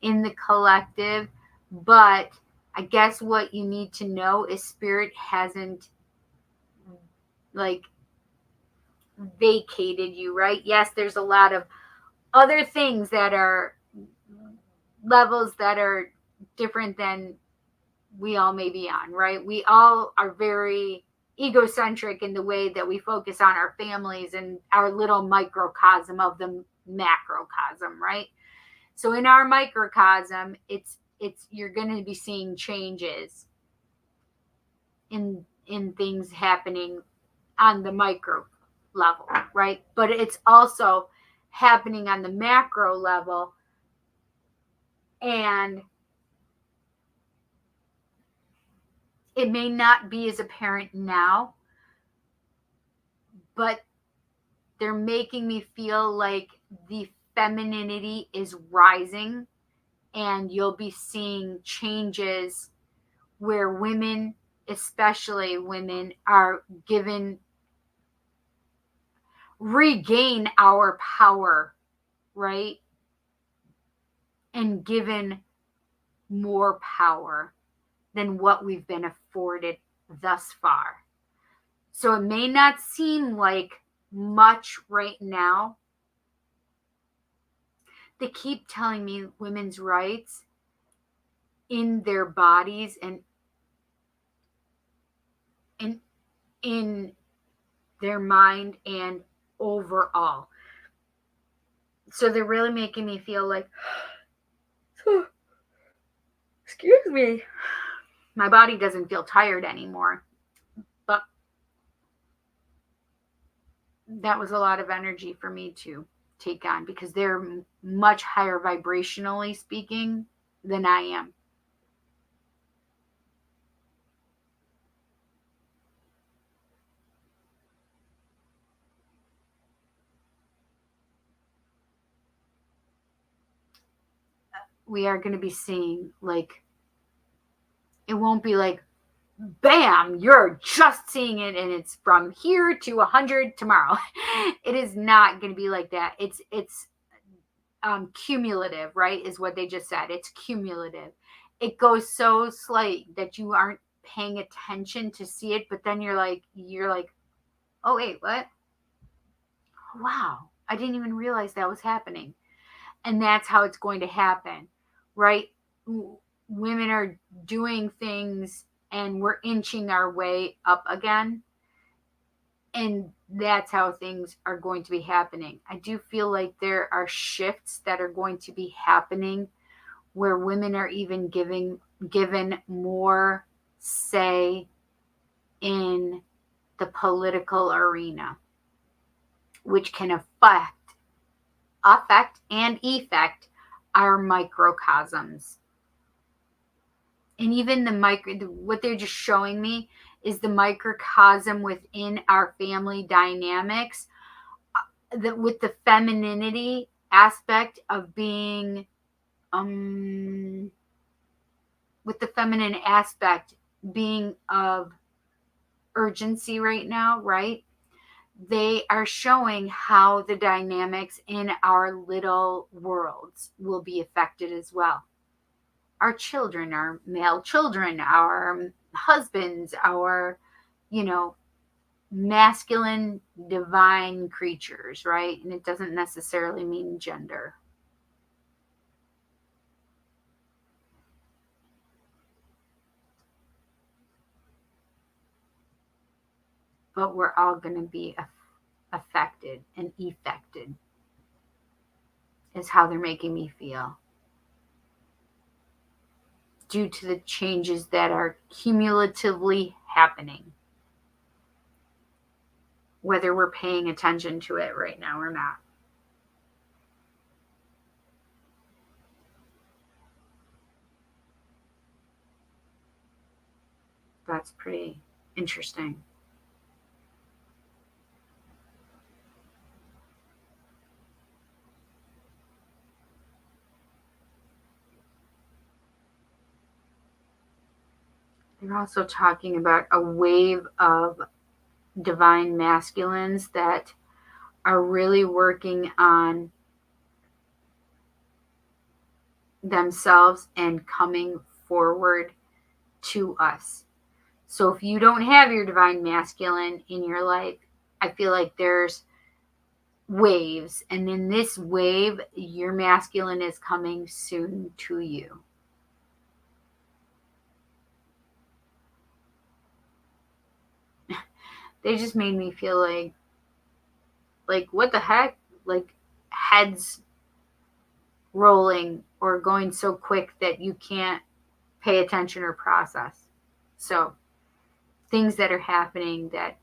in the collective, but I guess what you need to know is Spirit hasn't like vacated you, right? Yes, there's a lot of other things that are levels that are different than we all may be on, right? We all are very egocentric in the way that we focus on our families and our little microcosm of the macrocosm, right? So in our microcosm, it's you're going to be seeing changes in things happening on the micro level, right? But it's also happening on the macro level, and it may not be as apparent now, but they're making me feel like the femininity is rising, and you'll be seeing changes where women, especially women, are regain our power, right? And given more power than what we've been afforded thus far. So it may not seem like much right now. They keep telling me women's rights in their bodies and in their mind and overall. So they're really making me feel like, excuse me, my body doesn't feel tired anymore. But that was a lot of energy for me to take on, because they're much higher vibrationally speaking than I am. We are going to be seeing like It won't be like, bam, you're just seeing it and it's from here to 100 tomorrow. It is not going to be like that. It's cumulative, right? Is what they just said. It's cumulative. It goes so slight that you aren't paying attention to see it, but then you're like, oh wait, what? Wow, I didn't even realize that was happening. And that's how it's going to happen, right? Women are doing things and we're inching our way up again. And that's how things are going to be happening. I do feel like there are shifts that are going to be happening where women are even given more say in the political arena, which can affect and effect our microcosms. And even what they're just showing me is the microcosm within our family dynamics, with the femininity aspect of being, with the feminine aspect being of urgency right now, right? They are showing how the dynamics in our little worlds will be affected as well. Our children, our male children, our husbands, our, masculine divine creatures, right? And it doesn't necessarily mean gender. But we're all going to be affected and effected, is how they're making me feel, due to the changes that are cumulatively happening, whether we're paying attention to it right now or not. That's pretty interesting. They're also talking about a wave of divine masculines that are really working on themselves and coming forward to us. So if you don't have your divine masculine in your life, I feel like there's waves. And in this wave, your masculine is coming soon to you. They just made me feel like what the heck? Like heads rolling or going so quick that you can't pay attention or process. So things that are happening that,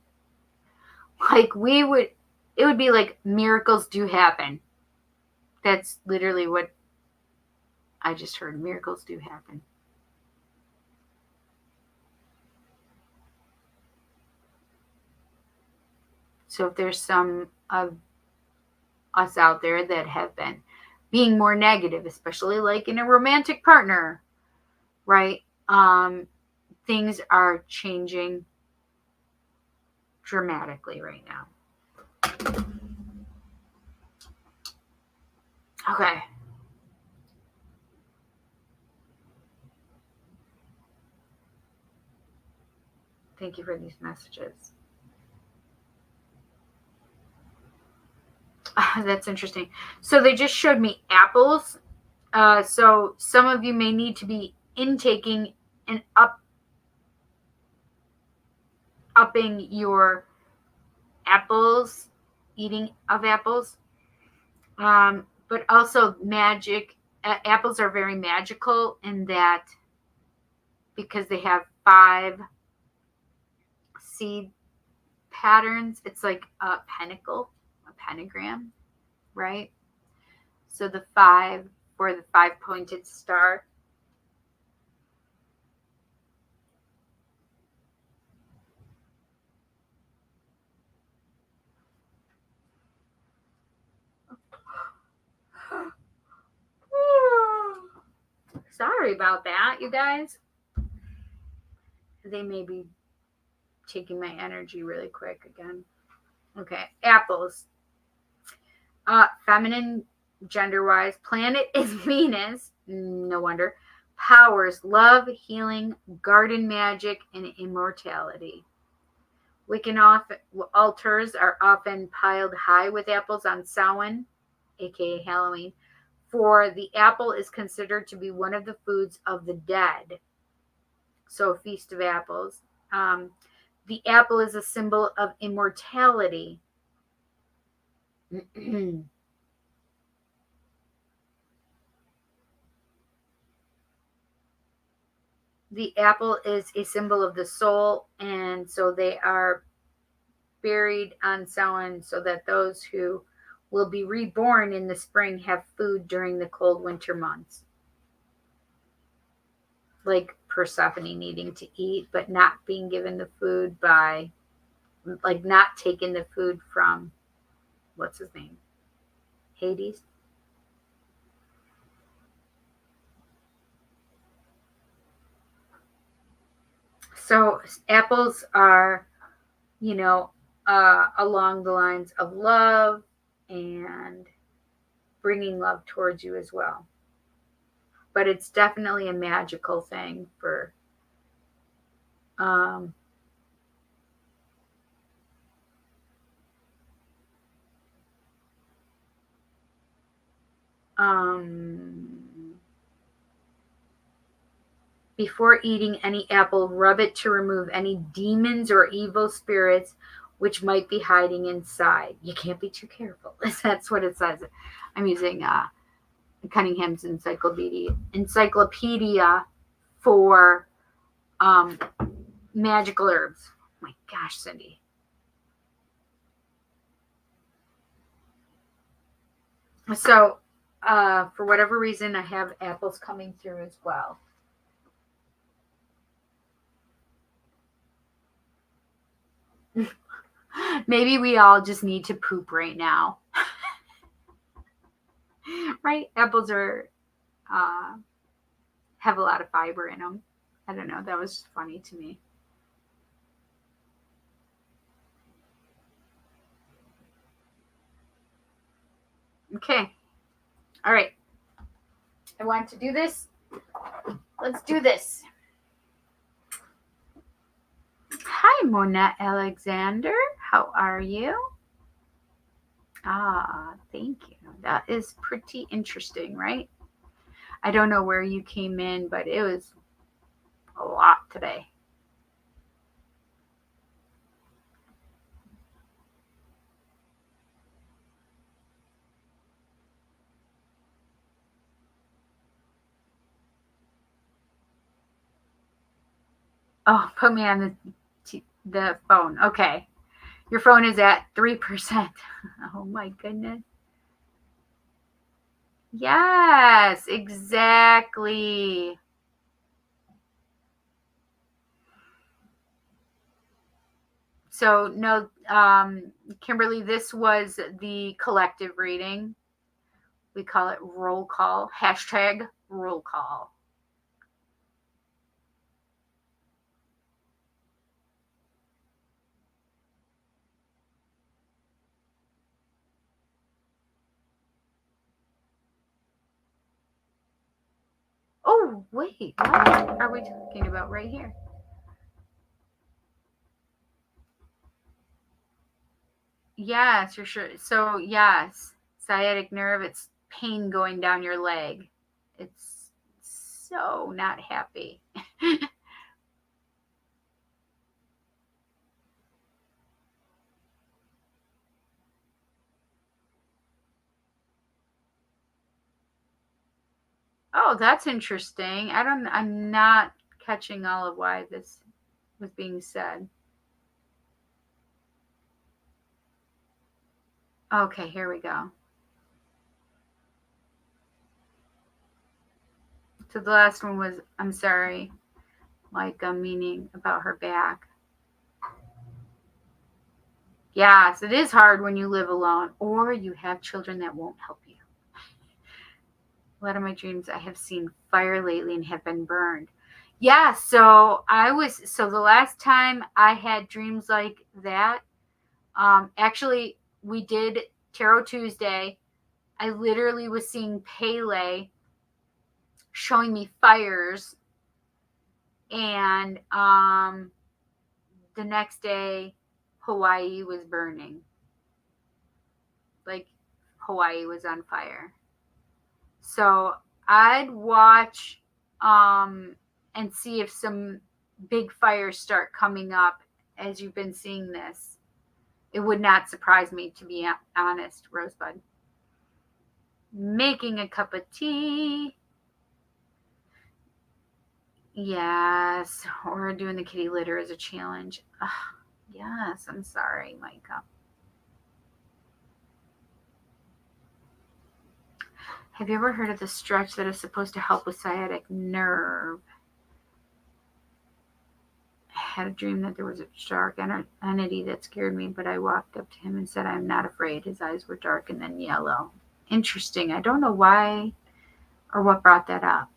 like, it would be like miracles do happen. That's literally what I just heard. Miracles do happen. So if there's some of us out there that have been being more negative, especially like in a romantic partner, right? Things are changing dramatically right now. Okay. Thank you for these messages. That's interesting. So they just showed me apples. So some of you may need to be intaking and upping your apples, eating of apples. But also apples are very magical in that, because they have 5 seed patterns. It's like a pentagram, right? So the 5 for the 5-pointed star. Sorry about that, you guys. They may be taking my energy really quick again. Okay, apples. Feminine, gender-wise. Planet is Venus. No wonder. Powers, love, healing, garden magic, and immortality. Wiccan altars are often piled high with apples on Samhain, aka Halloween, for the apple is considered to be one of the foods of the dead. So, Feast of Apples. The apple is a symbol of immortality. The apple is a symbol of the soul, and so they are buried on Samhain so that those who will be reborn in the spring have food during the cold winter months. Like Persephone needing to eat, but not being given the food by, like, not taking the food from, what's his name? Hades. So apples are, along the lines of love and bringing love towards you as well. But it's definitely a magical thing for before eating any apple, rub it to remove any demons or evil spirits which might be hiding inside. You can't be too careful. That's what it says. I'm using Cunningham's encyclopedia for magical herbs. Oh my gosh, Cindy. So, for whatever reason, I have apples coming through as well. Maybe we all just need to poop right now. Right? Apples are have a lot of fiber in them. I don't know. That was funny to me. Okay. All right. I want to do this. Let's do this. Hi, Mona Alexander. How are you? Thank you. That is pretty interesting, right? I don't know where you came in, but it was a lot today. Oh, put me on the phone. Okay. Your phone is at 3%. Oh my goodness. Yes, exactly. So, no, Kimberly, this was the collective reading. We call it roll call. Hashtag roll call. Oh, wait. What are we talking about right here? Yes, for sure. So, yes, sciatic nerve, it's pain going down your leg. It's so not happy. Oh, that's interesting. I'm not catching all of why this was being said. Okay, here we go. So the last one was, I'm sorry, like a meaning about her back. Yes, it is hard when you live alone or you have children that won't help you. A lot of my dreams, I have seen fire lately and have been burned. Yeah, so the last time I had dreams like that, actually we did Tarot Tuesday. I literally was seeing Pele showing me fires, and the next day Hawaii was burning. Like Hawaii was on fire. So I'd watch and see if some big fires start coming up as you've been seeing this. It would not surprise me, to be honest, Rosebud. Making a cup of tea. Yes, or doing the kitty litter as a challenge. Ugh, yes, I'm sorry, Micah. Have you ever heard of the stretch that is supposed to help with sciatic nerve? I had a dream that there was a dark entity that scared me, but I walked up to him and said, I'm not afraid. His eyes were dark and then yellow. Interesting. I don't know why or what brought that up.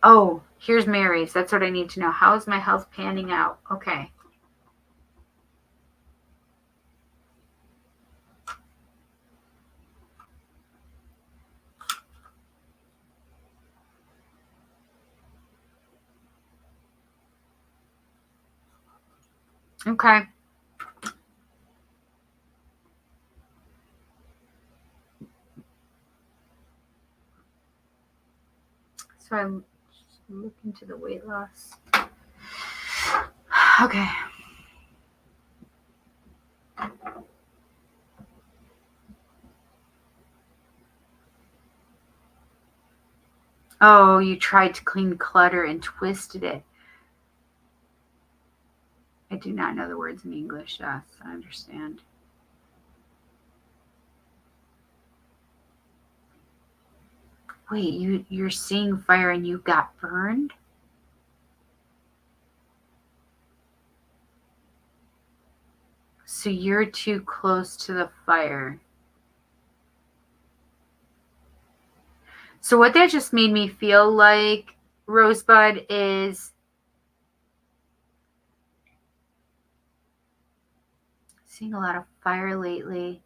Oh, here's Mary's. That's what I need to know. How is my health panning out? Okay. Okay. So I'm looking to the weight loss. Okay. Oh, you tried to clean clutter and twisted it. I do not know the words in English. Yes, I understand. Wait, you're seeing fire and you got burned? So you're too close to the fire. So what that just made me feel like, Rosebud, is seeing a lot of fire lately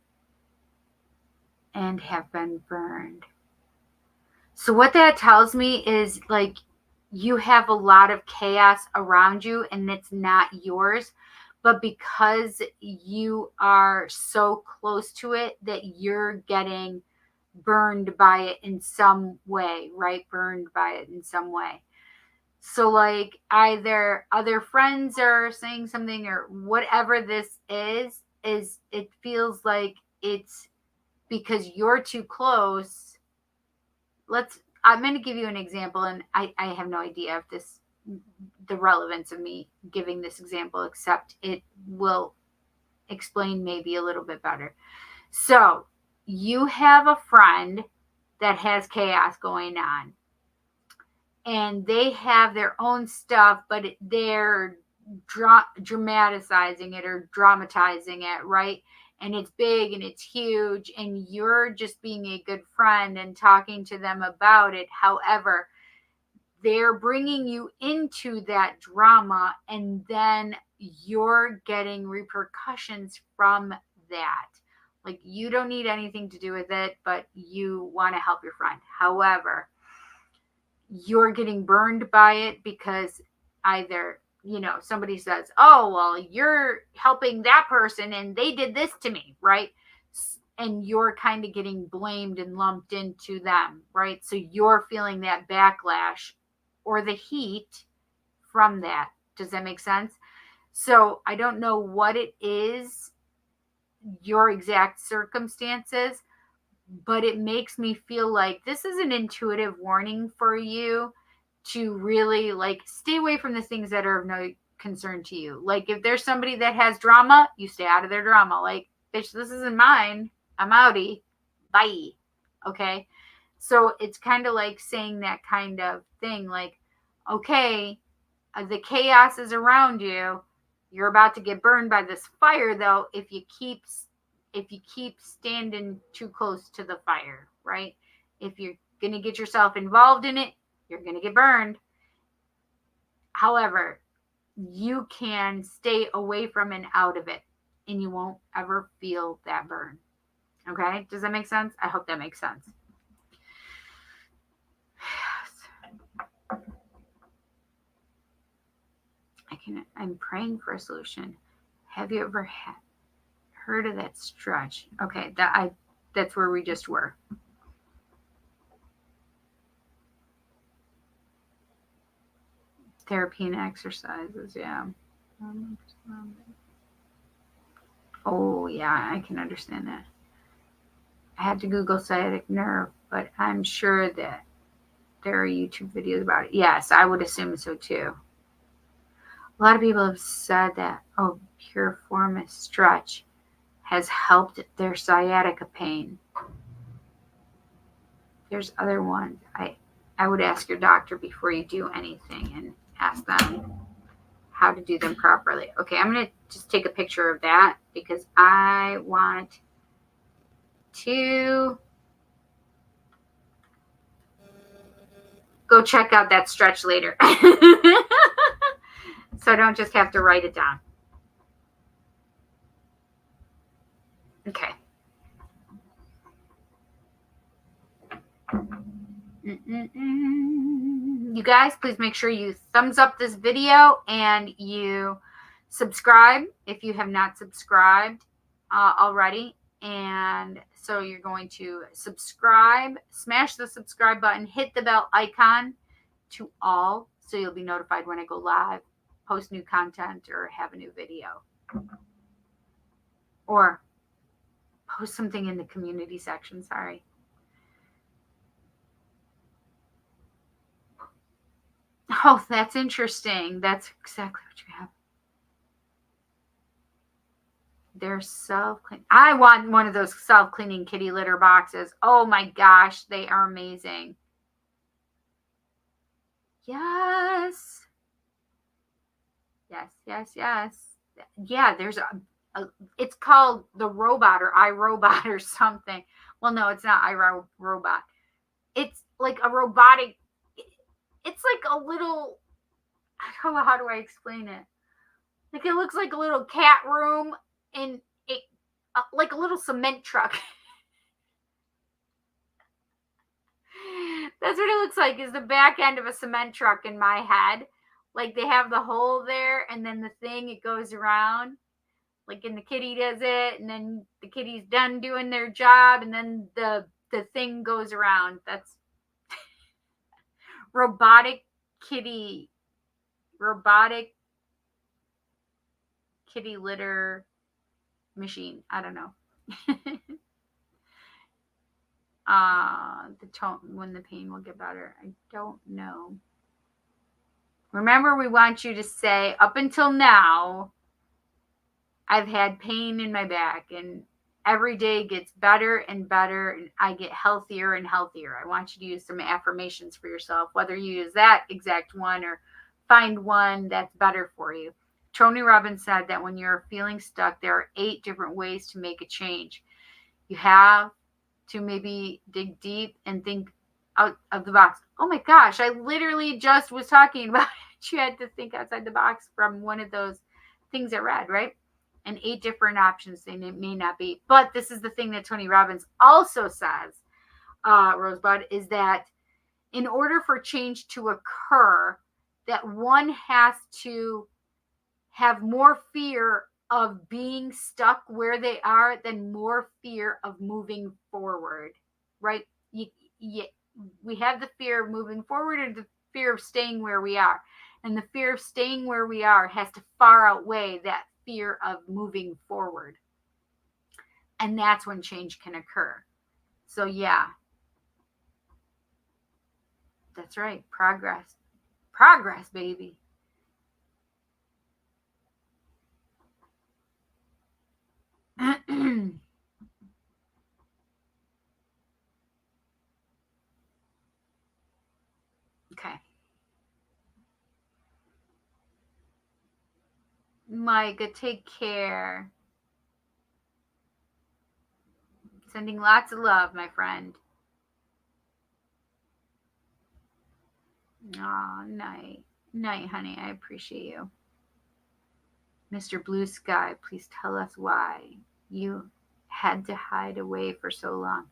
and have been burned. So what that tells me is like you have a lot of chaos around you and it's not yours, but because you are so close to it that you're getting burned by it in some way, right? Burned by it in some way. So like either other friends are saying something or whatever this is it feels like it's because you're too close. I'm going to give you an example, and I have no idea if this, the relevance of me giving this example, except it will explain maybe a little bit better. So you have a friend that has chaos going on, and they have their own stuff, but they're dramatizing it or dramatizing it, right? And it's big and it's huge, and you're just being a good friend and talking to them about it. However, they're bringing you into that drama, and then you're getting repercussions from that. Like, you don't need anything to do with it, but you want to help your friend. However, you're getting burned by it because either, somebody says, oh, well, you're helping that person and they did this to me, right? And you're kind of getting blamed and lumped into them, right? So you're feeling that backlash or the heat from that. Does that make sense? So I don't know what it is, your exact circumstances, but it makes me feel like this is an intuitive warning for you to really like stay away from the things that are of no concern to you. Like if there's somebody that has drama, you stay out of their drama. Like, bitch, this isn't mine. I'm outie. Bye. Okay. So it's kind of like saying that kind of thing. Like, okay, the chaos is around you. You're about to get burned by this fire, though, if you keep standing too close to the fire, right? If you're going to get yourself involved in it, you're going to get burned. However, you can stay away from and out of it, and you won't ever feel that burn. Okay? Does that make sense? I hope that makes sense. I'm praying for a solution. Have you ever heard of that stretch? Okay, that's where we just were. Therapy and exercises, yeah. Oh, yeah, I can understand that. I had to Google sciatic nerve, but I'm sure that there are YouTube videos about it. Yes, I would assume so too. A lot of people have said that, piriformis stretch has helped their sciatica pain. There's other ones. I would ask your doctor before you do anything and ask them how to do them properly. Okay, I'm going to just take a picture of that because I want to go check out that stretch later. So I don't just have to write it down. Okay. You guys, please make sure you thumbs up this video and you subscribe if you have not subscribed already. And so you're going to subscribe, smash the subscribe button, hit the bell icon to all, so you'll be notified when I go live, post new content, or have a new video. Or post something in the community section, sorry. Oh, that's interesting. That's exactly what you have. They're self-clean. I want one of those self-cleaning kitty litter boxes. Oh my gosh, they are amazing. Yes. Yes. Yeah, there's it's called the robot or iRobot or something. Well, no, it's not iRobot. It's like a robotic, it's like a little, I don't know, how do I explain it? Like it looks like a little cat room and it like a little cement truck. That's what it looks like, is the back end of a cement truck in my head. Like they have the hole there and then the thing, it goes around. Like, and the kitty does it, and then the kitty's done doing their job, and then the thing goes around. That's robotic kitty litter machine. I don't know. The tone, when the pain will get better, I don't know. Remember, we want you to say, up until now, I've had pain in my back, and every day gets better and better, and I get healthier and healthier. I want you to use some affirmations for yourself, whether you use that exact one or find one that's better for you. Tony Robbins said that when you're feeling stuck, there are 8 different ways to make a change. You have to maybe dig deep and think out of the box. Oh my gosh, I literally just was talking about it. You had to think outside the box from one of those things I read, right? And 8 different options. They may not be. But this is the thing that Tony Robbins also says, Rosebud, is that in order for change to occur, that one has to have more fear of being stuck where they are than more fear of moving forward, right? We have the fear of moving forward and the fear of staying where we are. And the fear of staying where we are has to far outweigh that fear of moving forward. And that's when change can occur. So yeah, that's right. Progress, baby. Okay. Micah, take care. Sending lots of love, my friend. Oh, night. Night, honey. I appreciate you. Mr. Blue Sky, please tell us why you had to hide away for so long.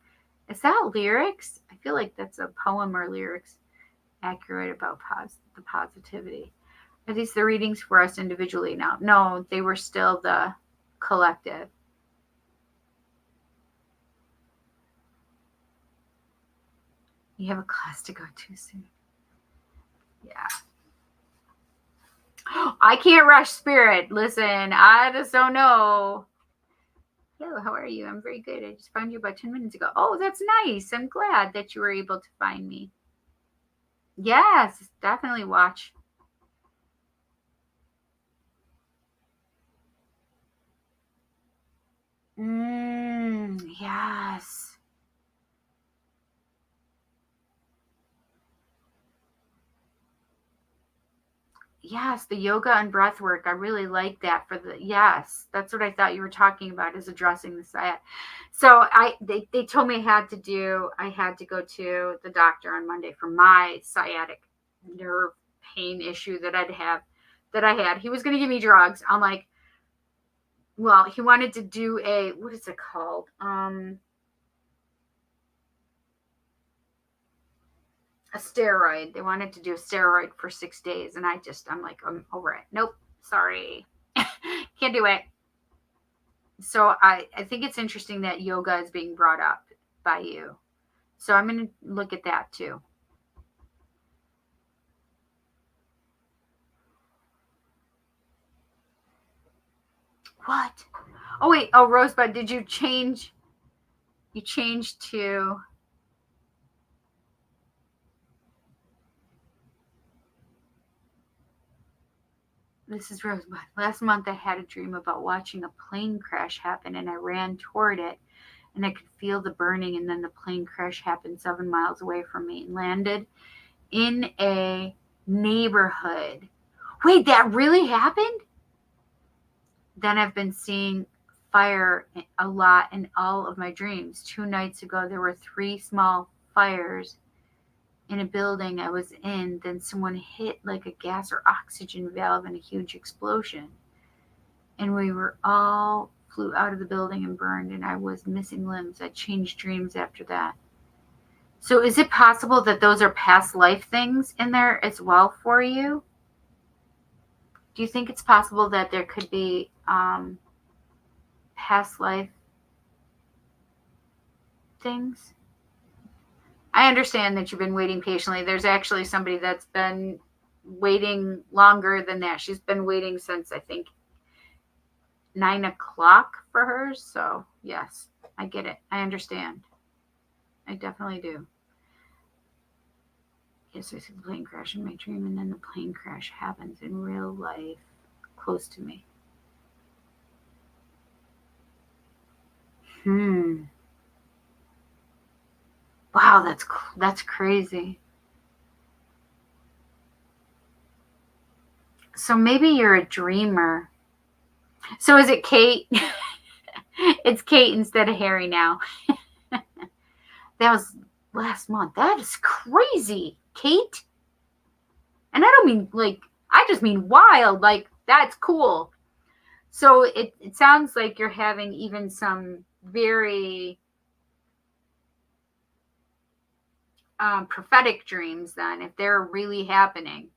Is that lyrics? I feel like that's a poem or lyrics accurate about the positivity. Are these the readings for us individually now? No, they were still the collective. You have a class to go to soon. Yeah. I can't rush spirit. Listen, I just don't know. Hello, how are you? I'm very good. I just found you about 10 minutes ago. Oh, that's nice. I'm glad that you were able to find me. Yes, definitely watch. Yes. Yes, the yoga and breath work. I really like that for the yes. That's what I thought you were talking about is addressing the sciatic. So they told me I had to go to the doctor on Monday for my sciatic nerve pain issue that I had. He was gonna give me drugs. I'm like, well, he wanted to do a what is it called? A steroid. They wanted to do a steroid for 6 days, and I'm like, I'm over it. Nope, sorry, can't do it. So I think it's interesting that yoga is being brought up by you. So I'm going to look at that too. What? Oh wait. Oh, Rosebud, did you change? You changed to. This is Rosebud. Last month I had a dream about watching a plane crash happen, and I ran toward it, and I could feel the burning, and then the plane crash happened 7 miles away from me and landed in a neighborhood. Wait, that really happened? Then I've been seeing fire a lot in all of my dreams. 2 nights ago, there were 3 small fires in a building I was in. Then someone hit like a gas or oxygen valve and a huge explosion. And we were all flew out of the building and burned, and I was missing limbs. I changed dreams after that. So is it possible that those are past life things in there as well for you? Do you think it's possible that there could be past life things? I understand that you've been waiting patiently. There's actually somebody that's been waiting longer than that. She's been waiting since I think 9 o'clock for hers. So yes, I get it. I understand. I definitely do. Yes, I see the plane crash in my dream, and then the plane crash happens in real life close to me. Wow, that's crazy. So maybe you're a dreamer. So is it Kate? It's Kate instead of Harry now. That was last month. That is crazy, Kate. And I don't mean like, I just mean wild. Like, that's cool. So it sounds like you're having even some very prophetic dreams then, if they're really happening.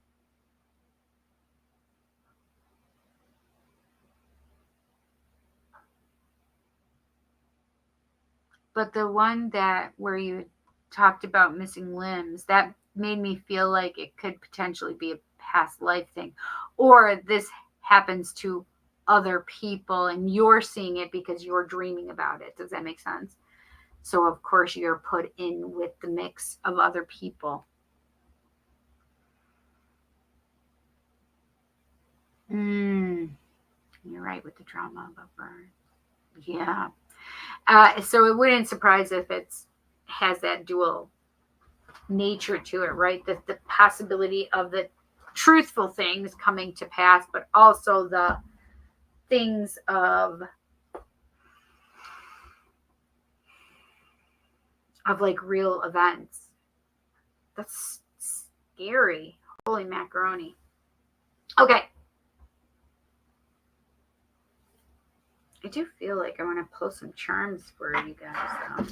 But the one that where you talked about missing limbs, that made me feel like it could potentially be a past life thing. Or this happens to other people and you're seeing it because you're dreaming about it. Does that make sense? So of course you're put in with the mix of other people. You're right with the drama about burn. Yeah. So it wouldn't surprise if it's has that dual nature to it, right? The possibility of the truthful things coming to pass, but also the things of like real events. That's scary. Holy macaroni. Okay. I do feel like I want to pull some charms for you guys, though.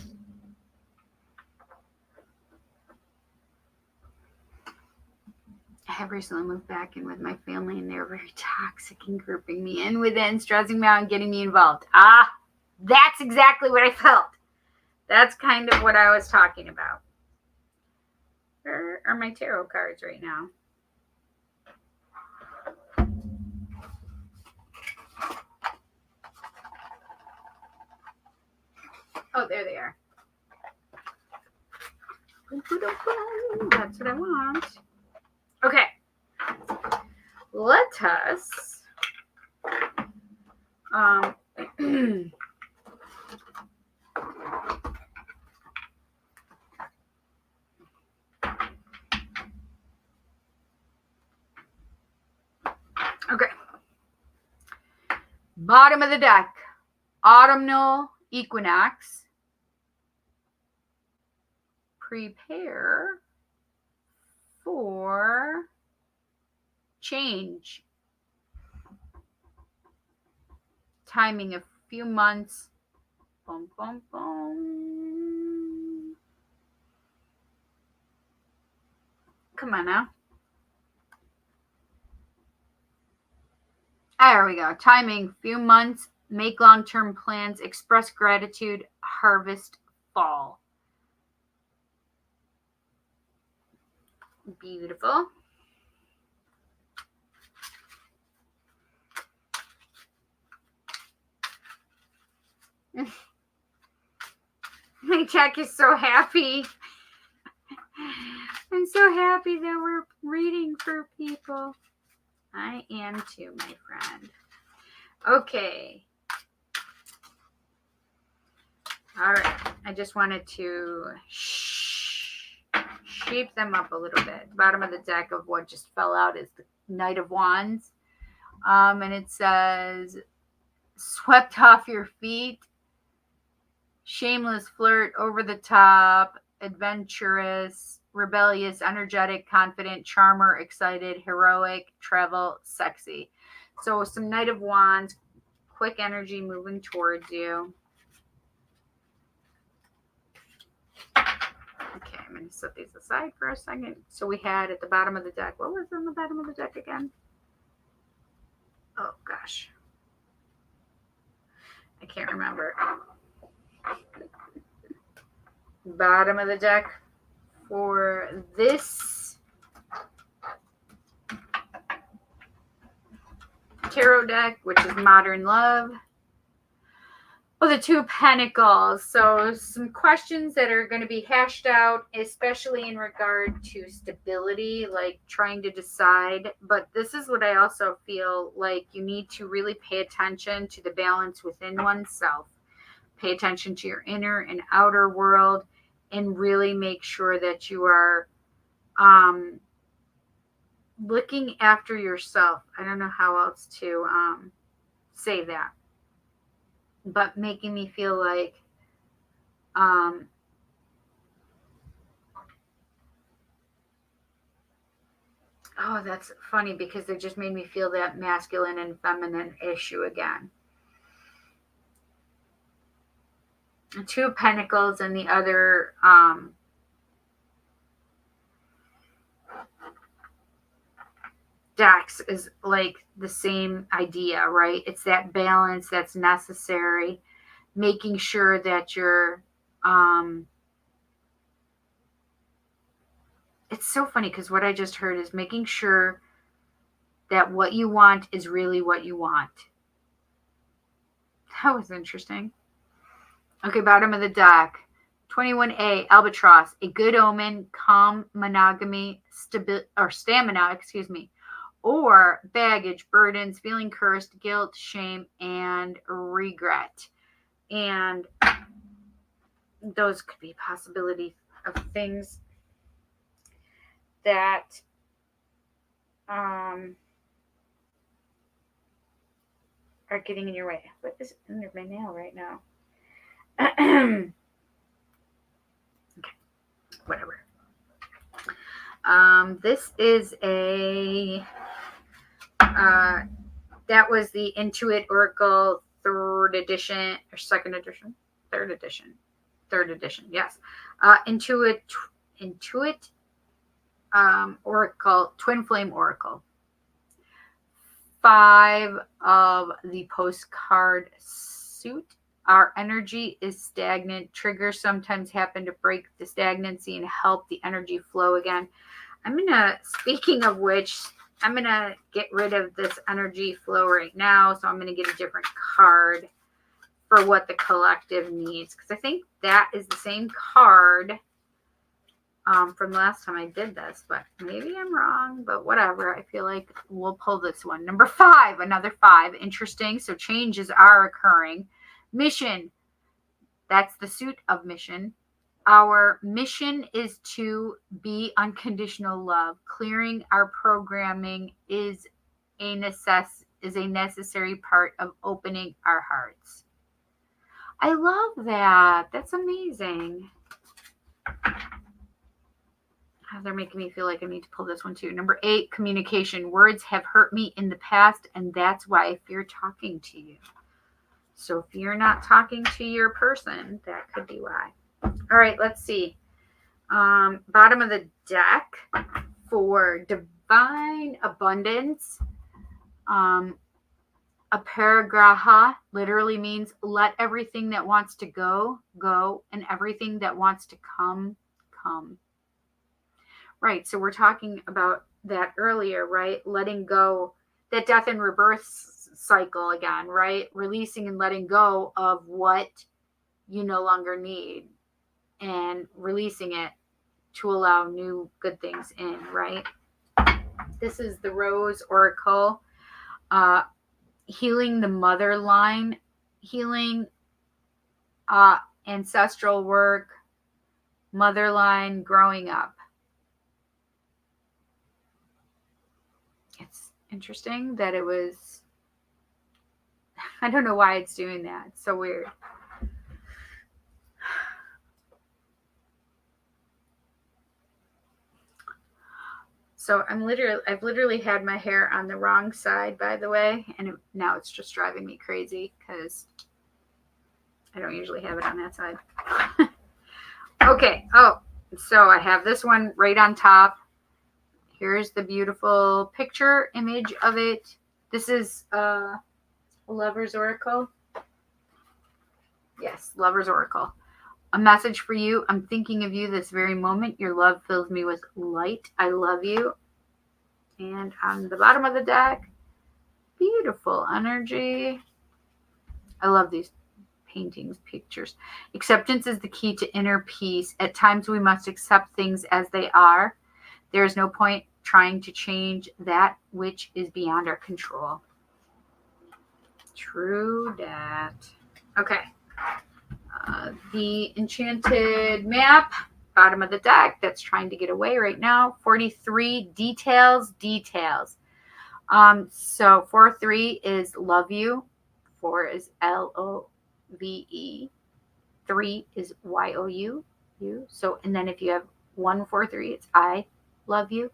I have recently moved back in with my family, and they're very toxic and grouping me in with it and stressing me out and getting me involved. That's exactly what I felt. That's kind of what I was talking about. Where are my tarot cards right now? Oh, there they are. That's what I want. Okay. Let us okay. Bottom of the deck. Autumnal equinox. Prepare for change. Timing a few months. Boom, boom, boom. Come on now. There we go. Timing, few months. Make long-term plans. Express gratitude. Harvest fall. Beautiful. My Jack is so happy. I'm so happy that we're reading for people. I am too, my friend. Okay. All right. I just wanted to shape them up a little bit. Bottom of the deck of what just fell out is the Knight of Wands. And it says, swept off your feet. Shameless flirt, over the top, adventurous, rebellious, energetic, confident, charmer, excited, heroic, travel, sexy. So some Knight of Wands, quick energy moving towards you. Okay, I'm going to set these aside for a second. So we had at the bottom of the deck, what was on the bottom of the deck again? Oh, gosh. I can't remember. Bottom of the deck for this tarot deck, which is Modern Love. Oh, the Two of Pentacles. So some questions that are going to be hashed out, especially in regard to stability, like trying to decide. But this is what I also feel like you need to really pay attention to the balance within oneself. Pay attention to your inner and outer world and really make sure that you are looking after yourself. I don't know how else to say that. But making me feel like oh, that's funny because it just made me feel that masculine and feminine issue again. Two of Pentacles and the other decks is like the same idea, right? It's that balance that's necessary, making sure that you're it's so funny because what I just heard is making sure that what you want is really what you want. That was interesting. Okay, bottom of the deck. 21A, Albatross, a good omen, calm, monogamy, stamina, or baggage, burdens, feeling cursed, guilt, shame, and regret. And those could be possibilities of things that are getting in your way. What is under my nail right now? Okay, whatever. This is a, that was the Intuit Oracle 3rd edition, or 2nd edition, 3rd edition, 3rd edition, yes. Intuit Oracle, Twin Flame Oracle. 5 of the postcard suit. Our energy is stagnant. Triggers sometimes happen to break the stagnancy and help the energy flow again. Speaking of which, I'm going to get rid of this energy flow right now. So I'm going to get a different card for what the collective needs. Because I think that is the same card from last time I did this. But maybe I'm wrong. But whatever. I feel like we'll pull this one. Number 5. Another 5. Interesting. So changes are occurring. Mission. That's the suit of mission. Our mission is to be unconditional love. Clearing our programming is a necessary part of opening our hearts. I love that. That's amazing. They're making me feel like I need to pull this one too. Number 8, communication. Words have hurt me in the past, and that's why I fear talking to you. So if you're not talking to your person, that could be why. All right, let's see. Bottom of the deck for divine abundance. Aparigraha literally means let everything that wants to go, go, and everything that wants to come, come. Right, so we're talking about that earlier, right? Letting go, that death and rebirth cycle again, right? Releasing and letting go of what you no longer need and releasing it to allow new good things in, right? This is the Rose Oracle. Healing the mother line, healing ancestral work, mother line, growing up. It's interesting that it was, I don't know why it's doing that. It's so weird. So I've literally had my hair on the wrong side, by the way, and now it's just driving me crazy because I don't usually have it on that side. Okay. Oh, so I have this one right on top. Here's the beautiful picture image of it. This is Lover's Oracle. Yes, Lover's Oracle. A message for you. I'm thinking of you this very moment. Your love fills me with light. I love you. And on the bottom of the deck, beautiful energy. I love these paintings, pictures. Acceptance is the key to inner peace. At times we must accept things as they are. There is no point trying to change that which is beyond our control. True that. Okay. The enchanted map, bottom of the deck, that's trying to get away right now. 43, details. So 4-3 is love you. 4 is LOVE. 3 is YOU. You. So, and then if you have 1-4-3, it's I love you.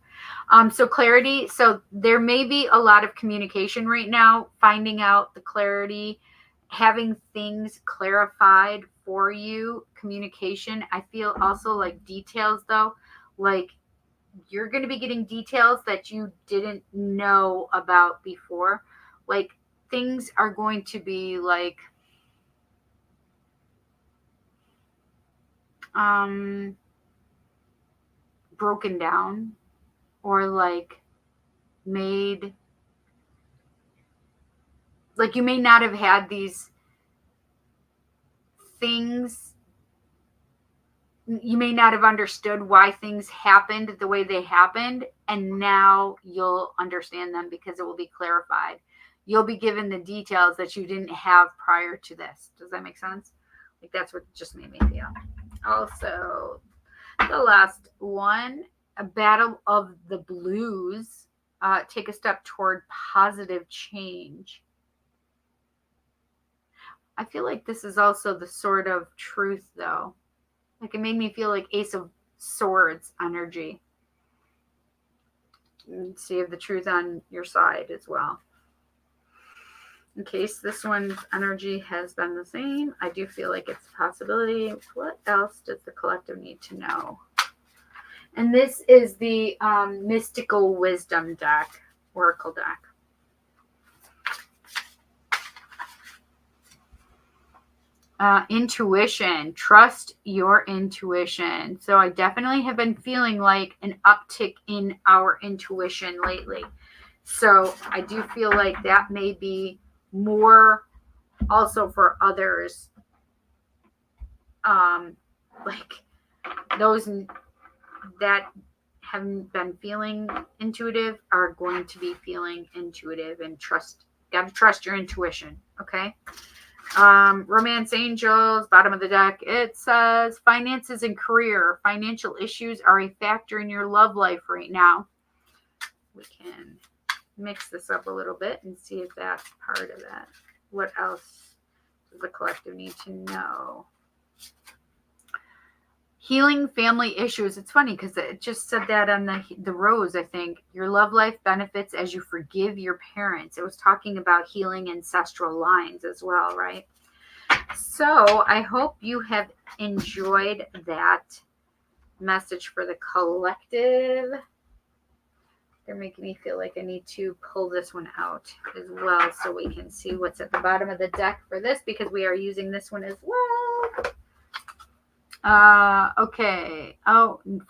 So clarity. So there may be a lot of communication right now, finding out the clarity, having things clarified for you, communication. I feel also like details though, like you're going to be getting details that you didn't know about before. Like things are going to be like, broken down or like made, like you may not have had these things, you may not have understood why things happened the way they happened, and now you'll understand them because it will be clarified. You'll be given the details that you didn't have prior to this. Does that make sense? Like that's what just made me feel. Also, the last one, a battle of the blues. Take a step toward positive change. I feel like this is also the sword of truth, though. Like it made me feel like Ace of Swords energy. And see if the truth on your side as well. In case this one's energy has been the same, I do feel like it's a possibility. What else does the collective need to know? And this is the Mystical Wisdom deck, Oracle deck. Intuition. Trust your intuition. So I definitely have been feeling like an uptick in our intuition lately. So I do feel like that may be more also for others. Like those that haven't been feeling intuitive are going to be feeling intuitive, and got to trust your intuition. Okay. Romance angels, bottom of the deck, it says finances and career. Financial issues are a factor in your love life right now. We can mix this up a little bit and see if that's part of that. What else does the collective need to know? Healing family issues. It's funny because it just said that on the rose, I think. Your love life benefits as you forgive your parents. It was talking about healing ancestral lines as well, right? So I hope you have enjoyed that message for the collective. They're making me feel like I need to pull this one out as well so we can see what's at the bottom of the deck for this, because we are using this one as well. Okay.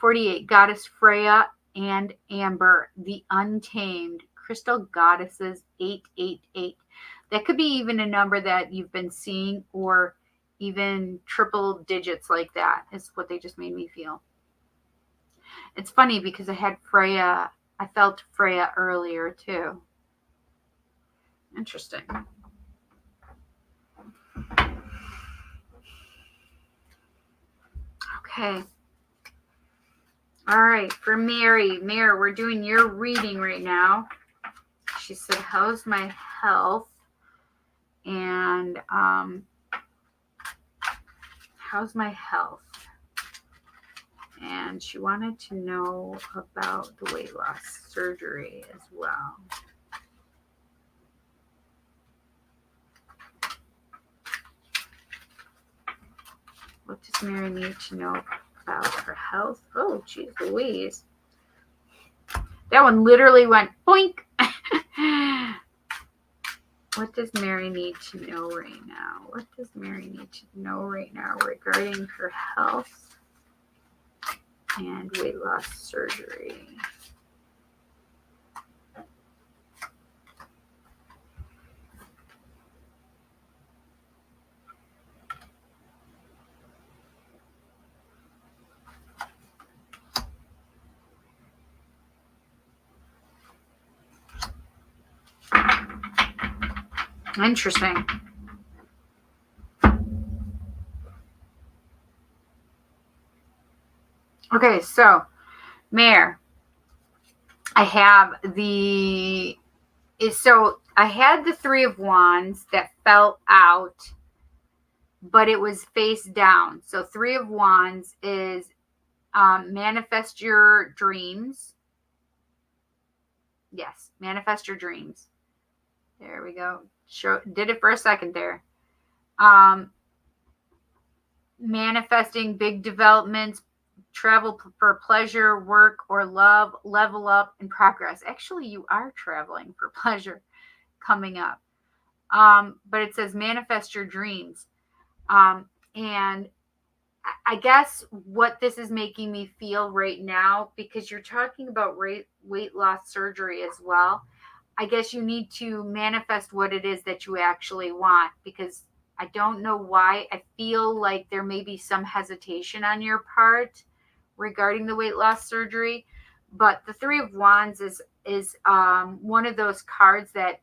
48. Goddess Freya and Amber, the Untamed. Crystal Goddesses 888. That could be even a number that you've been seeing, or even triple digits like that is what they just made me feel. It's funny because I had Freya. I felt Freya earlier too. Interesting. Okay. All right. For Mary, we're doing your reading right now. She said, how's my health? And how's my health? And she wanted to know about the weight loss surgery as well. What does Mary need to know about her health? Oh, geez Louise. That one literally went boink. What does Mary need to know right now? What does Mary need to know right now regarding her health and weight loss surgery? Interesting. Okay, so Mare, I had the Three of Wands that fell out, but it was face down. So Three of Wands is manifest your dreams. Yes, manifest your dreams. There we go. Did it for a second there. Manifesting big developments, travel for pleasure, work, or love, level up, and progress. Actually, you are traveling for pleasure coming up. But it says manifest your dreams. And I guess what this is making me feel right now, because you're talking about weight loss surgery as well, I guess you need to manifest what it is that you actually want, because I don't know why. I feel like there may be some hesitation on your part regarding the weight loss surgery, but the Three of Wands is one of those cards that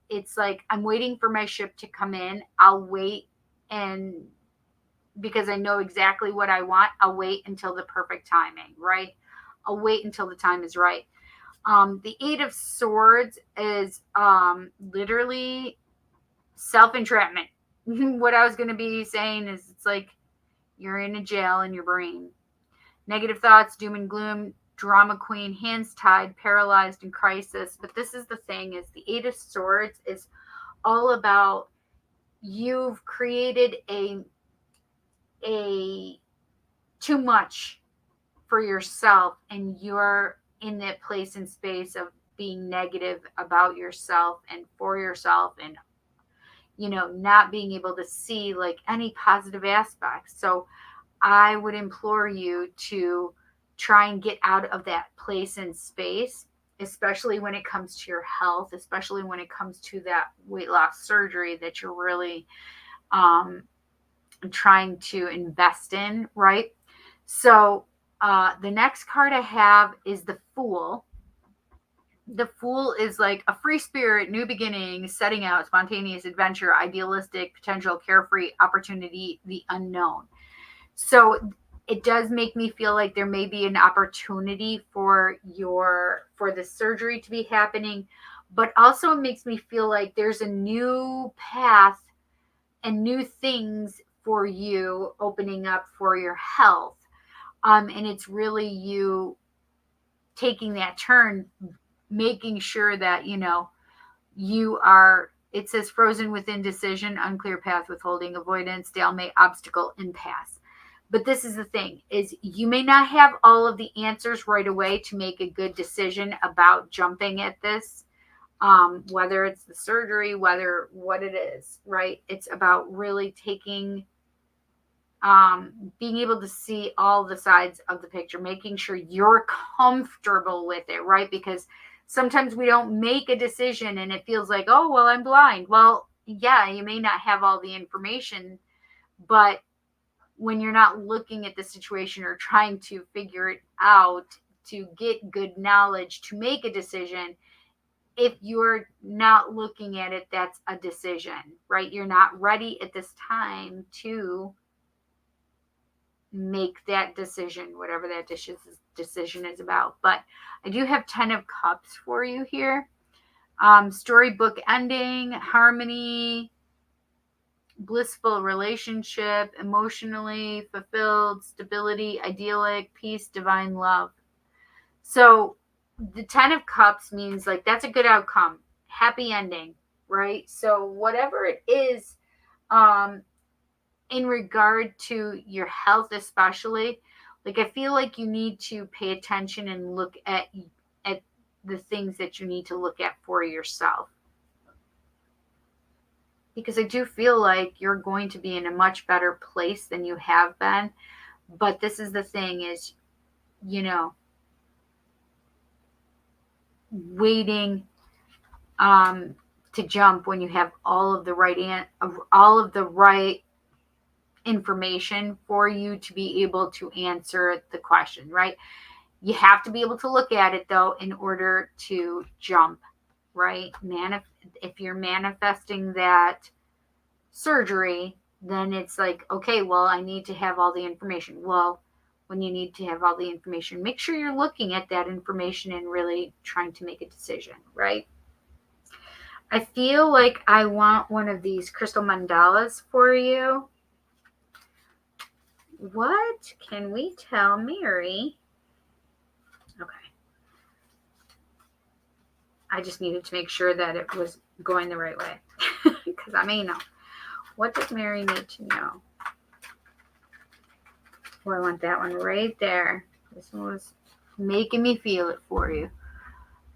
it's like, I'm waiting for my ship to come in. I'll wait, and because I know exactly what I want, I'll wait until the perfect timing, right? I'll wait until the time is right. The Eight of Swords is literally self-entrapment. What I was going to be saying is, it's like you're in a jail in your brain. Negative thoughts, doom and gloom, drama queen, hands tied, paralyzed, in crisis. But this is the thing, is the Eight of Swords is all about you've created a too much for yourself, and you're in that place and space of being negative about yourself and for yourself, and not being able to see like any positive aspects. So I would implore you to try and get out of that place and space, especially when it comes to your health, especially when it comes to that weight loss surgery that you're really trying to invest in, right? So the next card I have is the Fool. The Fool is like a free spirit, new beginnings, setting out, spontaneous adventure, idealistic, potential, carefree, opportunity, the unknown. So it does make me feel like there may be an opportunity for the surgery to be happening, but also it makes me feel like there's a new path and new things for you opening up for your health. And it's really you taking that turn, making sure that, you are, it says frozen with indecision, unclear path, withholding, avoidance, stalemate, obstacle, impasse. But this is the thing, is you may not have all of the answers right away to make a good decision about jumping at this, whether it's the surgery, whether what it is, right? It's about really taking, being able to see all the sides of the picture, making sure you're comfortable with it, right? Because sometimes we don't make a decision and it feels like, oh, well, I'm blind. Well, yeah, you may not have all the information, but when you're not looking at the situation or trying to figure it out to get good knowledge to make a decision, if you're not looking at it, that's a decision, right? You're not ready at this time to make that decision, whatever that decision is about. But I do have 10 of Cups for you here. Storybook ending, harmony, blissful relationship, emotionally fulfilled, stability, idyllic, peace, divine love. So the 10 of Cups means like that's a good outcome, happy ending, right? So whatever it is, in regard to your health especially, like I feel like you need to pay attention and look at the things that you need to look at for yourself, because I do feel like you're going to be in a much better place than you have been. But this is the thing, is waiting to jump when you have all of the right information for you to be able to answer the question, right? You have to be able to look at it though in order to jump, right? If you're manifesting that surgery, then it's like, okay, well, I need to have all the information. Well, when you need to have all the information, make sure you're looking at that information and really trying to make a decision, right? I feel like I want one of these crystal mandalas for you. What can we tell Mary? Okay. I just needed to make sure that it was going the right way, because I may know. What does Mary need to know? Oh, I want that one right there. This one was making me feel it for you.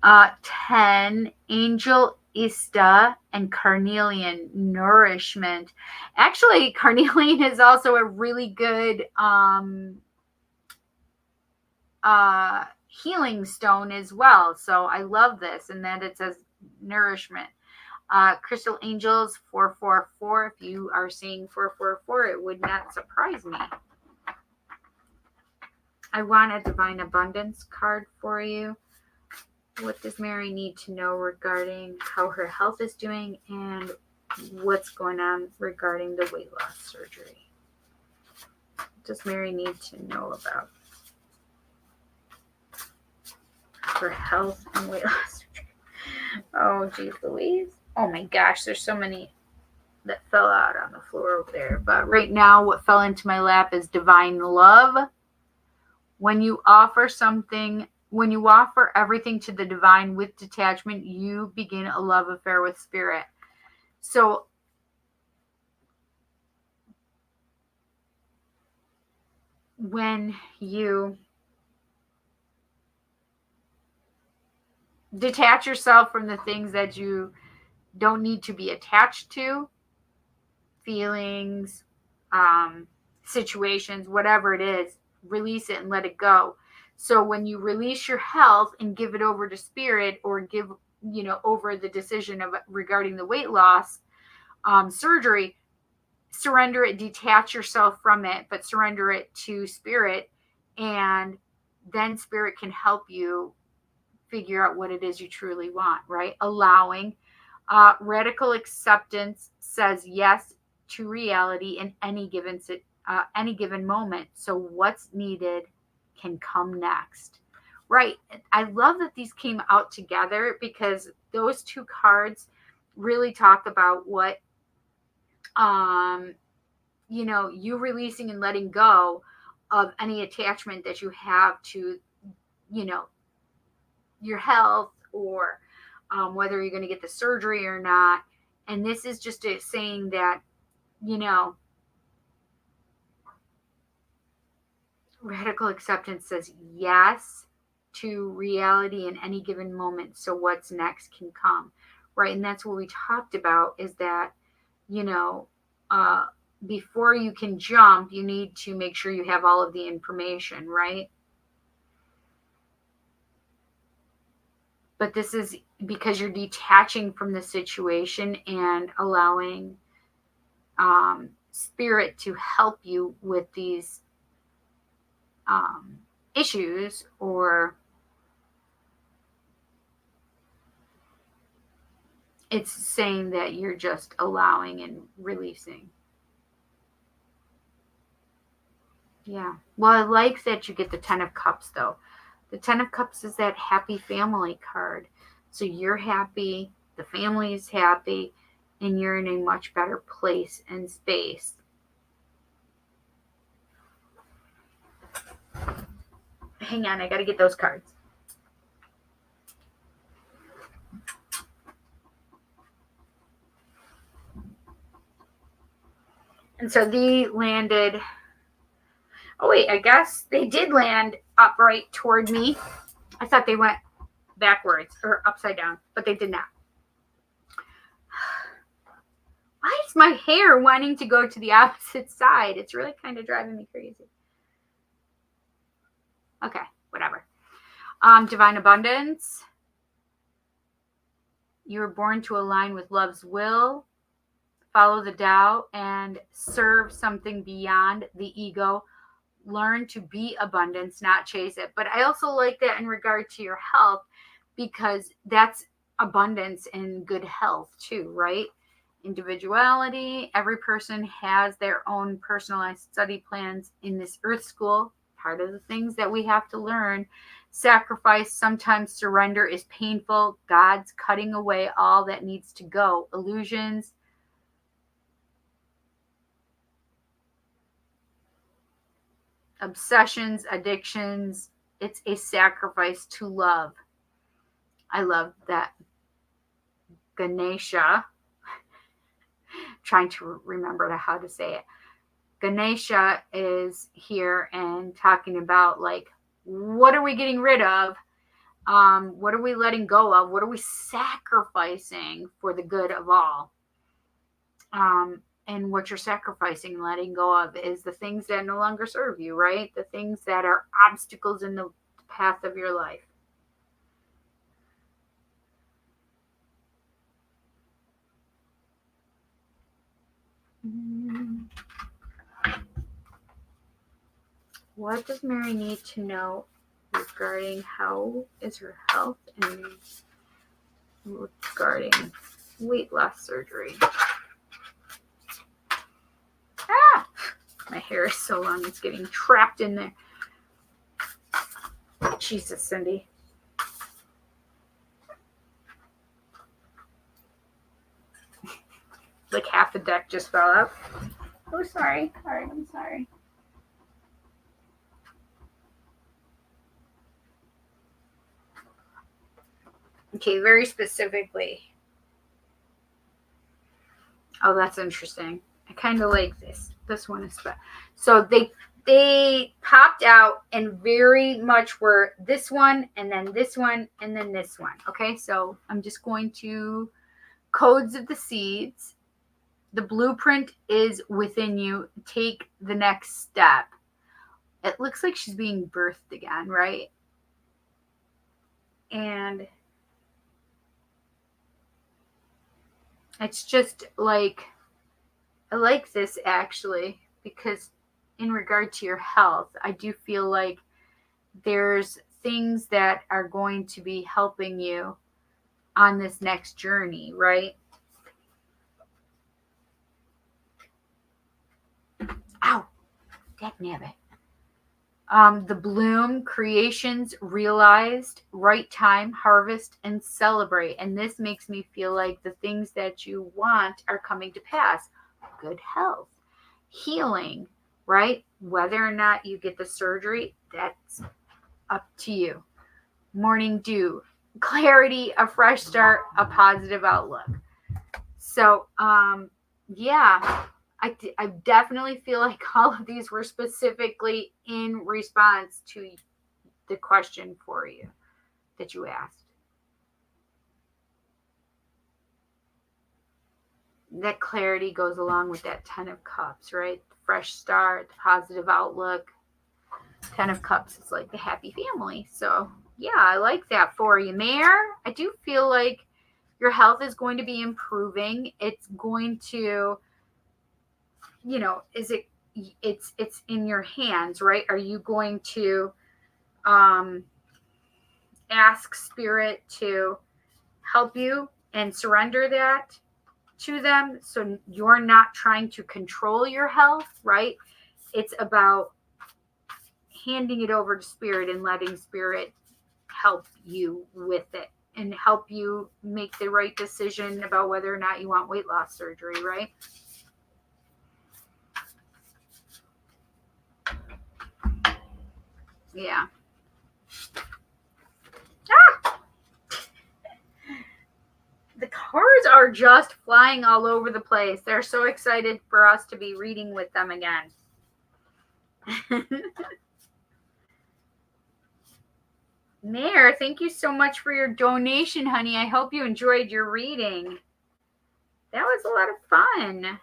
10, Angel Ista and Carnelian, nourishment. Actually, carnelian is also a really good healing stone as well. So I love this, and that it says nourishment. Crystal Angels 444. If you are seeing 444, it would not surprise me. I want a divine abundance card for you. What does Mary need to know regarding how her health is doing and what's going on regarding the weight loss surgery? What does Mary need to know about her health and weight loss surgery? Oh, geez Louise. Oh my gosh, there's so many that fell out on the floor over there. But right now, what fell into my lap is divine love, When you offer everything to the divine with detachment, you begin a love affair with spirit. So when you detach yourself from the things that you don't need to be attached to, feelings, situations, whatever it is, release it and let it go. So when you release your health and give it over to spirit, or give, over the decision of regarding the weight loss surgery, surrender it, detach yourself from it, but surrender it to spirit, and then spirit can help you figure out what it is you truly want, right? Allowing. Radical acceptance says yes to reality in any given moment. So what's needed can come next, right? I love that these came out together, because those two cards really talk about what you releasing and letting go of any attachment that you have to your health, or whether you're going to get the surgery or not. And this is just saying that, radical acceptance says yes to reality in any given moment. So what's next can come, right? And that's what we talked about, is that, before you can jump, you need to make sure you have all of the information, right? But this is because you're detaching from the situation and allowing spirit to help you with these issues, or it's saying that you're just allowing and releasing. Yeah. Well, I like that you get the 10 of Cups, though. The 10 of Cups is that happy family card. So you're happy, the family is happy, and you're in a much better place and space. Hang on, I got to get those cards. And so they landed. Oh, wait, I guess they did land upright toward me. I thought they went backwards or upside down, but they did not. Why is my hair wanting to go to the opposite side? It's really kind of driving me crazy. Okay, whatever. Divine abundance. You were born to align with love's will, follow the Tao, and serve something beyond the ego. Learn to be abundance, not chase it. But I also like that in regard to your health, because that's abundance and good health too, right? Individuality. Every person has their own personalized study plans in this earth school. Part of the things that we have to learn. Sacrifice, sometimes surrender is painful. God's cutting away all that needs to go. Illusions. Obsessions, addictions. It's a sacrifice to love. I love that. Ganesha. Trying to remember how to say it. Ganesha is here and talking about, like, what are we getting rid of? What are we letting go of? What are we sacrificing for the good of all? And what you're sacrificing and letting go of is the things that no longer serve you, right? The things that are obstacles in the path of your life. What does Mary need to know regarding how is her health and regarding weight loss surgery? My hair is so long, it's getting trapped in there. Jesus, Cindy. Like half the deck just fell out. Oh, sorry. All right, I'm sorry. Okay, very specifically. Oh, that's interesting. I kind of like this. This one is so they popped out and very much were this one and then this one and then this one. Okay, so I'm just going to codes of the seeds. The blueprint is within you. Take the next step. It looks like she's being birthed again, right? And it's just like, I like this actually because in regard to your health, I do feel like there's things that are going to be helping you on this next journey, right? Ow, that nabbit. The bloom, creations realized, right time, harvest, and celebrate. And this makes me feel like the things that you want are coming to pass. Good health, healing, right? Whether or not you get the surgery, that's up to you. Morning dew, clarity, a fresh start, a positive outlook. So, yeah, I definitely feel like all of these were specifically in response to the question for you that you asked. That clarity goes along with that 10 of cups, right? Fresh start, positive outlook. 10 of cups is like the happy family. So, yeah, I like that for you, Mayor. I do feel like your health is going to be improving. It's going to, is it, it's in your hands, right? Are you going to um ask spirit to help you and surrender that to them, so you're not trying to control your health, right? It's about handing it over to spirit and letting spirit help you with it and help you make the right decision about whether or not you want weight loss surgery, right? Yeah. Ah! The cards are just flying all over the place. They're so excited for us to be reading with them again. Mayor, thank you so much for your donation, honey. I hope you enjoyed your reading. That was a lot of fun.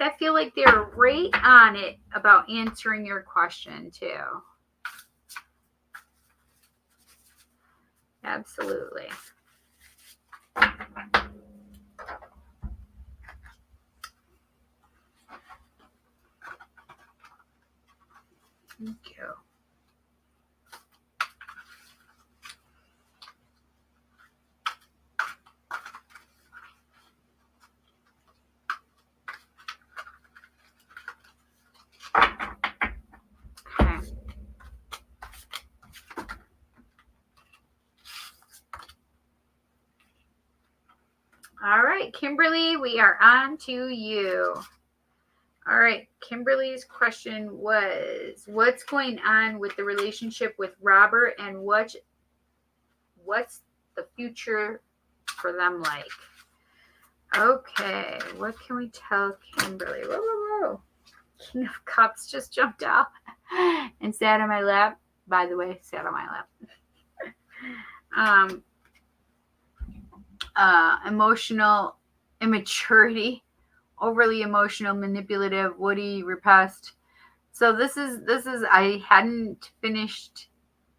I feel like they're right on it about answering your question, too. Absolutely. Thank you. Okay. All right, Kimberly, we are on to you. All right, Kimberly's question was, what's going on with the relationship with Robert, and what's the future for them like? Okay, what can we tell Kimberly? Whoa, whoa, whoa. King of Cups just jumped out and sat on my lap. By the way, sat on my lap. Emotional immaturity, overly emotional, manipulative, woody, repressed. So this is I hadn't finished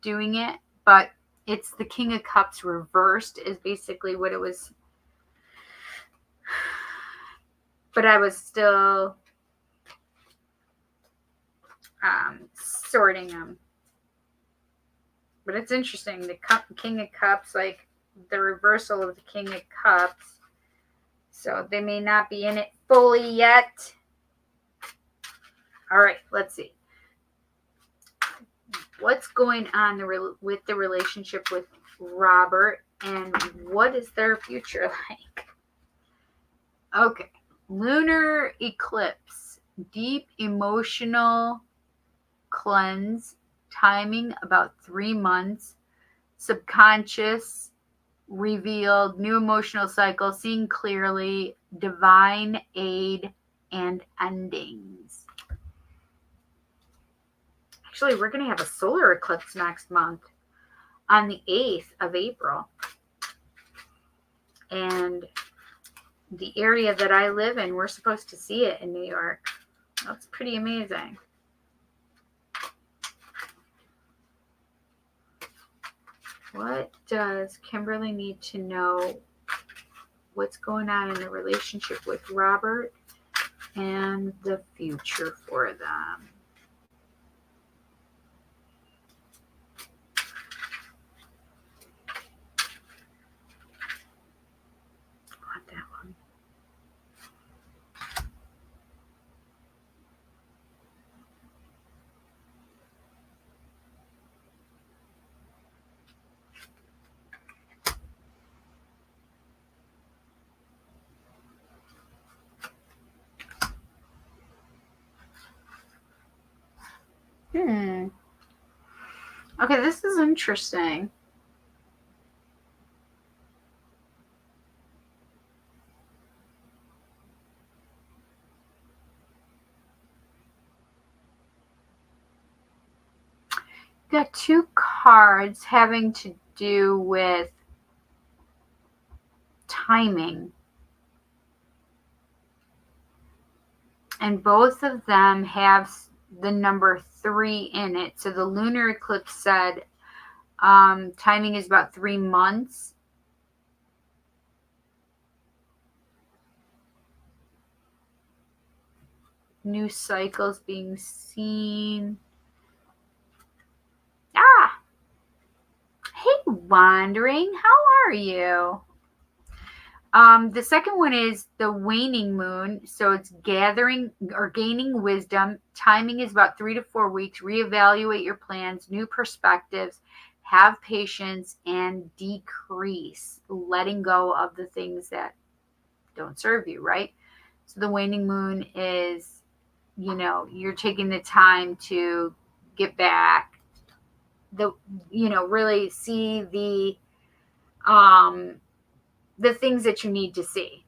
doing it, but it's the King of Cups reversed is basically what it was. But I was still sorting them. But it's interesting. The King of Cups, like the reversal of the King of Cups. So they may not be in it fully yet. All right, let's see. What's going on with the relationship with Robert, and what is their future like? Okay. Lunar eclipse, deep emotional cleanse, timing about 3 months, subconscious revealed, new emotional cycle, seeing clearly, divine aid, and endings. Actually, we're going to have a solar eclipse next month on the 8th of April. And the area that I live in, we're supposed to see it in New York. That's pretty amazing. What does Kimberly need to know? What's going on in the relationship with Robert and the future for them? I want that one. Okay, this is interesting. Got two cards having to do with timing. And both of them have the number 3 in it. So the lunar eclipse said timing is about 3 months. New cycles being seen. Hey, Wandering, how are you? The second one is the waning moon. So it's gathering or gaining wisdom. Timing is about 3 to 4 weeks. Reevaluate your plans, new perspectives, have patience, and decrease, letting go of the things that don't serve you, right? So the waning moon is, you're taking the time to get back, really see the things that you need to see.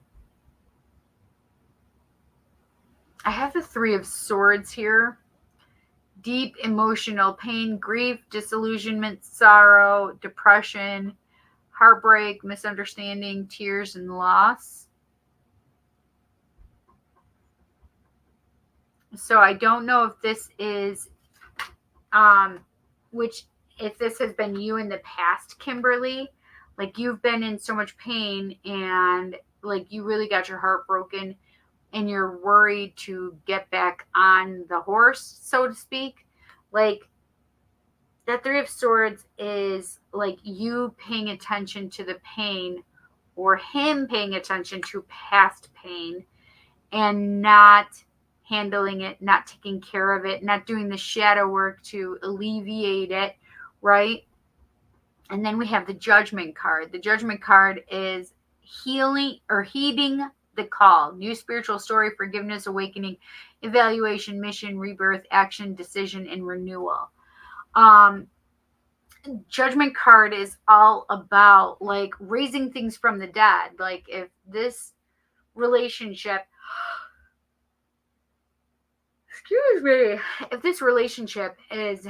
I have the 3 of Swords here. Deep emotional pain, grief, disillusionment, sorrow, depression, heartbreak, misunderstanding, tears, and loss. So I don't know if this is, if this has been you in the past, Kimberly, like you've been in so much pain and like you really got your heart broken and you're worried to get back on the horse, so to speak. Like that 3 of Swords is like you paying attention to the pain or him paying attention to past pain and not handling it, not taking care of it, not doing the shadow work to alleviate it, right? And then we have the Judgment card. The Judgment card is healing or heeding the call. New spiritual story, forgiveness, awakening, evaluation, mission, rebirth, action, decision, and renewal. Judgment card is all about like raising things from the dead. Like if this relationship, excuse me, if this relationship is,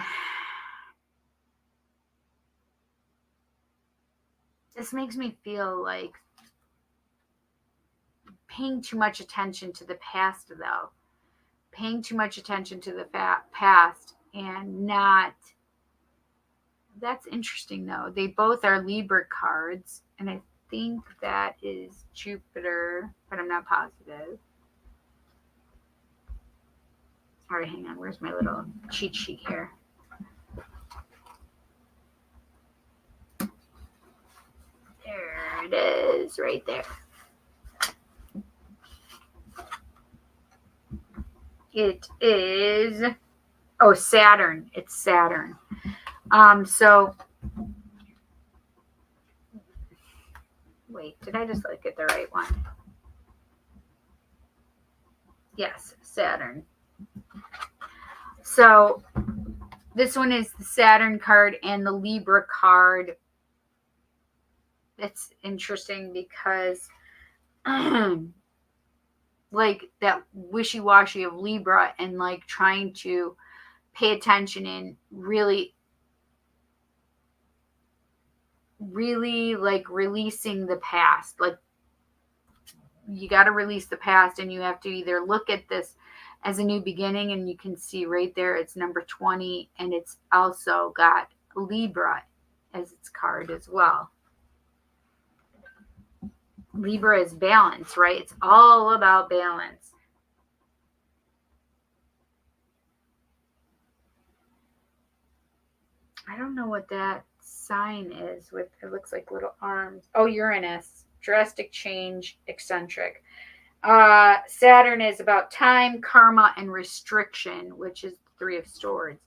this makes me feel like paying too much attention to the past, though. Paying too much attention to the past and not. That's interesting, though. They both are Libra cards, and I think that is Jupiter, but I'm not positive. All right, hang on. Where's my little cheat sheet here? There it is, right there. It is, Saturn. It's Saturn. So, wait, did I just get the right one? Yes, Saturn. So, this one is the Saturn card and the Libra card. it's interesting because like that wishy-washy of Libra and like trying to pay attention and really like releasing the past. Like you got to release the past, and you have to either look at this as a new beginning, and you can see right there it's number 20, and it's also got Libra as its card as well. Libra is balance, right? It's all about balance. I don't know what that sign is with, it looks like little arms. Oh, Uranus, drastic change, eccentric. Saturn is about time, karma, and restriction, which is the Three of Swords.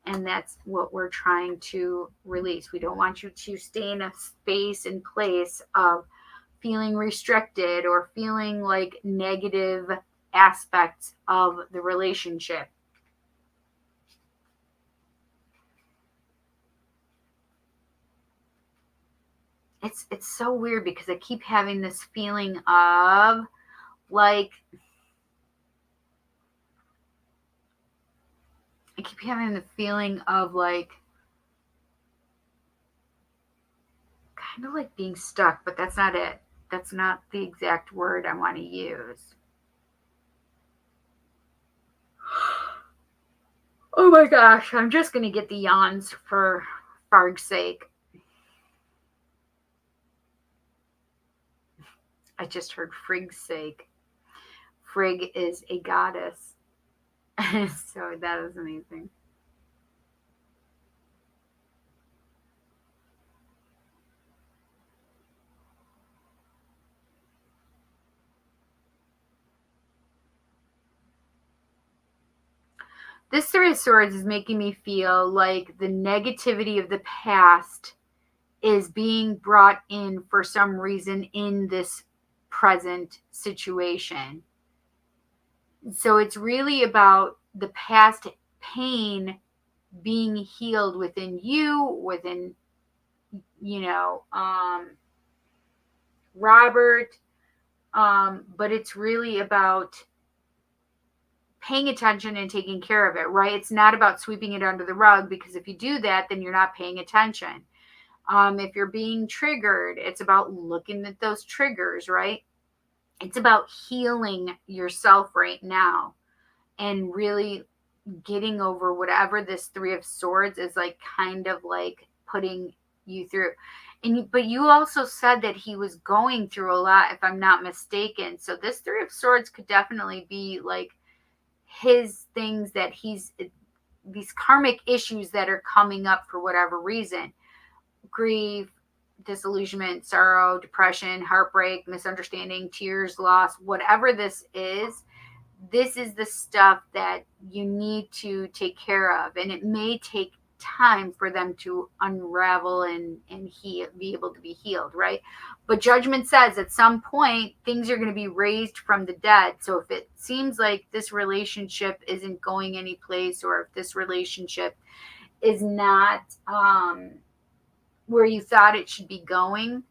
And that's what we're trying to release. We don't want you to stay in a space and place of feeling restricted or feeling like negative aspects of the relationship. It's so weird because I keep having this feeling of like, I keep having the feeling of like kind of like being stuck, but that's not it. That's not the exact word I want to use. Oh my gosh, I'm just going to get the yawns for Farg's sake. I just heard Frigg's sake. Frigg is a goddess. So that is amazing. This Three of Swords is making me feel like the negativity of the past is being brought in for some reason in this present situation. So it's really about the past pain being healed within you, within, Robert. But it's really about paying attention and taking care of it, right? It's not about sweeping it under the rug, because if you do that, then you're not paying attention. If you're being triggered, it's about looking at those triggers, right? It's about healing yourself right now and really getting over whatever this Three of Swords is like, kind of like putting you through. But you also said that he was going through a lot, if I'm not mistaken. So this Three of Swords could definitely be like his things that he's, these karmic issues that are coming up for whatever reason. Grief, disillusionment, sorrow, depression, heartbreak, misunderstanding, tears, loss, whatever this is the stuff that you need to take care of. And it may take time for them to unravel and be able to be healed, right? But judgment says at some point things are going to be raised from the dead. So if it seems like this relationship isn't going any place, or if this relationship is not where you thought it should be going,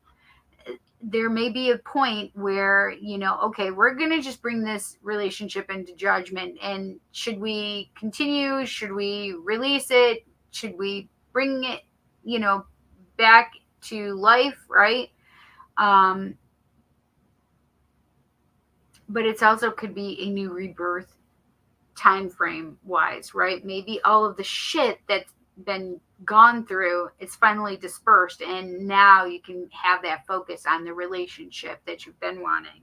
there may be a point where, okay, we're going to just bring this relationship into judgment. And should we continue? Should we release it? Should we bring it, back to life, right? But it's also could be a new rebirth time frame wise, right? Maybe all of the shit that's been gone through, it's finally dispersed, and now you can have that focus on the relationship that you've been wanting.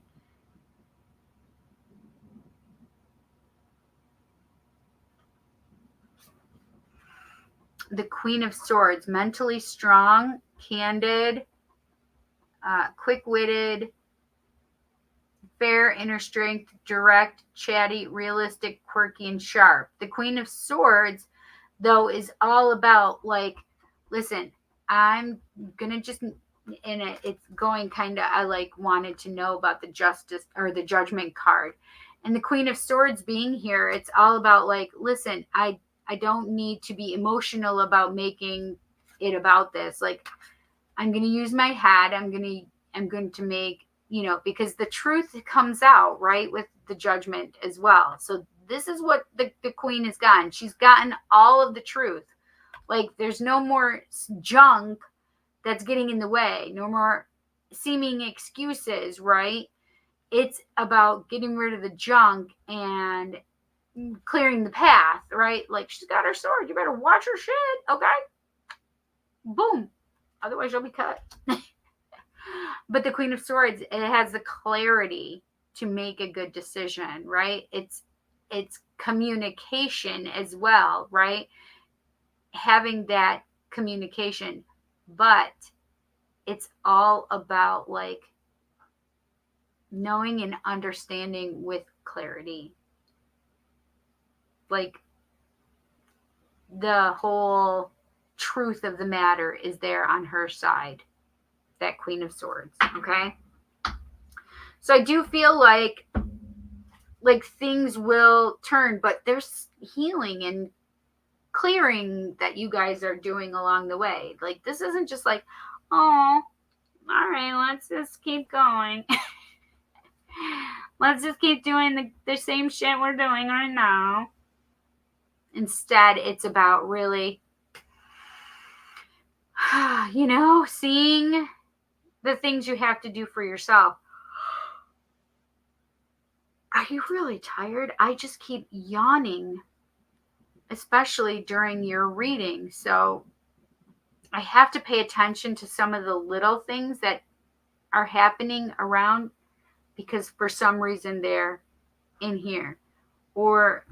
The Queen of Swords, mentally strong, candid, quick-witted, fair, inner strength, direct, chatty, realistic, quirky, and sharp. The Queen of Swords, though, is all about like, listen, I'm gonna just, and it's going kind of, I like wanted to know about the justice or the judgment card, and the Queen of Swords being here, it's all about like, listen, I don't need to be emotional about making it about this. Like, I'm going to use my head. I'm going to make, because the truth comes out, right, with the judgment as well. So this is what the queen has gotten. She's gotten all of the truth. Like, there's no more junk that's getting in the way. No more seeming excuses, right? It's about getting rid of the junk and clearing the path, right? Like, she's got her sword. You better watch her shit, okay? Boom. Otherwise, you'll be cut. But the Queen of Swords, it has the clarity to make a good decision, right? It's communication as well, right? Having that communication, but it's all about like knowing and understanding with clarity. Like, the whole truth of the matter is there on her side, that Queen of Swords, okay? So I do feel like things will turn, but there's healing and clearing that you guys are doing along the way. Like, this isn't just like, oh, all right, let's just keep going. Let's just keep doing the same shit we're doing right now. Instead, it's about really, seeing the things you have to do for yourself. Are you really tired? I just keep yawning, especially during your reading. So I have to pay attention to some of the little things that are happening around, because for some reason they're in here. Or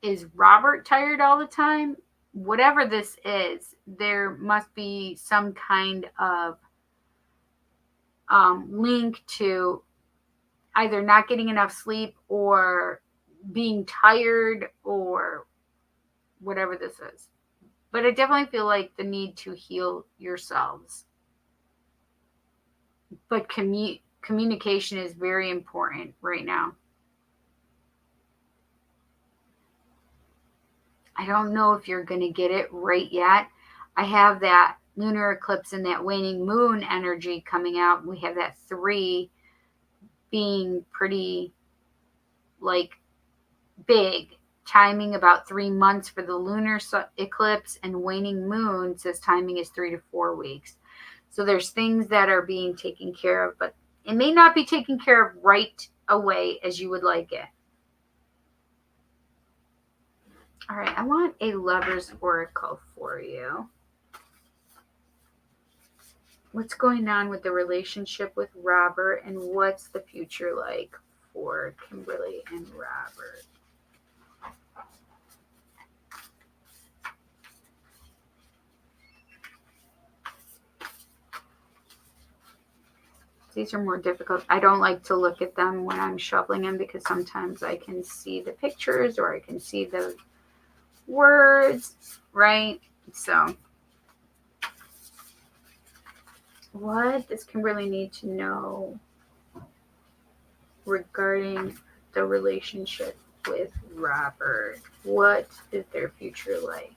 is Robert tired all the time? Whatever this is, there must be some kind of link to either not getting enough sleep or being tired or whatever this is. But I definitely feel like the need to heal yourselves. But communication is very important right now. I don't know if you're going to get it right yet. I have that lunar eclipse and that waning moon energy coming out. We have that 3 being pretty big, timing about 3 months for the lunar eclipse, and waning moon says timing is 3 to 4 weeks. So there's things that are being taken care of, but it may not be taken care of right away as you would like it. All right, I want a Lover's Oracle for you. What's going on with the relationship with Robert, and what's the future like for Kimberly and Robert? These are more difficult. I don't like to look at them when I'm shuffling them, because sometimes I can see the pictures or I can see the words, right? So what does Kimberly need to know regarding the relationship with Robert? What is their future like?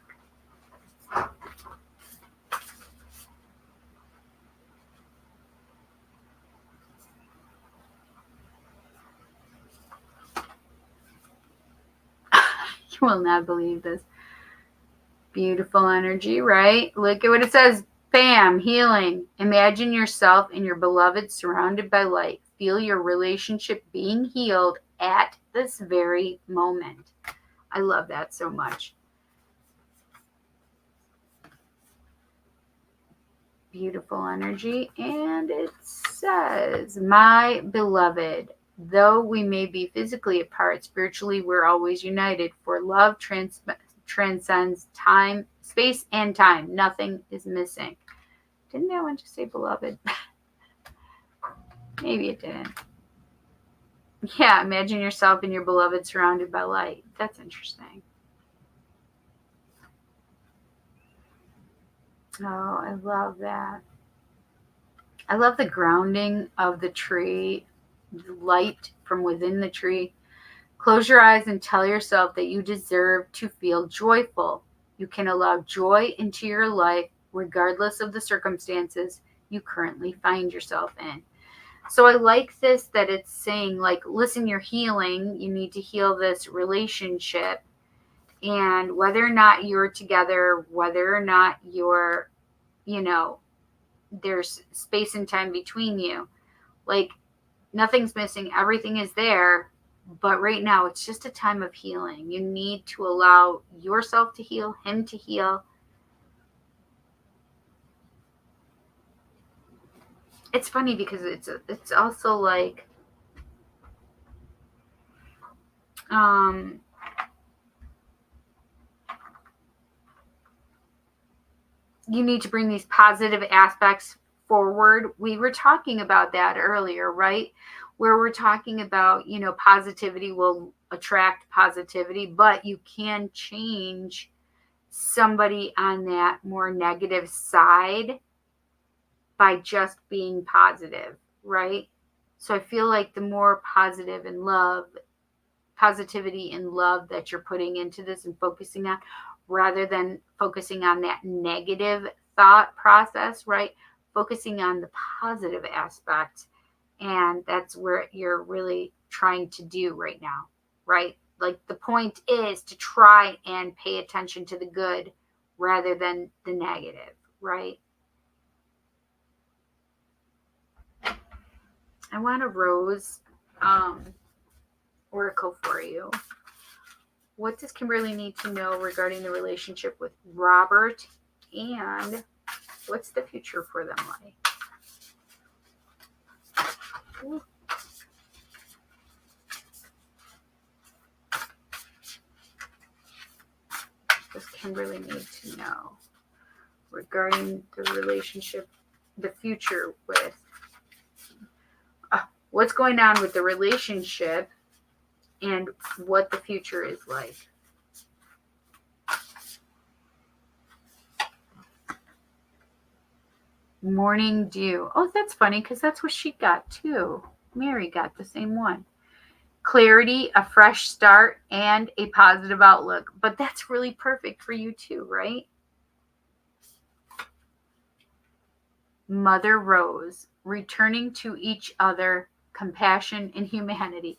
You will not believe this. Beautiful energy, right? Look at what it says. Bam, healing. Imagine yourself and your beloved surrounded by light. Feel your relationship being healed at this very moment. I love that so much. Beautiful energy. And it says, my beloved, though we may be physically apart, spiritually we're always united, for love transcends time, space, and time. Nothing is missing. Didn't that one just say beloved? Maybe it didn't. Yeah, imagine yourself and your beloved surrounded by light. That's interesting. Oh, I love that. I love the grounding of the tree, the light from within the tree. Close your eyes and tell yourself that you deserve to feel joyful. You can allow joy into your life regardless of the circumstances you currently find yourself in. So I like this, that it's saying, like, listen, you're healing. You need to heal this relationship. And whether or not you're together, whether or not you're, there's space and time between you, like, nothing's missing. Everything is there. But right now, it's just a time of healing. You need to allow yourself to heal, him to heal. It's funny because it's also like, you need to bring these positive aspects forward. We were talking about that earlier, right? Where we're talking about, positivity will attract positivity, but you can change somebody on that more negative side by just being positive, right? So I feel like the more positivity and love that you're putting into this and focusing on, rather than focusing on that negative thought process, right? Focusing on the positive aspect. And that's where you're really trying to do right now, right? Like, the point is to try and pay attention to the good rather than the negative, right? I want a rose oracle for you. What does Kimberly need to know regarding the relationship with Robert, and what's the future for them like? What does Kimberly need to know regarding the relationship, the future with, what's going on with the relationship and what the future is like? Morning dew. Oh, that's funny because that's what she got too. Mary got the same one. Clarity, a fresh start, and a positive outlook. But that's really perfect for you too, right? Mother Rose, returning to each other, compassion and humanity.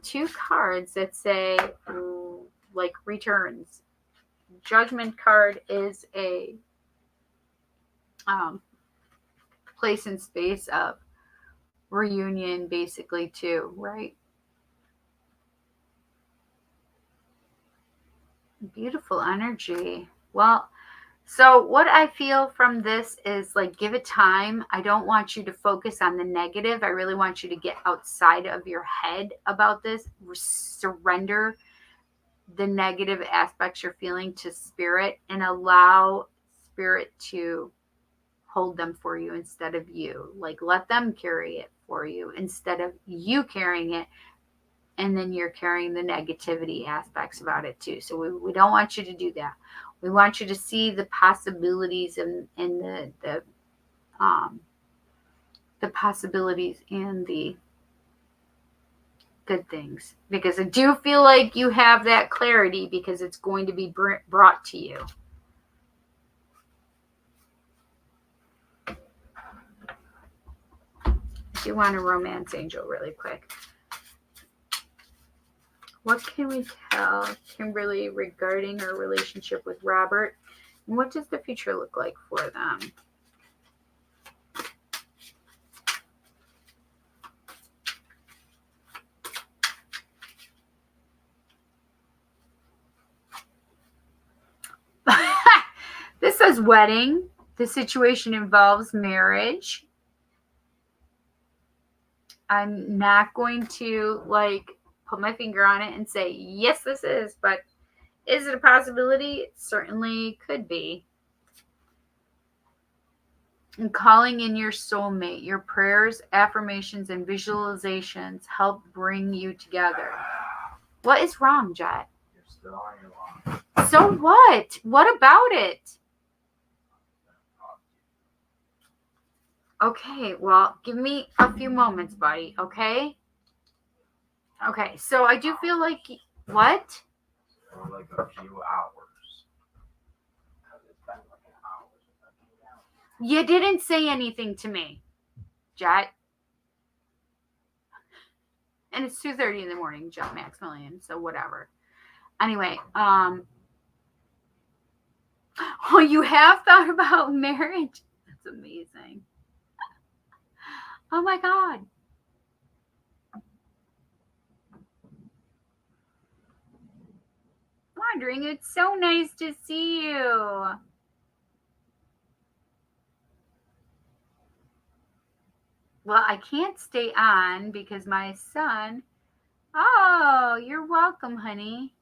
Two cards that say, like, returns. Judgment card is a place and space of reunion, basically, too, right? Beautiful energy. Well, so what I feel from this is, like, give it time. I don't want you to focus on the negative. I really want you to get outside of your head about this. Surrender the negative aspects you're feeling to spirit and allow spirit to hold them for you instead of you. Like, let them carry it for you instead of you carrying it. And then you're carrying the negativity aspects about it too. So we don't want you to do that. We want you to see the possibilities and the possibilities and the good things, because I do feel like you have that clarity because it's going to be brought to you. I do want a romance angel really quick. What can we tell Kimberly regarding her relationship with Robert? And what does the future look like for them? This says wedding. The situation involves marriage. I'm not going to, like, put my finger on it and say, yes, this is, but is it a possibility? It certainly could be. And calling in your soulmate, your prayers, affirmations, and visualizations help bring you together. What is wrong, Jet? You're still on your lawn. So what? What about it? Okay, well, give me a few moments, buddy, okay? Okay, so I do feel like, what? Or like a few hours. Because it's been like an hour. You didn't say anything to me, Jet. And it's 2:30 in the morning, Jet Maximilian, so whatever. Anyway, oh, you have thought about marriage? That's amazing. Oh my God. Wondering, it's so nice to see you. Well, I can't stay on because my son. Oh, you're welcome, honey.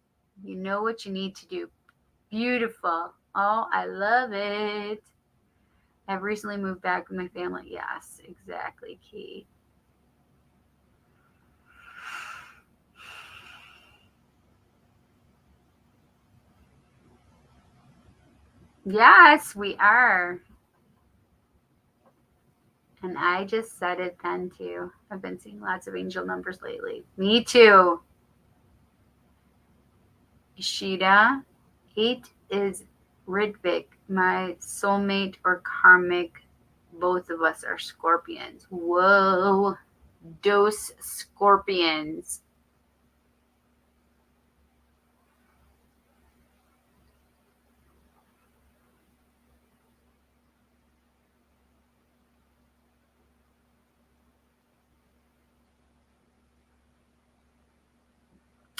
You know what you need to do. Beautiful. Oh, I love it. I've recently moved back with my family. Yes, exactly, Kate. Yes, we are. And I just said it then too. I've been seeing lots of angel numbers lately. Me too. Ishida. 8 is Ridvik, my soulmate or karmic. Both of us are scorpions. Whoa. Dose scorpions.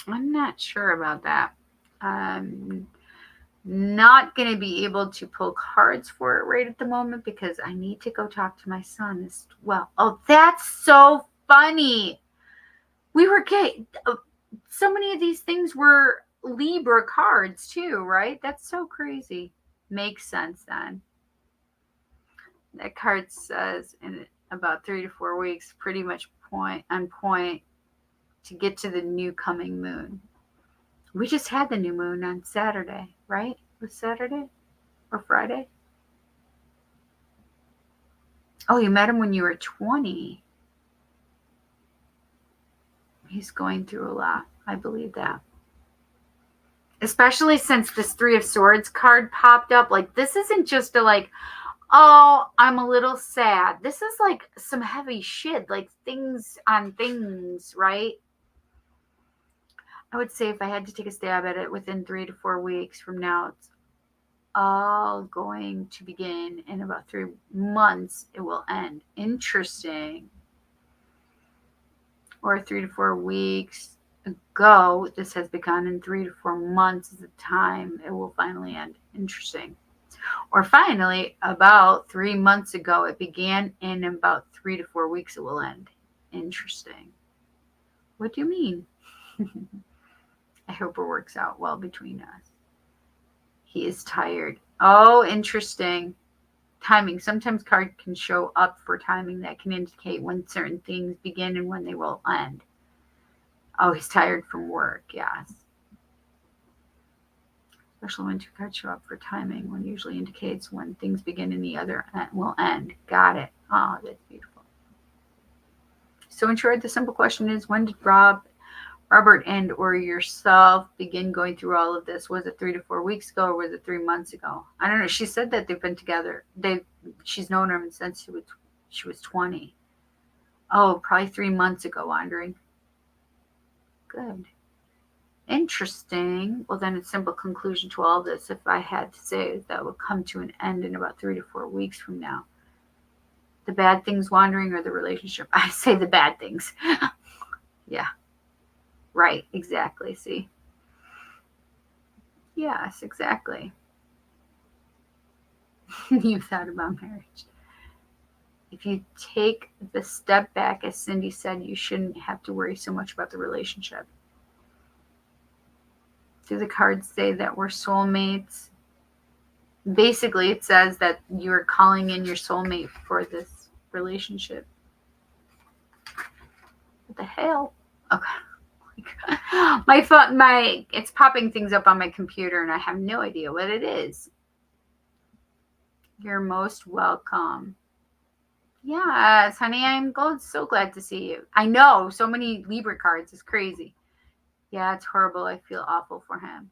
I'm not sure about that. Not going to be able to pull cards for it right at the moment because I need to go talk to my son as well. Oh, that's so funny. We were getting so many of these things were Libra cards too, right? That's so crazy. Makes sense then. That card says in about 3 to 4 weeks, pretty much point to get to the new coming moon. We just had the new moon on Saturday, right? It was Saturday or Friday? Oh, you met him when you were 20. He's going through a lot. I believe that. Especially since this 3 of Swords card popped up. Like, this isn't just a like, oh, I'm a little sad. This is like some heavy shit. Like things on things, right? I would say if I had to take a stab at it within 3 to 4 weeks from now, it's all going to begin in about 3 months. It will end. Interesting. Or 3 to 4 weeks ago, this has begun. In 3 to 4 months is the time it will finally end. Interesting. Or finally, about 3 months ago, it began. In about 3 to 4 weeks, it will end. Interesting. What do you mean? I hope it works out well between us. He is tired. Oh, interesting. Timing. Sometimes cards can show up for timing that can indicate when certain things begin and when they will end. Oh, he's tired from work. Yes. Especially when 2 cards show up for timing, one usually indicates when things begin and the other will end. Got it. Oh, that's beautiful. So in short, the simple question is, when did Robert and or yourself begin going through all of this? Was it 3 to 4 weeks ago or was it 3 months ago? I don't know. She said that they've been together. She's known him since she was 20. Oh, probably 3 months ago, wandering. Good. Interesting. Well, then a simple conclusion to all this, if I had to say, that would come to an end in about 3 to 4 weeks from now. The bad things wandering or the relationship? I say the bad things. Yeah. Right, exactly. See? Yes, exactly. You thought about marriage. If you take the step back, as Cindy said, you shouldn't have to worry so much about the relationship. Do the cards say that we're soulmates? Basically, it says that you're calling in your soulmate for this relationship. What the hell? Okay. My phone, it's popping things up on my computer, and I have no idea what it is. You're most welcome. Yes, honey, I'm so glad to see you. I know, so many Libra cards is crazy. Yeah, it's horrible. I feel awful for him.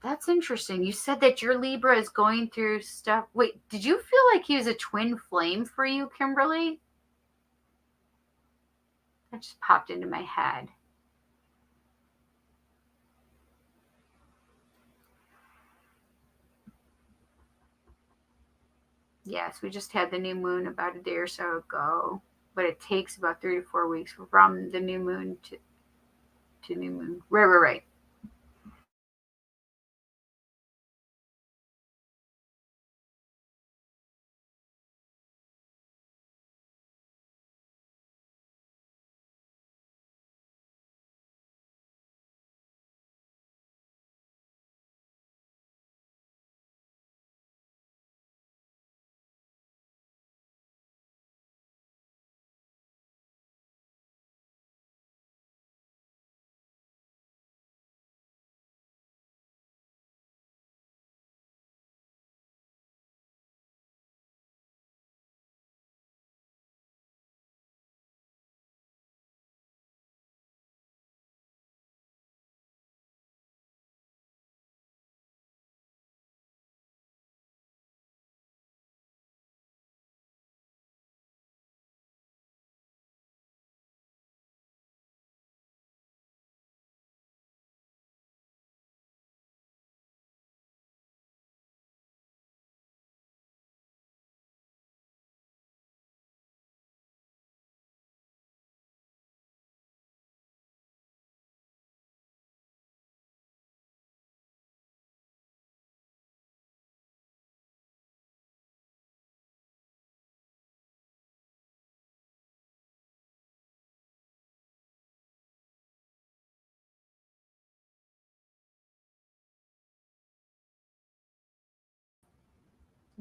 That's interesting. You said that your Libra is going through stuff. Wait, did you feel like he was a twin flame for you, Kimberly? That just popped into my head. Yes, we just had the new moon about a day or so ago, but it takes about 3 to 4 weeks from the new moon to new moon. Right.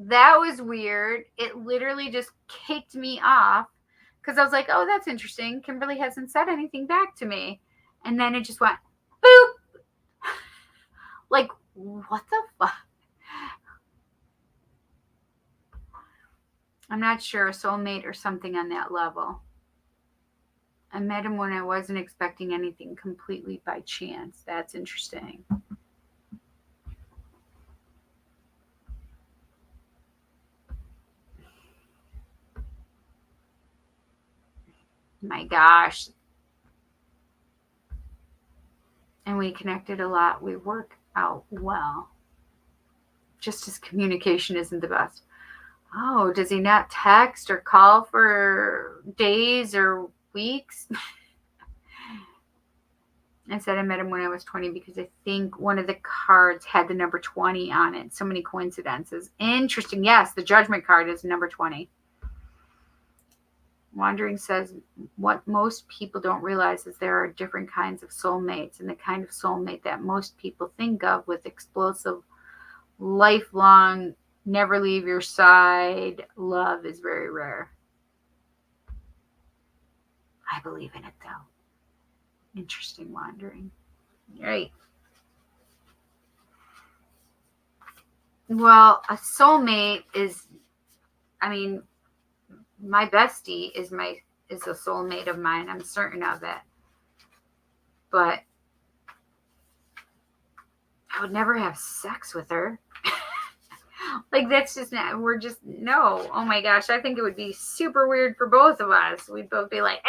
That was weird. It literally just kicked me off because I was like, oh, that's interesting. Kimberly hasn't said anything back to me. And then it just went boop. Like, what the fuck? I'm not sure, a soulmate or something on that level. I met him when I wasn't expecting anything, completely by chance. That's interesting. My gosh. And we connected a lot. We work out well. Just his communication isn't the best. Oh, does he not text or call for days or weeks? I said I met him when I was 20 because I think one of the cards had the number 20 on it. So many coincidences. Interesting. Yes, the judgment card is number 20. Wandering says what most people don't realize is there are different kinds of soulmates, and the kind of soulmate that most people think of with explosive, lifelong, never leave your side love is very rare. I believe in it though. Interesting, Wandering. Right. Well, a soulmate is, I mean, my bestie is a soulmate of mine. I'm certain of it. But I would never have sex with her. Like, that's just not, we're just, no. Oh my gosh, I think it would be super weird for both of us. We'd both be like,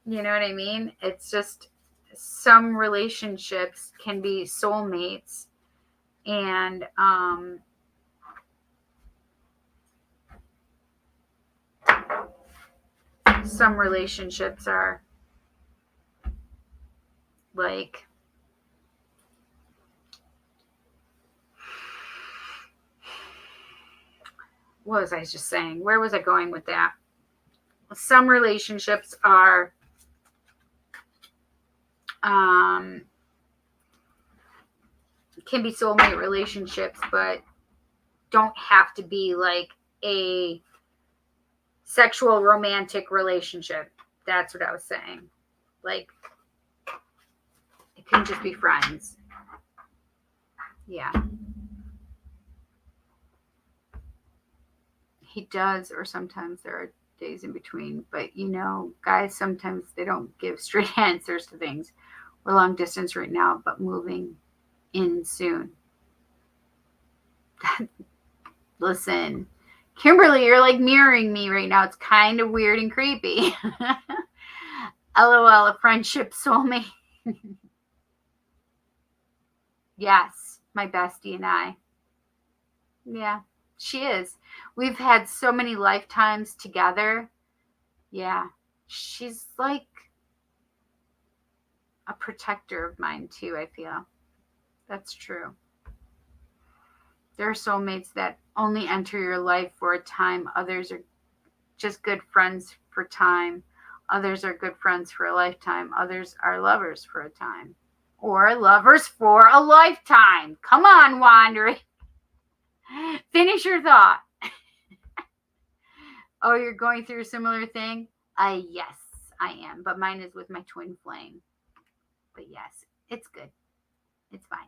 You know what I mean? It's just, some relationships can be soulmates, and some relationships are like, what was I just saying? Where was I going with that? Some relationships are can be soulmate relationships, but don't have to be like a sexual romantic relationship. That's what I was saying. Like, it can just be friends. Yeah. He does, or sometimes there are days in between. But, guys, sometimes they don't give straight answers to things. We're long distance right now, but moving in soon. Listen, Kimberly, you're like mirroring me right now. It's kind of weird and creepy. LOL, a friendship soulmate. Yes, my bestie and I. Yeah, she is. We've had so many lifetimes together. Yeah, she's like a protector of mine too, I feel. That's true. There are soulmates that only enter your life for a time. Others are just good friends for time. Others are good friends for a lifetime. Others are lovers for a time. Or lovers for a lifetime. Come on, Wandering. Finish your thought. Oh, you're going through a similar thing? Yes, I am. But mine is with my twin flame. But yes, it's good. It's fine.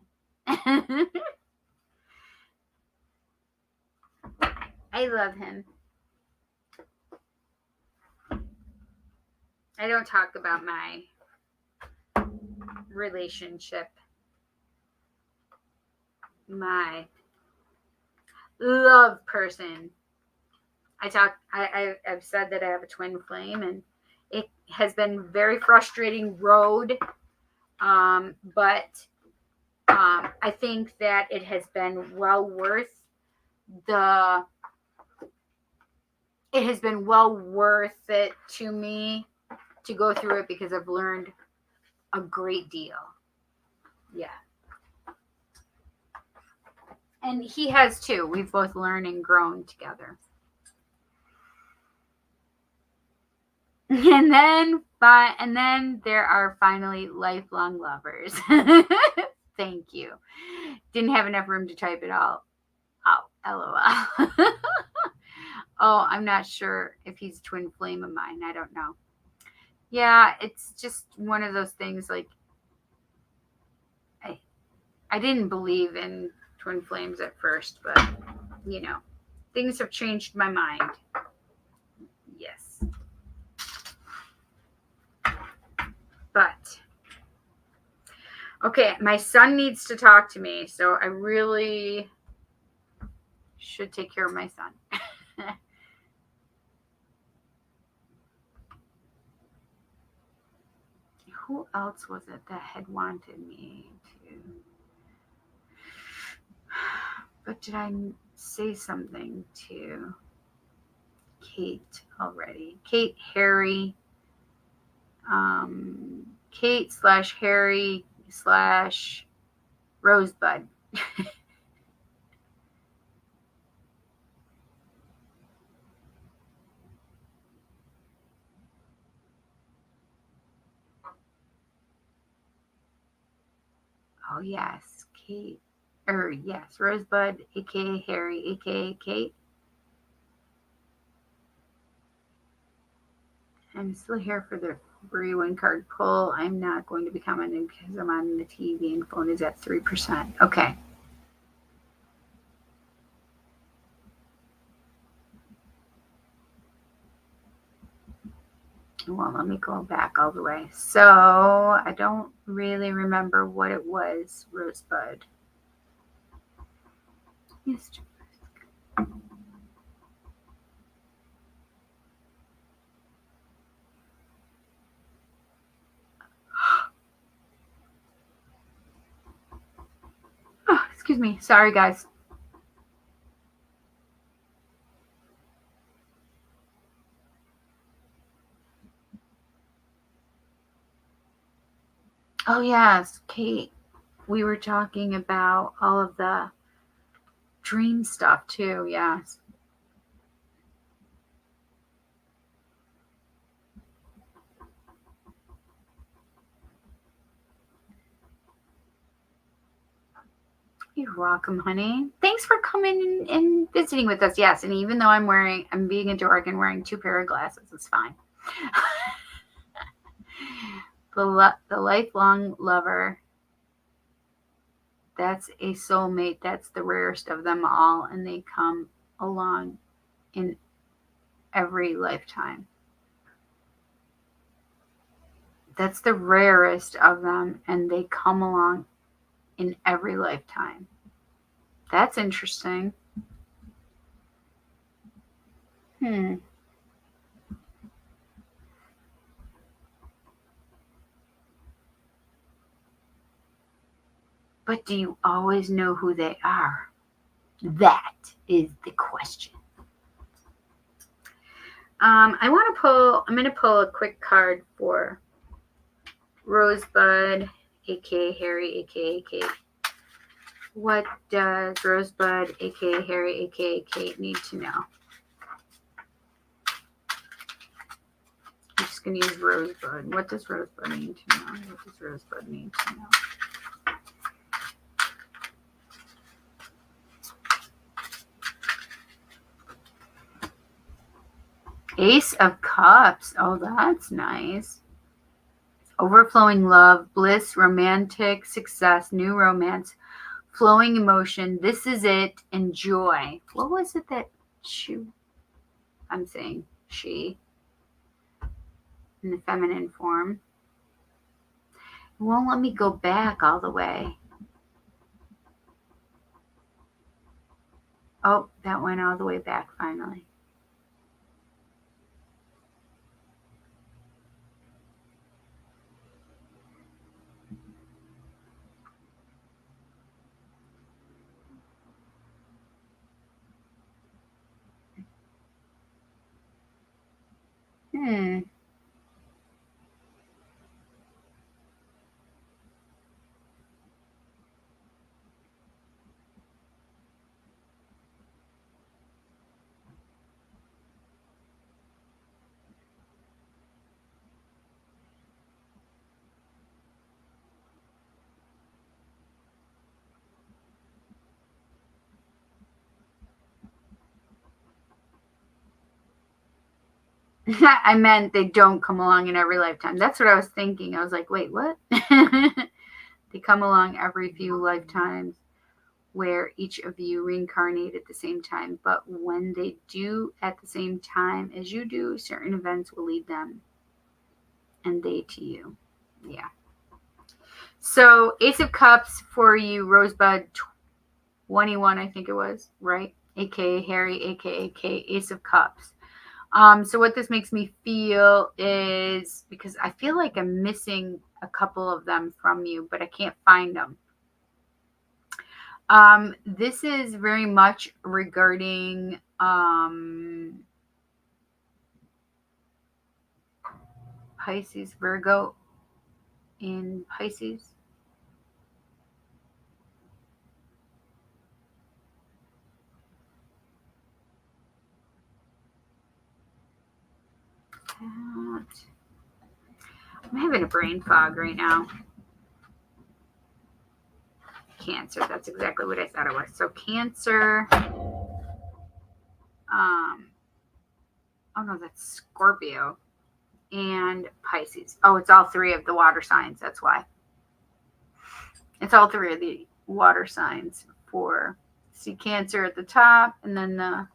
I love him. I don't talk about my relationship, my love person. I've said that I have a twin flame, and it has been very frustrating road. But I think that it has been well worth the. It has been well worth it to me to go through it because I've learned a great deal. Yeah. And he has too. We've both learned and grown together. And then there are finally lifelong lovers. Thank you. Didn't have enough room to type it all out. LOL. Oh, I'm not sure if he's a twin flame of mine. I don't know. Yeah, it's just one of those things like I didn't believe in twin flames at first, but things have changed my mind. Yes. But okay, my son needs to talk to me, so I really should take care of my son. Who else was it that had wanted me to? But did I say something to Kate already? Kate, Harry, Kate / Harry / Rosebud. Oh yes, Kate. Yes, Rosebud, aka Harry, aka Kate. I'm still here for the free one card pull. I'm not going to be commenting because I'm on the TV and phone is at 3%. Okay. Well, let me go back all the way. So I don't really remember what it was, Rosebud. Yes. Oh, excuse me. Sorry, guys. Oh, yes, Kate. We were talking about all of the dream stuff, too. Yes. You're welcome, honey. Thanks for coming and visiting with us. Yes, and even though I'm being a dork and wearing 2 pair of glasses, it's fine. The lifelong lover. That's a soulmate. That's the rarest of them all, and they come along in every lifetime. That's the rarest of them, and they come along in every lifetime. That's interesting. But do you always know who they are? That is the question. I'm going to pull a quick card for Rosebud, aka Harry, aka Kate. What does Rosebud, aka Harry, aka Kate need to know? I'm just going to use Rosebud. What does Rosebud need to know? What does Rosebud need to know? Ace of Cups. Oh, that's nice. Overflowing love, bliss, romantic success, new romance, flowing emotion. This is it. Enjoy. What was it that I'm saying she in the feminine form. It won't let me go back all the way. Oh, that went all the way back finally. I meant they don't come along in every lifetime. That's what I was thinking. I was like, wait, what? They come along every few lifetimes where each of you reincarnate at the same time. But when they do at the same time as you do, certain events will lead them and they to you. Yeah. So Ace of Cups for you, Rosebud 21, I think it was, right? AKA Harry, AKA Kate, Ace of Cups. So what this makes me feel is, because I feel like I'm missing a couple of them from you, but I can't find them. This is very much regarding Pisces, Virgo in Pisces. I'm having a brain fog right now. Cancer, that's exactly what I thought it was. So Cancer, oh no, that's Scorpio and Pisces. Oh, it's all three of the water signs. That's why. It's all three of the water signs for, see Cancer at the top, and then the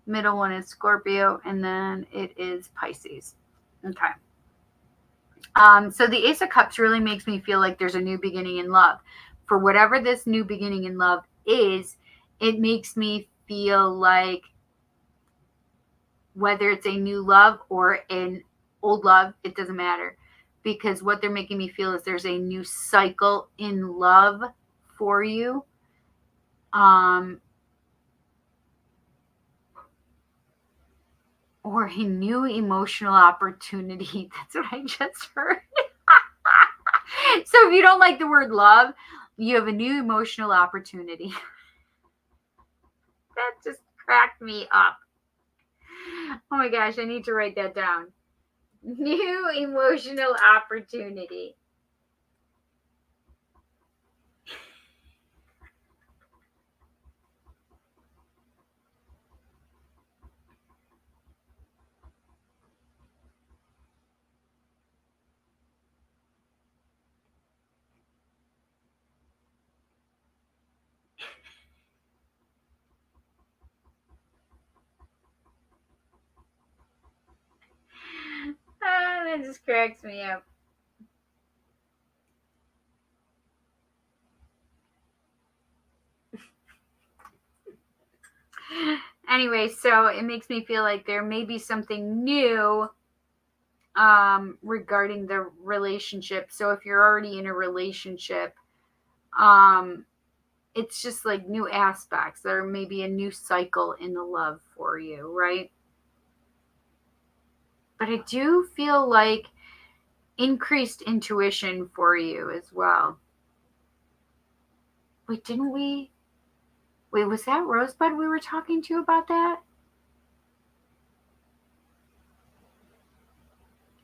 middle one is Scorpio, and then it is Pisces. Okay. So the Ace of Cups really makes me feel like there's a new beginning in love. For whatever this new beginning in love is, it makes me feel like whether it's a new love or an old love, it doesn't matter. Because what they're making me feel is there's a new cycle in love for you. Or a new emotional opportunity. That's what I just heard. So if you don't like the word love, you have a new emotional opportunity. That just cracked me up. Oh my gosh, I need to write that down. New emotional opportunity. That just cracks me up. Anyway, so it makes me feel like there may be something new regarding the relationship. So if you're already in a relationship, it's just like new aspects. There may be a new cycle in the love for you, right? But I do feel like increased intuition for you as well. Wait, was that Rosebud we were talking to about that?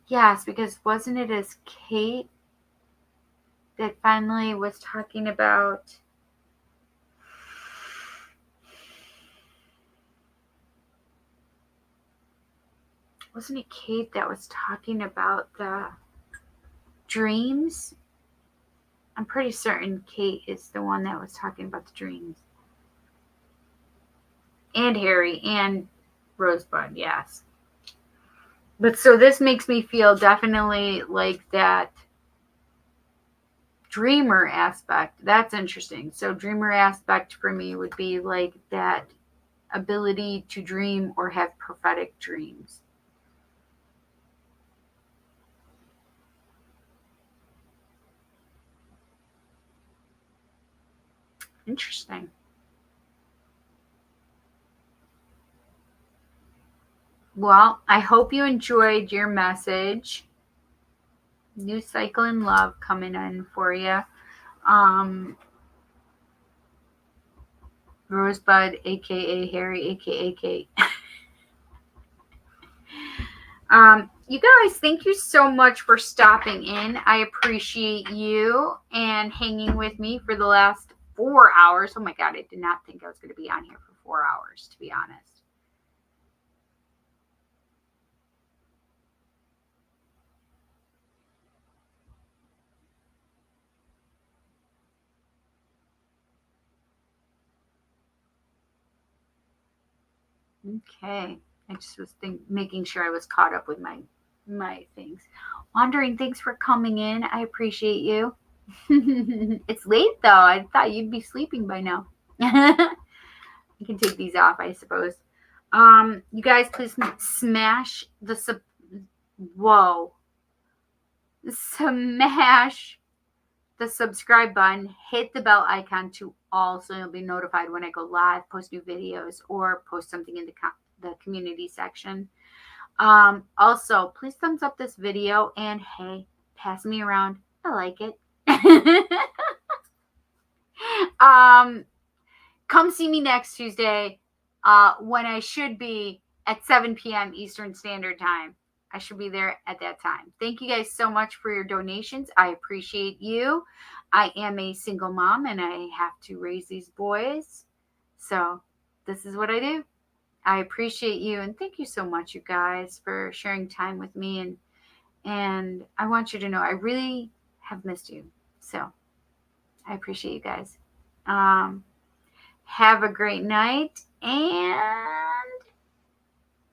Yes, because wasn't it as Kate that finally was talking about? Wasn't it Kate that was talking about the dreams? I'm pretty certain Kate is the one that was talking about the dreams. And Harry and Rosebud, yes. But so this makes me feel definitely like that dreamer aspect. That's interesting. So dreamer aspect for me would be like that ability to dream or have prophetic dreams. Interesting. Well, I hope you enjoyed your message. New cycle in love coming in for you. Rosebud, aka Harry, aka Kate. You guys, thank you so much for stopping in. I appreciate you and hanging with me for the last 4 hours. Oh my God, I did not think I was going to be on here for 4 hours, to be honest. Okay. I just was making sure I was caught up with my things. Wandering, thanks for coming in. I appreciate you. It's late though. I thought you'd be sleeping by now. You can take these off, I suppose. You guys, please smash the smash the subscribe button, hit the bell icon to all so you'll be notified when I go live, post new videos, or post something in the community section. Also, please thumbs up this video and hey, pass me around. I like it. Come see me next Tuesday when I should be at 7 p.m. Eastern Standard Time. I should be there at that time. Thank you guys so much for your donations. I appreciate you. I am a single mom and I have to raise these boys. So this is what I do. I appreciate you and thank you so much, you guys, for sharing time with me. And I want you to know I really have missed you. So I appreciate you guys. Have a great night and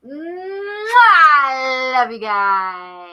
love you guys.